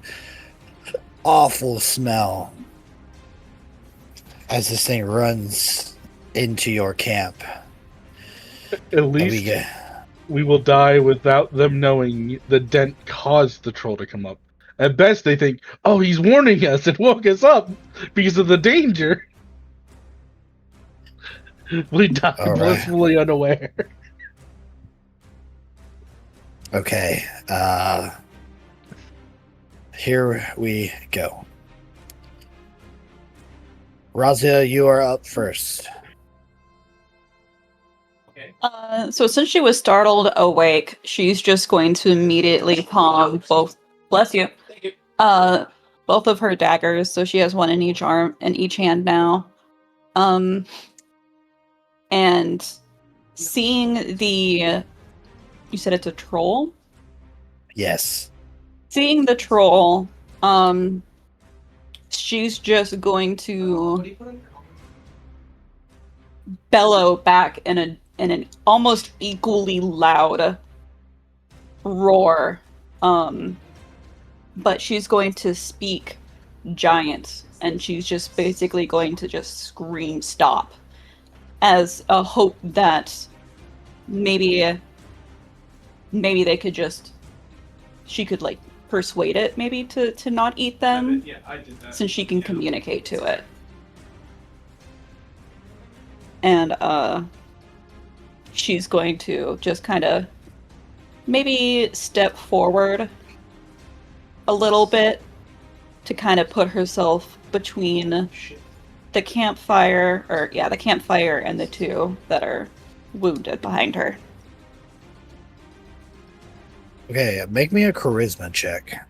awful smell as this thing runs into your camp. At And least we will die without them knowing the Dent caused the troll to come up. At best, they think, oh, he's warning us and woke us up because of the danger. We die All right. blissfully unaware. Okay, here we go. Razia, you are up first. So since she was startled awake, she's just going to immediately palm both. Bless you. Both of her daggers. So she has one in each arm and each hand now. And seeing the, you said it's a troll? Yes. Seeing the troll, she's just going to bellow back in an almost equally loud roar. But she's going to speak giant, and she's just basically going to just scream stop as a hope that maybe they could just, she could like persuade it maybe to not eat them, since she can communicate to it. And she's going to just kind of maybe step forward a little bit to kind of put herself between the campfire, the campfire and the two that are wounded behind her. Okay, make me a charisma check.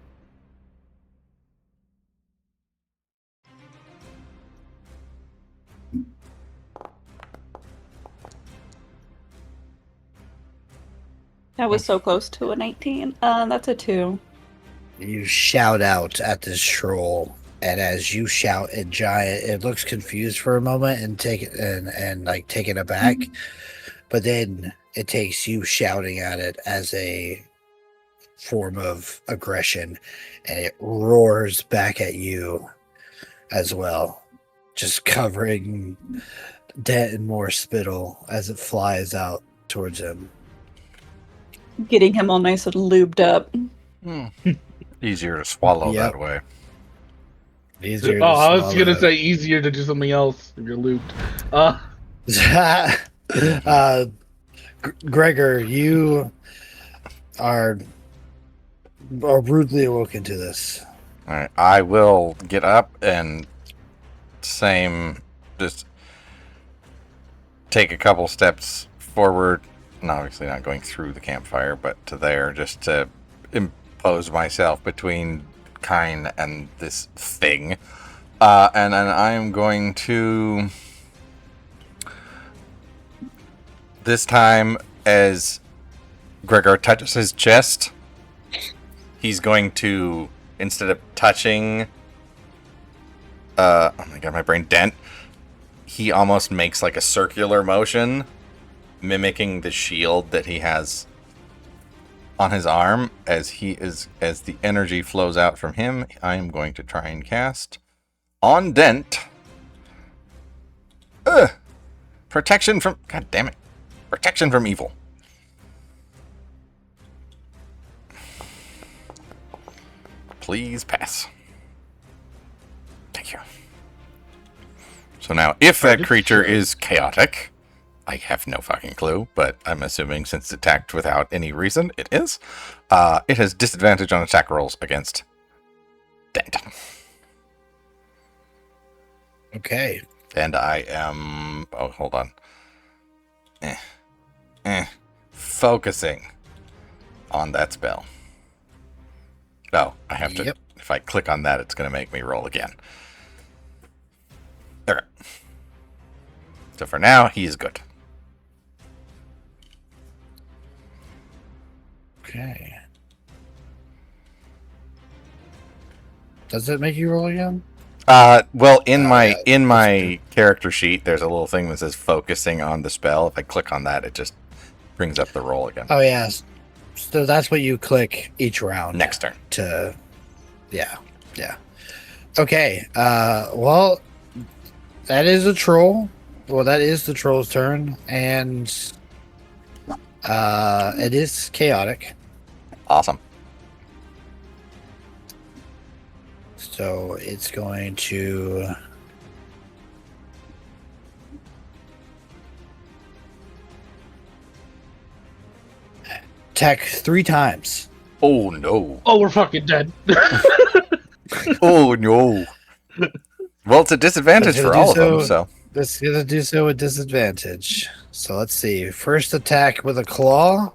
That was so close to a 19. That's a 2. You shout out at this troll, and as you shout in giant, it looks confused for a moment and taken aback, but then it takes you shouting at it as a form of aggression, and it roars back at you as well, just covering Dent in more spittle as it flies out towards him. Getting him all nice and lubed up. Easier to swallow Yep. that way. Easier Oh, I was swallow. gonna say easier to do something else if you're looped. Gregor, you are rudely awoken to this. All right, I will get up and just take a couple steps forward. And obviously not going through the campfire, but to there, just to impose myself between Kine and this thing. And then I am going to, this time, as Gregor touches his chest, he's going to, instead of touching, oh my god, my brain, Dent, he almost makes like a circular motion, mimicking the shield that he has on his arm. As the energy flows out from him, I am going to try and cast on Dent. Protection from, god damn it, protection from evil. Please pass. Thank you. So now, if that creature is chaotic, I have no fucking clue, but I'm assuming since it attacked without any reason, it is. It has disadvantage on attack rolls against Dent. Okay. And I am... Oh, hold on. Focusing on that spell. Oh, I have to... Yep. If I click on that, it's going to make me roll again. Okay. So for now, he is good. Okay. Does it make you roll again? Well, in my yeah, character sheet, there's a little thing that says focusing on the spell. If I click on that, it just brings up the roll again. Oh, yeah. So that's what you click each round. Next turn. Yeah. Okay. Well, that is a troll. Well, that is the troll's turn, and it is chaotic. Awesome. So it's going to attack 3 times. Oh no. Oh, we're fucking dead. Oh no. Well, it's a disadvantage It's for gonna all do of them, so. so. It's going to do so with disadvantage. So let's see. First attack with a claw.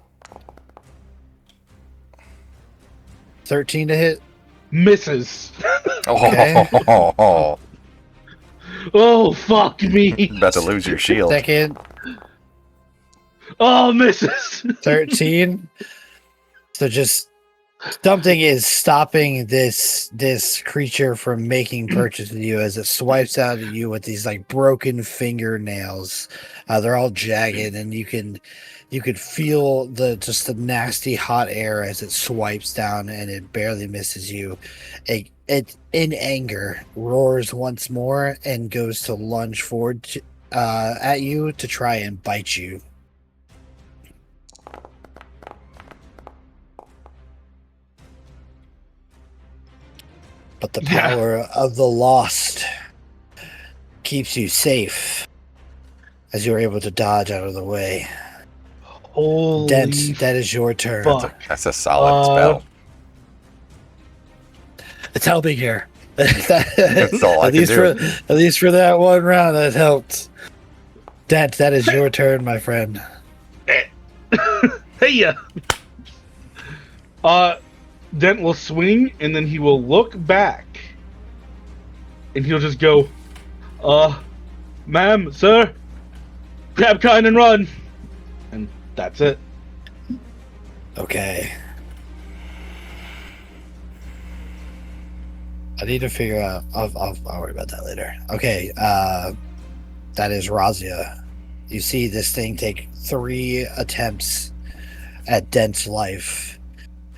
13 to hit. Misses. Okay. Oh, fuck me. About to lose your shield. Second, Oh, misses. 13. So just something is stopping this creature from making purchase with you as it swipes out at you with these like broken fingernails. They're all jagged, and you could feel the nasty hot air as it swipes down, and it barely misses you. It in anger roars once more and goes to lunge forward at you to try and bite you. But the power of the lost keeps you safe as you're able to dodge out of the way. Holy Dent, that is your turn. fuck. That's a solid spell. It's helping here. That's all I can do. At least for that one round, that helped. Dent, that is your turn, my friend. Hey ya. Dent will swing, and then he will look back, and he'll just go, ma'am, sir, grab Kine and run, and that's it. Okay. I need to figure out. I'll worry about that later. Okay. That is Razia. You see this thing take 3 attempts at Dent's life.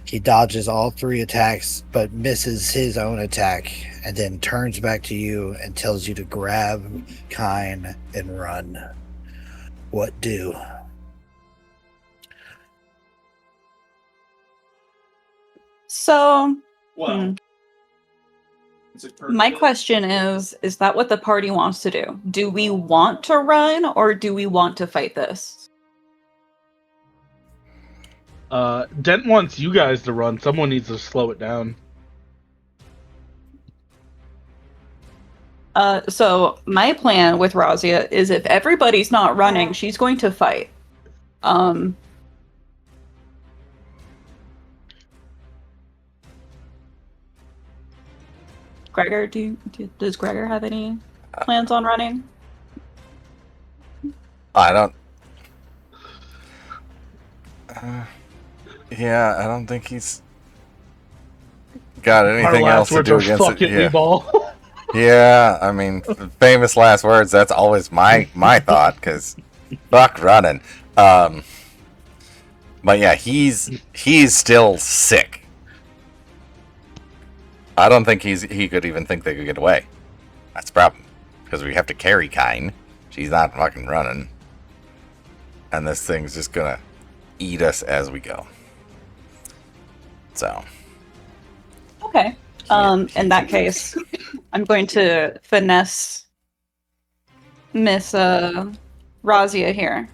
He dodges all 3 attacks, but misses his own attack, and then turns back to you and tells you to grab Kine and run. What do? So, my question is that what the party wants to do? Do we want to run, or do we want to fight this? Dent wants you guys to run. Someone needs to slow it down. So my plan with Razia is if everybody's not running, she's going to fight. Gregor, does Gregor have any plans on running? I don't. Yeah, I don't think he's got anything Our else last to words do are against fuck it. it, we ball. Yeah, I mean, famous last words. That's always my thought, because fuck running. But yeah, he's still sick. I don't think he could even think they could get away. That's the problem, because we have to carry Kine. She's not fucking running, and this thing's just gonna eat us as we go. So. Okay. In that case, I'm going to finesse Miss Razia here.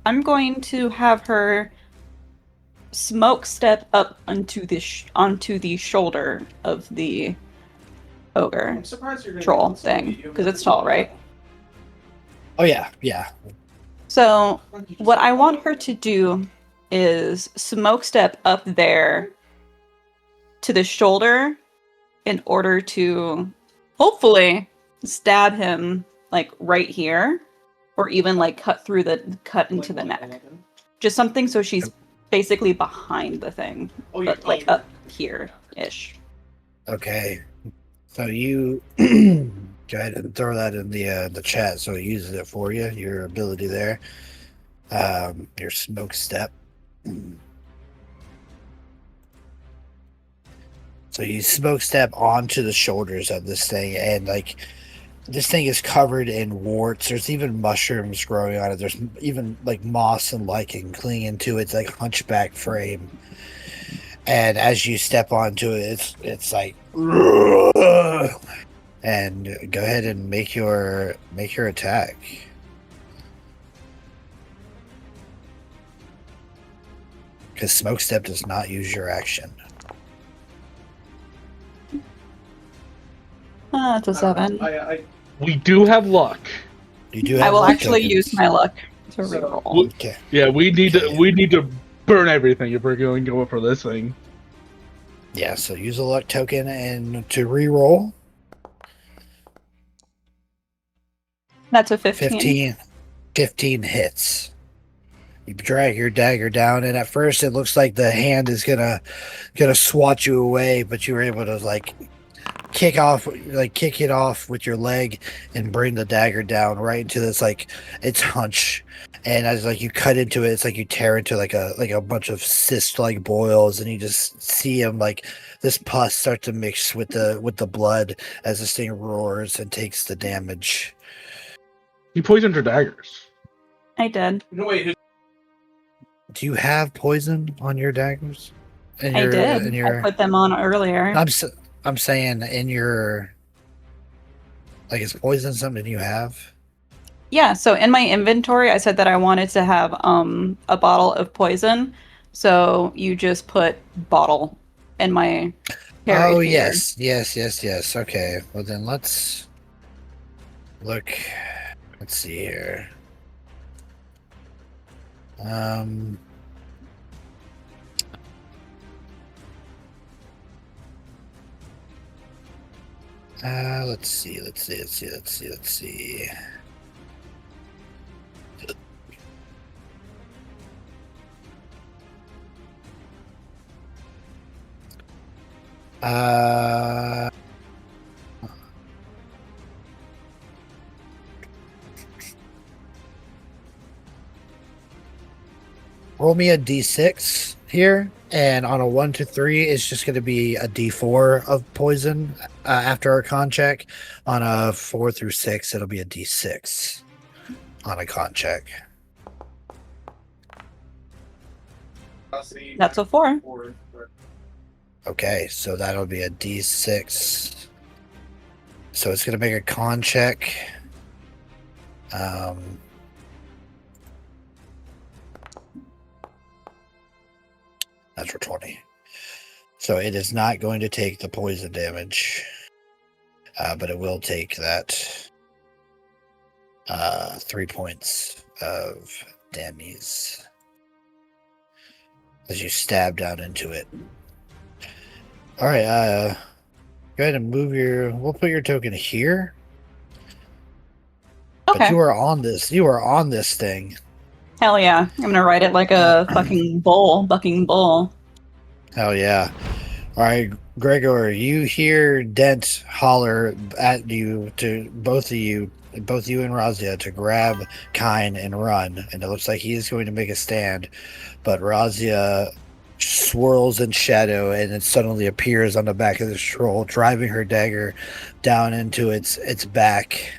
I'm going to have her smoke step up onto the shoulder of the ogre troll thing, because it's tall, right? Oh yeah, yeah. So what I want her to do is smoke step up there to the shoulder in order to hopefully stab him like right here, or even like cut into the neck. Just something so she's basically behind the thing, but like up here-ish. Okay. So you go ahead and throw that in the chat so it uses it for you, your ability there. Your smoke step. So you smoke step onto the shoulders of this thing, and like this thing is covered in warts. There's even mushrooms growing on it. There's even like moss and lichen clinging to its like hunchback frame. And as you step onto it, it's like, and go ahead and make your attack. Because smoke step does not use your action. It's a 7. We do have luck. You do have I will luck actually tokens. use my luck to reroll. Okay. Yeah, we need Okay. to burn everything if we're going to go for this thing. Yeah, so use a luck token and to reroll. That's a 15. 15 hits. You drag your dagger down, and at first it looks like the hand is gonna swat you away, but you were able to like kick it off with your leg and bring the dagger down right into this like its hunch. And as like you cut into it, it's like you tear into like a bunch of cyst like boils, and you just see him like this pus start to mix with the blood as this thing roars and takes the damage. He poisoned her daggers. I did. Do you have poison on your daggers? I did. I put them on earlier. I'm saying in your, like, is poison something you have? Yeah, so in my inventory, I said that I wanted to have a bottle of poison. So you just put bottle in my carry. Oh, yes. Okay, well then let's look. Let's see here. Let's see. roll me a d6 here, and on a 1 to 3, it's just going to be a d4 of poison after our con check. On a 4 through 6, it'll be a d6 on a con check. That's a 4. Okay, so that'll be a d6. So it's going to make a con check. That's for 20. So it is not going to take the poison damage, but it will take that 3 points of damage as you stab down into it. All right, go ahead and move your. We'll put your token here. Okay. But you are on this. You are on this thing. Hell yeah. I'm gonna ride it like a fucking bull, bucking bull. Hell yeah. All right, Gregor, you hear Dent holler at you, to both you and Razia, to grab Kine and run. And it looks like he is going to make a stand. But Razia swirls in shadow and it suddenly appears on the back of the troll, driving her dagger down into its back.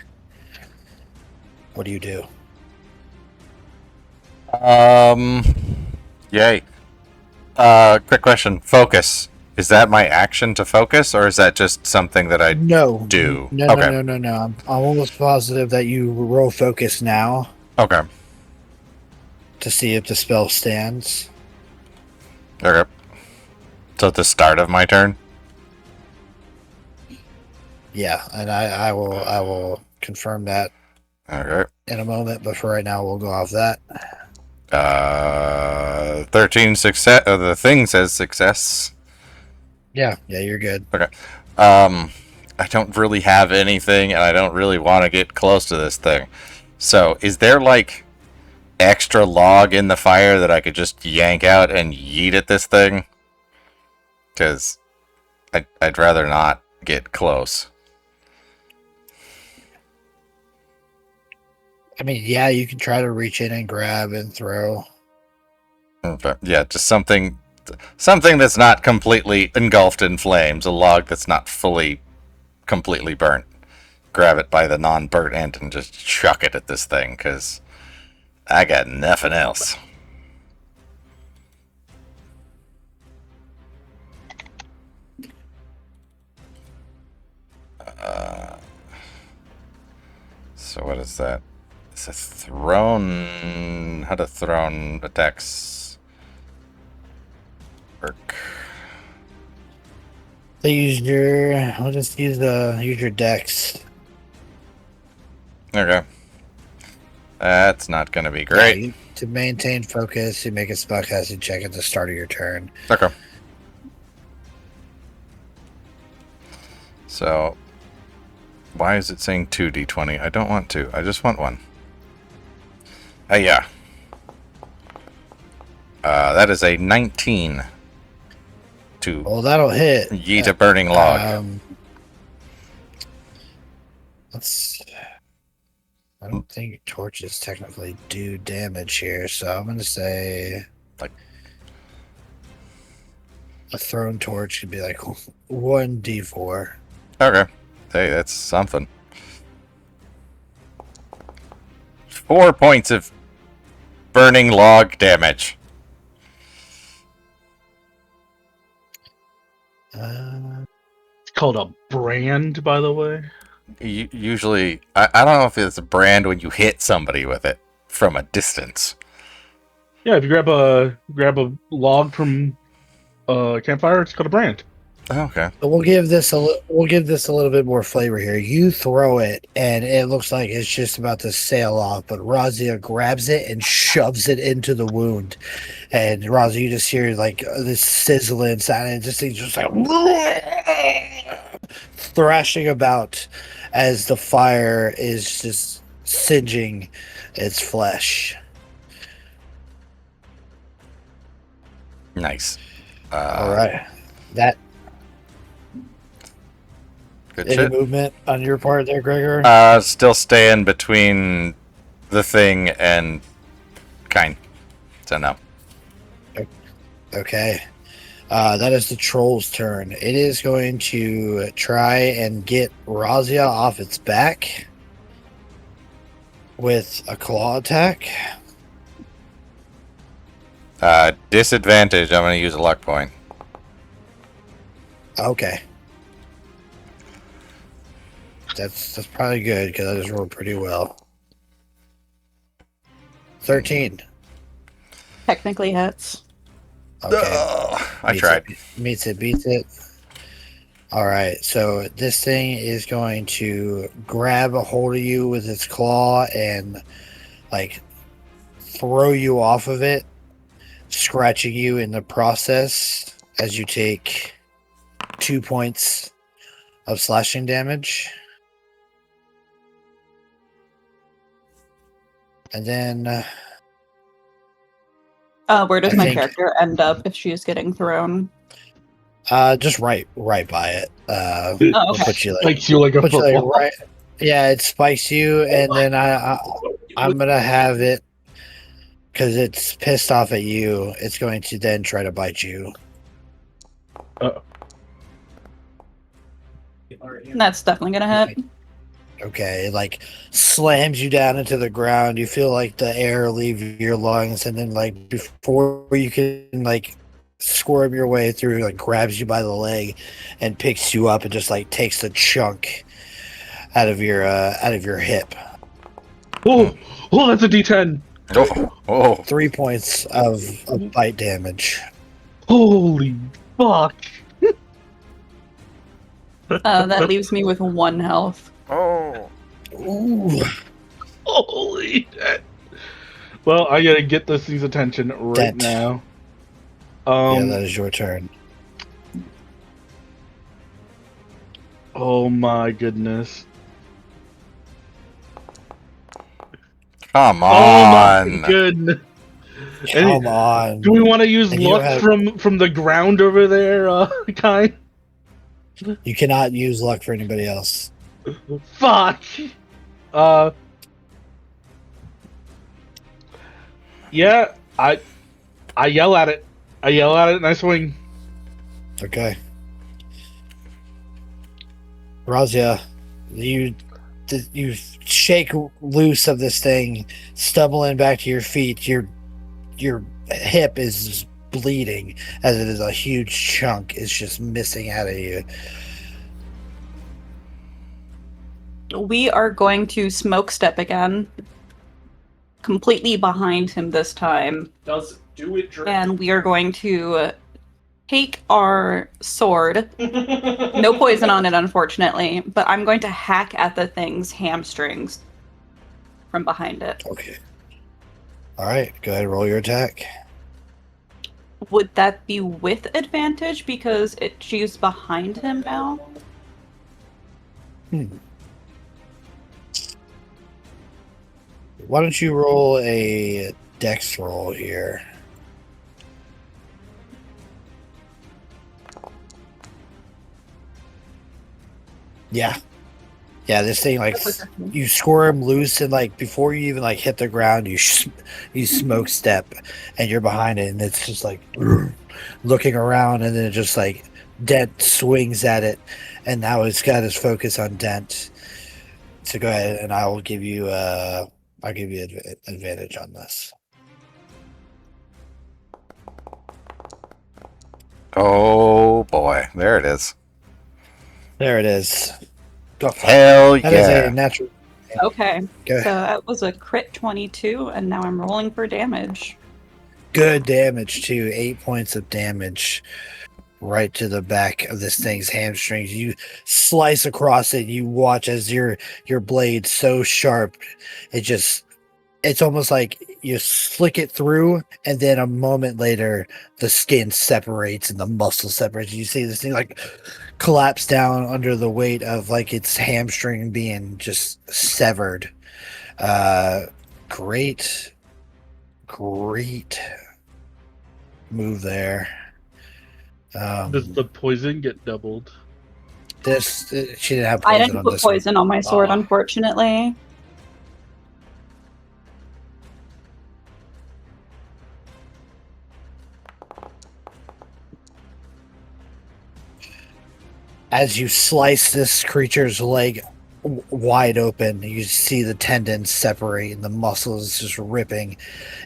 What do you do? Yay. Quick question. Focus. Is that my action to focus, or is that just something that I No. do? No, Okay. no. I'm almost positive that you roll focus now Okay. to see if the spell stands. Okay. So at the start of my turn? Yeah, and I will confirm that Okay. in a moment, but for right now we'll go off that. 13 success. The thing says success. Yeah, you're good. I don't really have anything, and I don't really want to get close to this thing. So, is there, like, extra log in the fire that I could just yank out and yeet at this thing? Because I'd rather not get close. I mean, yeah, you can try to reach in and grab and throw. Okay. Yeah, just something that's not completely engulfed in flames, a log that's not fully, completely burnt. Grab it by the non-burnt end and just chuck it at this thing, because I got nothing else. So what is that? It's a thrown... How do thrown attacks work? So use your. I'll just use your dex. Okay. That's not going to be great. Yeah, to maintain focus, you make a spellcasting check at the start of your turn. Okay. So, why is it saying 2d20? I don't want to. I just want one. Yeah. That is a 19 to Well, that'll hit. yeet a burning log. Let's. I don't think torches technically do damage here, so I'm going to say Like- a thrown torch could be like 1d4. Okay. Hey, that's something. 4 points of burning log damage. It's called a brand, by the way. Usually, I don't know if it's a brand when you hit somebody with it from a distance. Yeah, if you grab a log from a campfire, it's called a brand. Okay. But we'll give this a little bit more flavor here. You throw it, and it looks like it's just about to sail off. But Razia grabs it and shoves it into the wound, and Razia, you just hear like this sizzling sound, and this thing's just like thrashing about as the fire is just singeing its flesh. Nice. All right, that. Good Any shit. movement on your part there, Gregor? Still staying between the thing and Kine. So no. Okay. That is the troll's turn. It is going to try and get Razia off its back with a claw attack. Disadvantage. I'm going to use a luck point. Okay. That's probably good because I just rolled pretty well. 13. Technically hits. Okay. I tried. Beats it. All right. So this thing is going to grab a hold of you with its claw and like throw you off of it, scratching you in the process as you take 2 points of slashing damage. And then Where does I my think- character end up if she is getting thrown? just right by it. Oh, We'll okay. put you like, Spikes you like a put you football. like right. Yeah, it spikes you, and then I'm gonna have it because it's pissed off at you. It's going to then try to bite you. That's definitely gonna hit. Okay, it like slams you down into the ground. You feel like the air leave your lungs, and then like before you can like squirm your way through, like grabs you by the leg and picks you up and just like takes a chunk out of your hip. Oh, that's a D10. Oh. 3 points of bite damage. Holy fuck. That leaves me with 1 health. Oh. Ooh. Holy shit. Well, I gotta get this thing's attention right Dent. now. Yeah, that is your turn. Oh my goodness. Come Oh on. my goodness. Come on. Do we want to use And you luck have- from the ground over there, Kai? You cannot use luck for anybody else. Fuck. Yeah, I yell at it. I yell at it and I swing. Okay. Razia, you shake loose of this thing, stumbling back to your feet. Your hip is bleeding as it is a huge chunk is just missing out of you. We are going to smoke step again. Completely behind him this time. Does do it, Drake. And we are going to take our sword. No poison on it, unfortunately. But I'm going to hack at the thing's hamstrings from behind it. Okay. All right, go ahead and roll your attack. Would that be with advantage because she's behind him now? Why don't you roll a dex roll here? Yeah. Yeah, this thing, like, you squirm loose, and, like, before you even, like, hit the ground, you smoke step, and you're behind it, and it's just, like, looking around, and then it just, like, Dent swings at it, and now it's got his focus on Dent. So go ahead, and I will give you, advantage on this. Oh boy, there it is. There it is. Go for it. Hell That is a yeah. natural. Okay, Go so ahead. that was a crit 22, and now I'm rolling for damage. Good damage too. 8 points of damage right to the back of this thing's hamstrings. You slice across it. You watch as your blade so sharp, it's almost like you slick it through, and then a moment later, the skin separates and the muscle separates. You see this thing like collapse down under the weight of like its hamstring being just severed. Great move there. Does the poison get doubled? She didn't have I poison didn't on put this one. poison on my sword, unfortunately. As you slice this creature's leg wide open, you see the tendons separate and the muscles just ripping.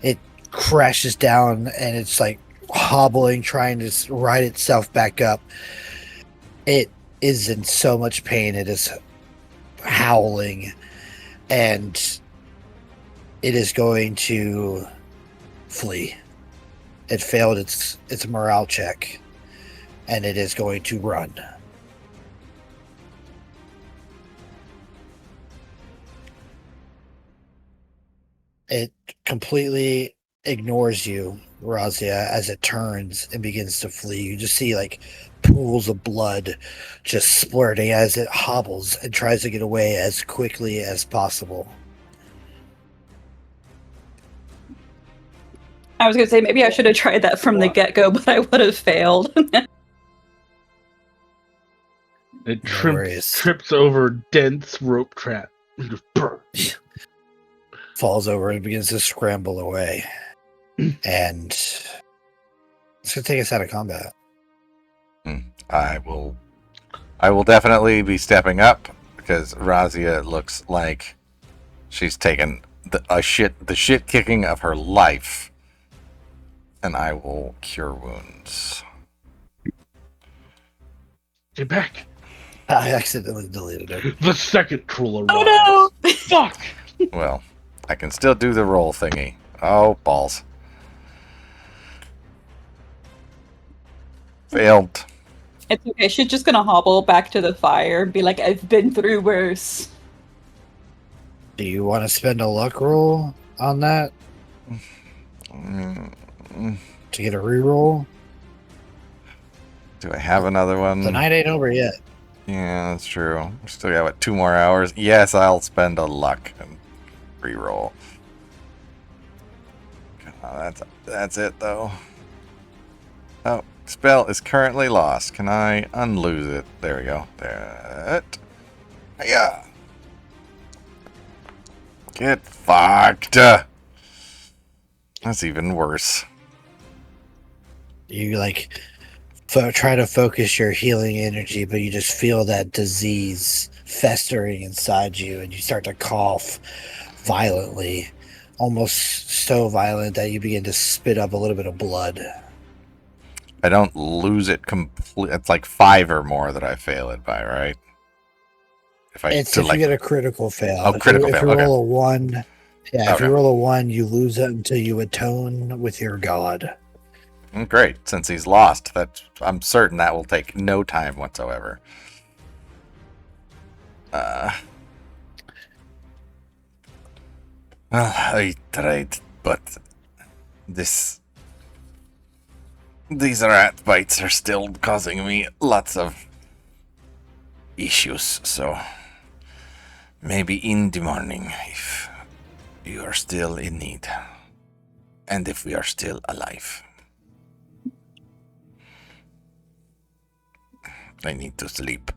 It crashes down and it's like hobbling, trying to right itself back up. It is in so much pain. It is howling, and it is going to flee. It failed its morale check, and it is going to run. It completely ignores you, Razia, as it turns and begins to flee. You just see like pools of blood just splurting as it hobbles and tries to get away as quickly as possible. I was gonna say maybe I should have tried that from the get-go, but I would have failed. It No worries. trips over dense rope trap. Just brr. Falls over and begins to scramble away. And it's going to take us out of combat. I will definitely be stepping up because Razia looks like she's taken the shit kicking of her life, and I will cure wounds. Get back. I accidentally deleted it. The second troll arrives. Oh no! Fuck! Well, I can still do the roll thingy. Oh, balls. Failed. It's okay. She's just gonna hobble back to the fire and be like, I've been through worse. Do you want to spend a luck roll on that Mm, to get a reroll? Do I have another one? The night ain't over yet. Yeah, that's true. We still got, what, 2 more hours? Yes, I'll spend a luck and reroll. Oh, that's it, though. Oh, spell is currently lost. Can I unlose it? There we go. That. Yeah. Get fucked. That's even worse. You like try to focus your healing energy, but you just feel that disease festering inside you, and you start to cough violently, almost so violent that you begin to spit up a little bit of blood. I don't lose it complete. It's like 5 or more that I fail it by, right? It's if you get a critical fail. Oh, critical if fail. you Okay. roll a 1, yeah, if Okay. you roll a 1, you lose it until you atone with your god. Great. Since he's lost, I'm certain that will take no time whatsoever. Well, I tried, but these rat bites are still causing me lots of issues, so maybe in the morning if you are still in need and if we are still alive. I need to sleep.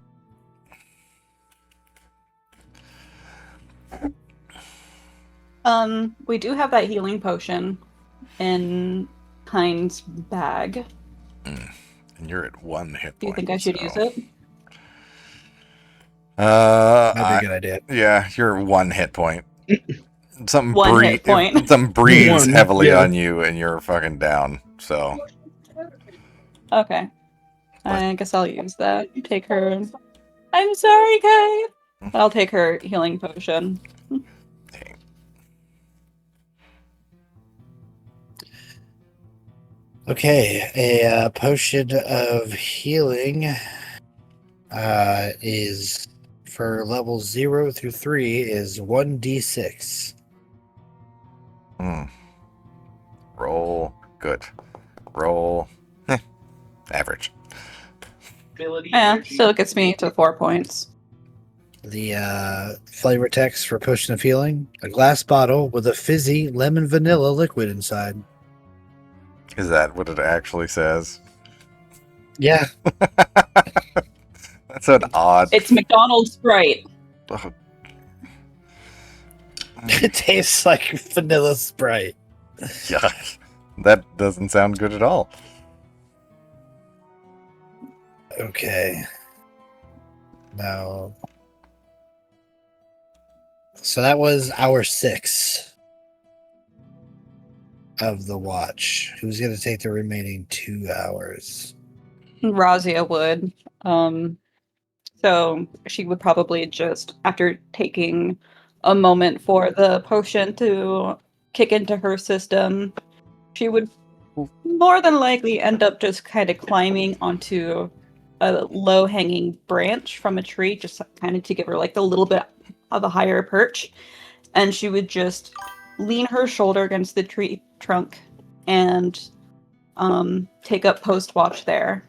We do have that healing potion in Hind's bag. And you're at 1 hit point. Do you think I should use it? That'd be a good idea. Yeah, you're 1 hit point. Something One hit point. Something breathes One, heavily yeah. on you, and you're fucking down. So Okay. I guess I'll use that. Take her. I'm sorry, Kai. I'll take her healing potion. Okay, a potion of healing is for levels 0 through 3 is 1d6. roll good. Roll average. Yeah, still gets me to 4 points. The flavor text for potion of healing: a glass bottle with a fizzy lemon vanilla liquid inside. Is that what it actually says? Yeah, That's an odd. It's McDonald's Sprite. Ugh. it tastes like vanilla Sprite. Yuck. That doesn't sound good at all. Okay. No. So that was hour 6 of the watch. Who's going to take the remaining 2 hours? Razia would. So she would probably just, after taking a moment for the potion to kick into her system, she would more than likely end up just kind of climbing onto a low-hanging branch from a tree, just kind of to give her like a little bit of a higher perch. And she would just lean her shoulder against the tree trunk and take up post watch there.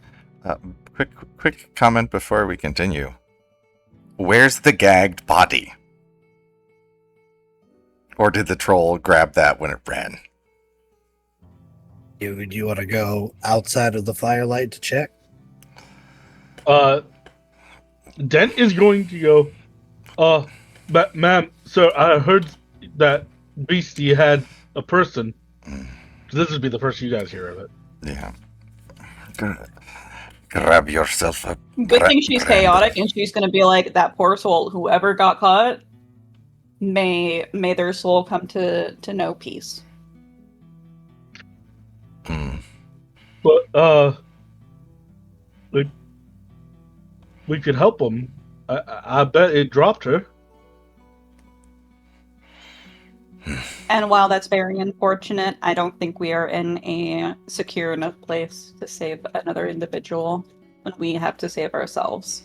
Quick comment before we continue. Where's the gagged body? Or did the troll grab that when it ran? Do you want to go outside of the firelight to check? Dent is going to go, ma'am, sir, I heard that Beastie had a person. This would be the first you guys hear of it. Yeah. Grab yourself a... Good thing she's chaotic, and she's going to be like, that poor soul, whoever got caught, may their soul come to know peace. But, we could help them. I bet it dropped her. And while that's very unfortunate, I don't think we are in a secure enough place to save another individual when we have to save ourselves.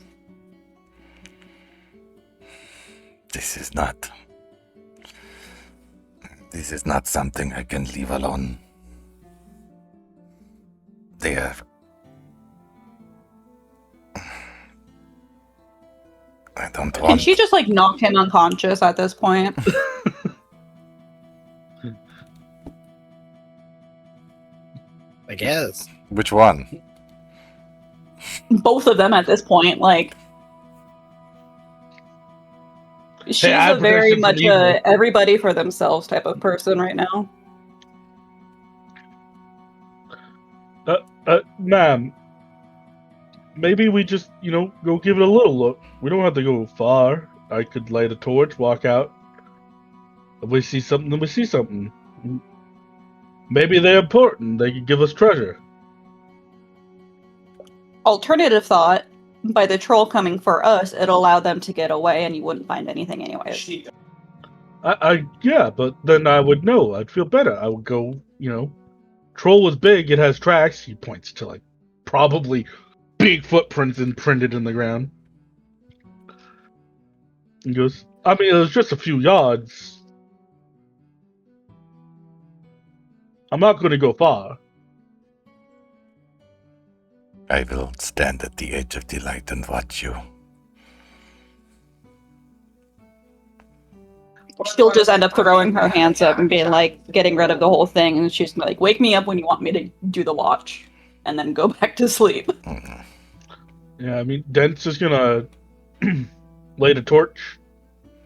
This is not something I can leave alone. They are... I don't want... Can she just like knock him unconscious at this point? I guess. Which one? Both of them at this point, like... She's I a very predicted much some evil. a everybody for themselves type of person right now. Ma'am, maybe we just, go give it a little look. We don't have to go far. I could light a torch, walk out. If we see something, then we see something. Maybe they're important. They could give us treasure. Alternative thought, by the troll coming for us, it'll allow them to get away and you wouldn't find anything anyways. Yeah, but then I would know. I'd feel better. I would go, Troll was big. It has tracks. He points to, like, probably big footprints imprinted in the ground. He goes, I mean, it was just a few yards. I'm not going to go far. I will stand at the edge of the light and watch you. She'll just end up throwing her hands up and being like, getting rid of the whole thing, and she's like, wake me up when you want me to do the watch, and then go back to sleep. Yeah, I mean, Dent's just gonna light a torch,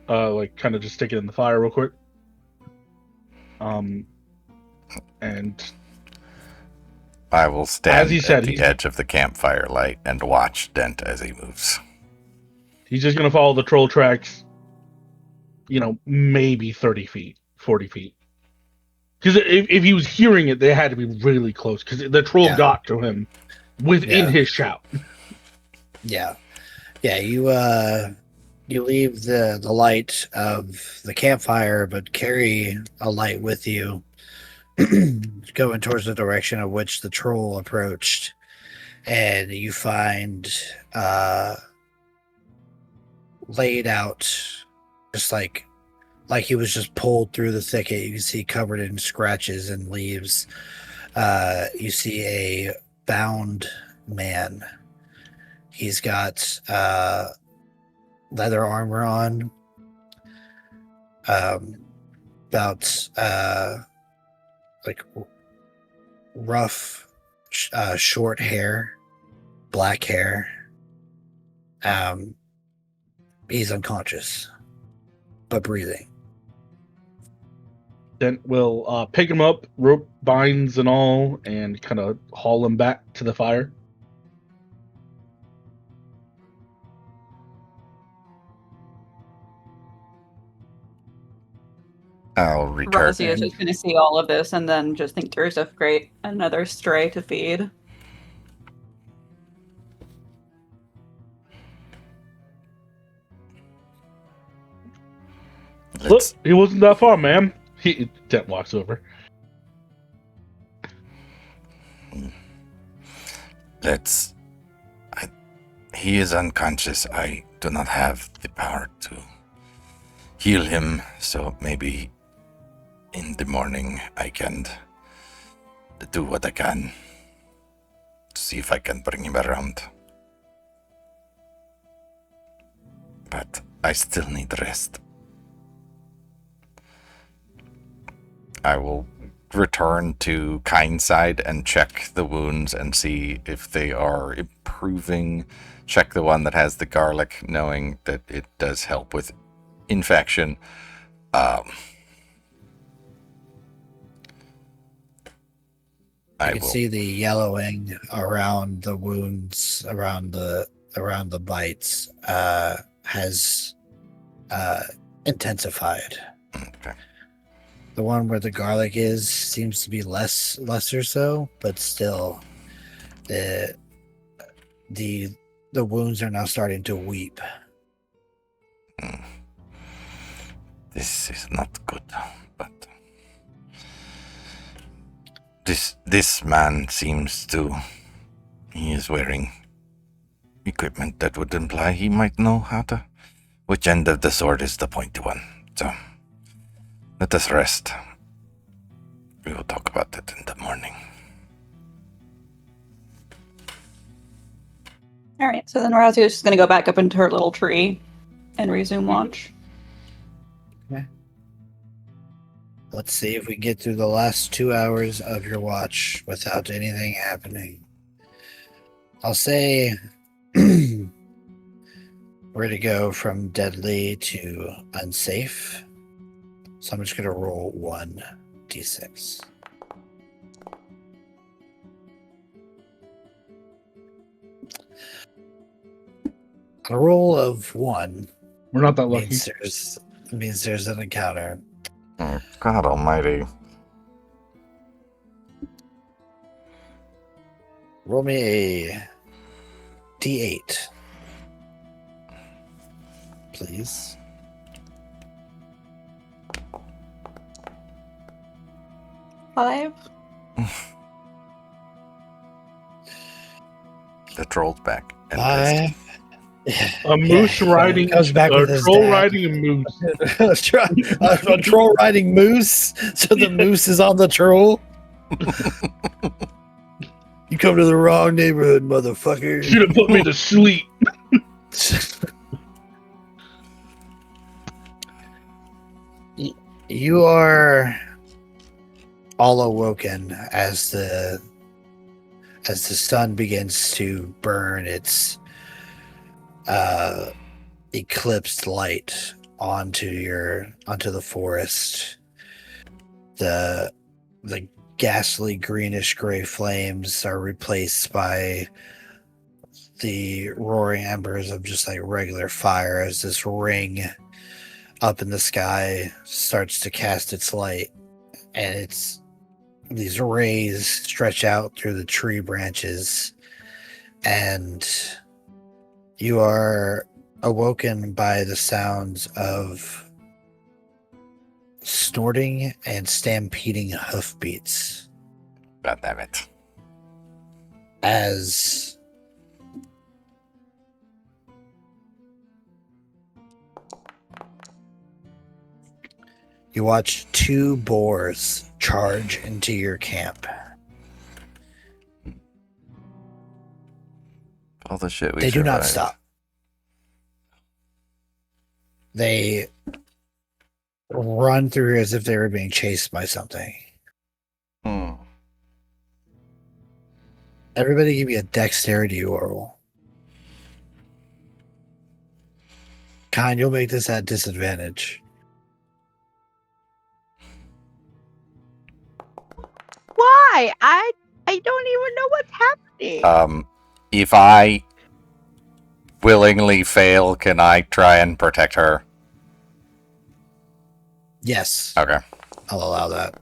kind of just stick it in the fire real quick. And I will stand as he said, at the edge of the campfire light and watch Dent as he moves. He's just gonna follow the troll tracks. Maybe 30 feet, 40 feet. Because if he was hearing it, they had to be really close. Because the troll got to him within his shout. Yeah. Yeah, you leave the light of the campfire, but carry a light with you, going towards the direction of which the troll approached. And you find laid out, just like he was just pulled through the thicket. You can see covered in scratches and leaves. You see a bound man. He's got leather armor on, about rough, short hair, black hair. He's unconscious, but breathing. Then we'll pick him up, rope binds and all, and kind of haul him back to the fire. I'll return. Razia is just going to see all of this and then just think to herself, great, another stray to feed. Look, he wasn't that far, ma'am. Tent walks over. He is unconscious. I do not have the power to heal him, so maybe in the morning I can do what I can to see if I can bring him around. But I still need rest. I will return to Kindside and check the wounds and see if they are improving. Check the one that has the garlic, knowing that it does help with infection. You can see the yellowing around the wounds, around the bites, has intensified. Okay. The one where the garlic is seems to be lesser so, but still, the wounds are now starting to weep. This is not good, but this man seems to. He is wearing equipment that would imply he might know how to. Which end of the sword is the pointy one? So. Let us rest. We will talk about it in the morning. Alright, so then Razia is just going to go back up into her little tree and resume watch. Okay. Let's see if we get through the last 2 hours of your watch without anything happening. I'll say we're going to go from deadly to unsafe. So I'm just going to roll 1d6. A roll of 1 We're not that lucky. means there's an encounter. Oh, God almighty. Roll me a d8. Please. Five. The troll's back. And Five. A moose riding, comes back a with his troll dad. riding a moose. a troll riding moose, so the moose is on the troll. You come to the wrong neighborhood, motherfucker. Should have put me to sleep. You are all awoken as the sun begins to burn its eclipsed light onto the forest. The ghastly greenish gray flames are replaced by the roaring embers of just like regular fire as this ring up in the sky starts to cast its light, and these rays stretch out through the tree branches, and you are awoken by the sounds of snorting and stampeding hoofbeats God damn it. as you watch 2 boars charge into your camp. All the shit we They do not survived. stop. They run through as if they were being chased by something. Hmm. Everybody give me a dexterity roll. Khan, you'll make this at disadvantage. Why? I don't even know what's happening. If I willingly fail, can I try and protect her? Yes. Okay. I'll allow that.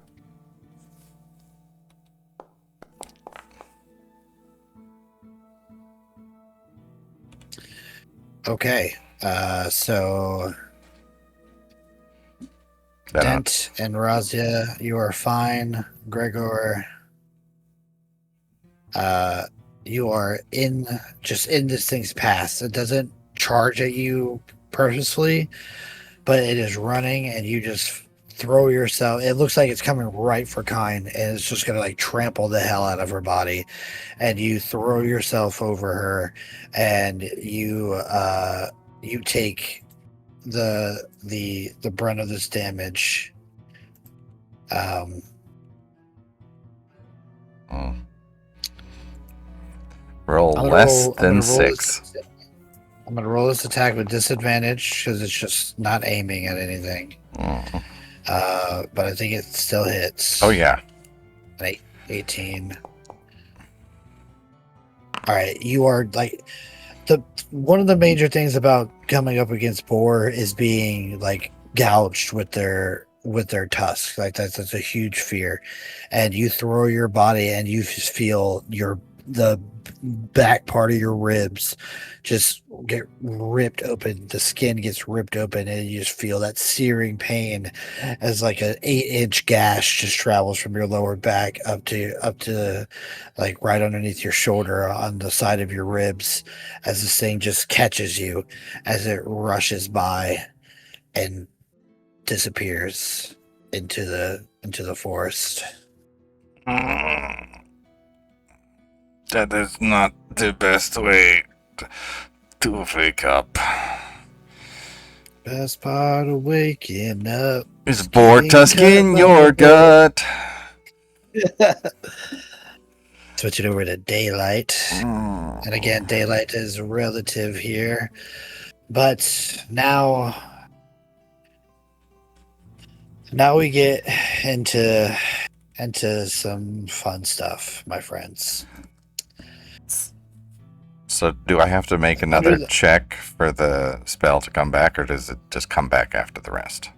Okay. So Then Dent and Razia, you are fine. Gregor, you are in this thing's path. It doesn't charge at you purposely, but it is running, and you just throw yourself. It looks like it's coming right for Kine, and it's just gonna like trample the hell out of her body. And you throw yourself over her, and you take the brunt of this damage. roll I'm gonna less roll- I'm than gonna roll 6. this- I'm gonna roll this attack with disadvantage because it's just not aiming at anything. Mm. But I think it still hits. Oh yeah. 18. All right, you are like one of the major things about coming up against boar is being like gouged with their tusks. Like that's a huge fear. And you throw your body, and you just feel the back part of your ribs just get ripped open. The skin gets ripped open, and you just feel that searing pain as like an 8-inch gash just travels from your lower back up to like right underneath your shoulder on the side of your ribs, as this thing just catches you as it rushes by and disappears into the forest. That is not the best way to wake up. Best part of waking up Is boar tusk cut in by your a gut? Switch it over to daylight. And again, daylight is relative here. But now we get into some fun stuff, my friends. So do I have to make another check for the spell to come back, or does it just come back after the rest?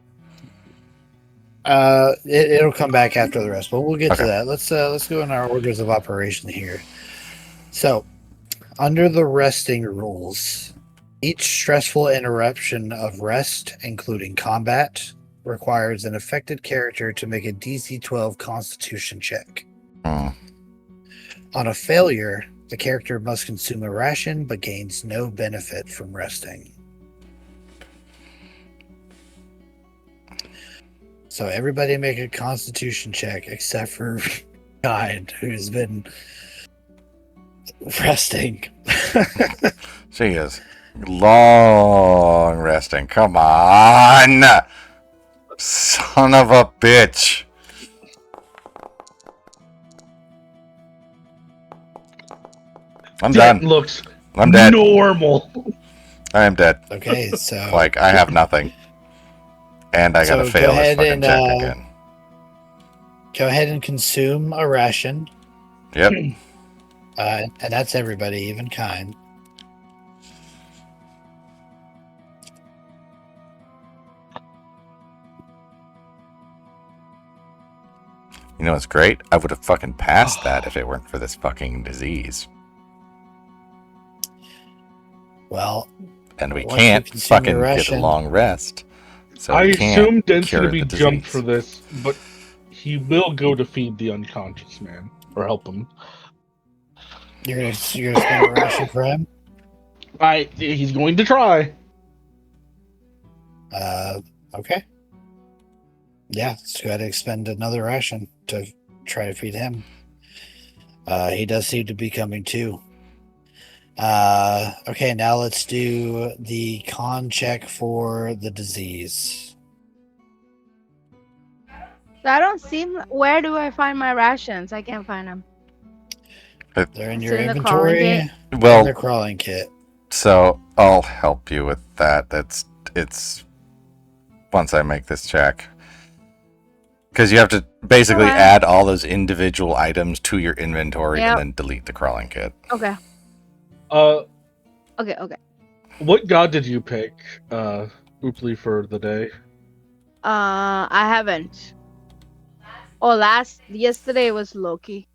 It'll come back after the rest, but we'll get to Okay. that. Let's go in our orders of operation here. So, under the resting rules, each stressful interruption of rest, including combat, requires an affected character to make a DC 12 Constitution check. Hmm. On a failure, the character must consume a ration but gains no benefit from resting. So everybody make a Constitution check except for Guide, who's been resting. She is long resting. Come on! Son of a bitch! I'm That done. looks I'm dead. normal. I am dead. Okay, so Like, I have nothing. And I gotta So fail go this ahead fucking and, check again. go ahead and consume a ration. Yep. And that's everybody, even Kind. You know what's great? I would have fucking passed that if it weren't for this fucking disease. Well, And we once you can't consume fucking your get a ration- long rest. So I we can't assume Dent's cure gonna be the jumped disease. for this, but he will go to feed the unconscious man or help him. you're gonna spend a ration for him. He's going to try. Okay. Yeah, let's go ahead and expend another ration to try to feed him. He does seem to be coming to. Okay, now let's do the con check for the disease. So I don't see. Where do I find my rations? I can't find them. They're in It's your in the crawling inventory. kit? Well, in the crawling kit. so I'll help you with that. It's once I make this check. Because you have to basically Okay. add all those individual items to your inventory Yep. and then delete the crawling kit. Okay. Okay. Okay. What god did you pick, Ooply, for the day? I haven't. Oh, yesterday was Loki.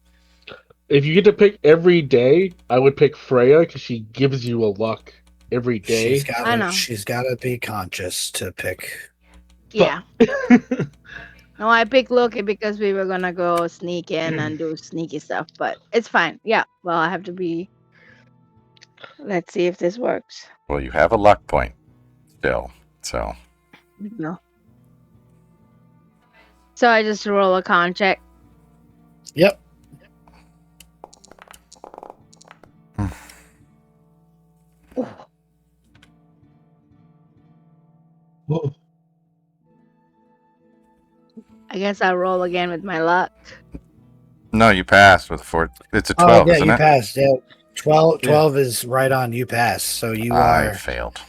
If you get to pick every day, I would pick Freya because she gives you a luck every day. I know. She's gotta be conscious to pick. Yeah. No, I picked Loki because we were gonna go sneak in and do sneaky stuff, but it's fine. Yeah. Well, I have to be. Let's see if this works. Well, you have a luck point still, so No. So I just roll a con check. Yep. Ooh. Whoa. I guess I'll roll again with my luck. no, you passed with 4. It's a 12, yeah, isn't you it? passed. Yeah. 12 is right on. You pass. So you I are. failed.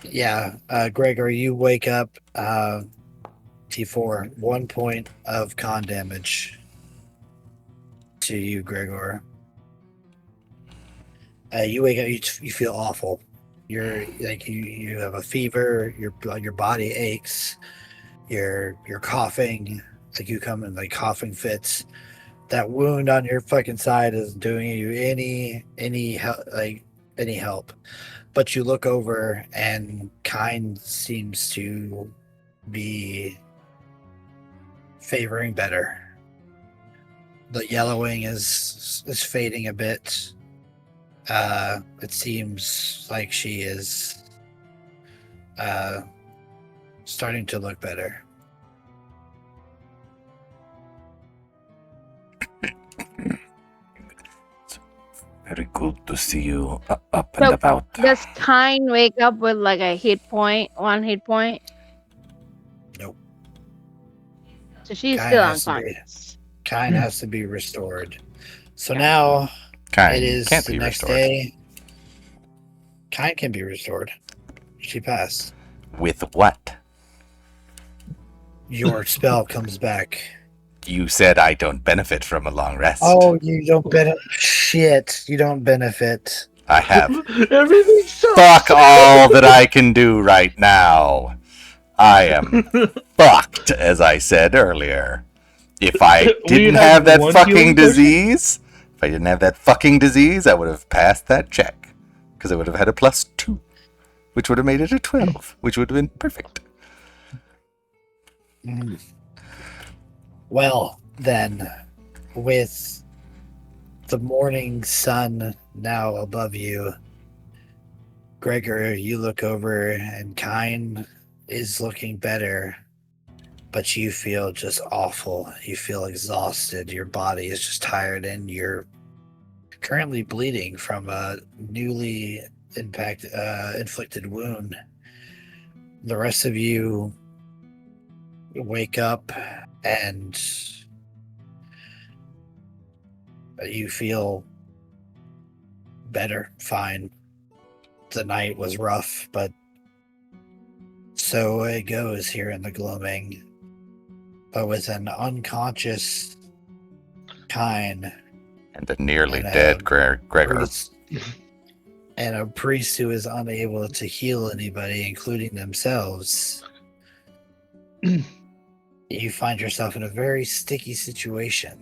Yeah. Gregor, you wake up. T4. 1 point of con damage to you, Gregor. You wake up. You feel awful. You're like you have a fever. Your body aches. You're coughing. Like you come in like coughing fits. That wound on your fucking side isn't doing you any help. But you look over and Kind seems to be favoring better. The yellowing is fading a bit. It seems like she is starting to look better. Very good to see you up and So, about. Does Kind wake up with like a hit point, 1 hit point? Nope. So she's Kind still has to be- unconscious. Kind has to be restored. So now Kind it is can't the be next restored. day. Kind can be restored. She passed. With what? Your spell comes back. You said I don't benefit from a long rest. Oh, you don't benefit. Shit, you don't benefit. I have Everything sucks. fuck all that I can do right now. I am fucked, as I said earlier. If I didn't had have that one fucking healing potion? disease, I would have passed that check. Because I would have had a +2, which would have made it a 12, which would have been perfect. Mm. Well, then, with the morning sun now above you, Gregor, you look over and Kind is looking better, but you feel just awful. You feel exhausted. Your body is just tired, and you're currently bleeding from a newly inflicted wound. The rest of you wake up and you feel better, fine. The night was rough, but so it goes here in the Gloaming. But with an unconscious Kind And a nearly And, dead Gregor. priest, and a priest who is unable to heal anybody, including themselves, you find yourself in a very sticky situation.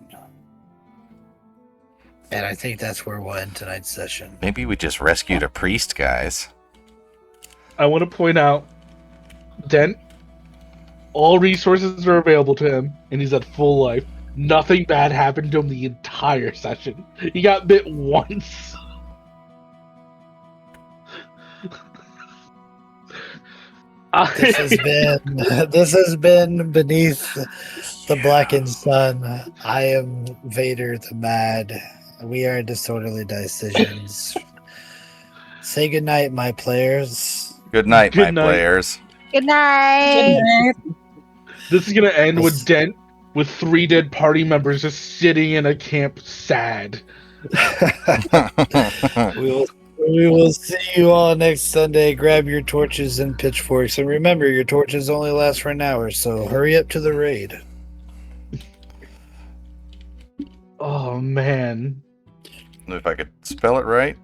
And I think that's where we'll end tonight's session. Maybe we just rescued a priest, guys. I want to point out, Dent, all resources are available to him, and he's at full life. Nothing bad happened to him the entire session. He got bit once. This has been Beneath the Blackened Sun. I am Vader the Mad. We are Disorderly Decisions. Say goodnight, my players. Good night, Good my night. players. Good night. This is gonna end with Dent with 3 dead party members just sitting in a camp sad. We will see you all next Sunday. Grab your torches and pitchforks. And remember, your torches only last for an hour, so hurry up to the raid. Oh man. If I could spell it right.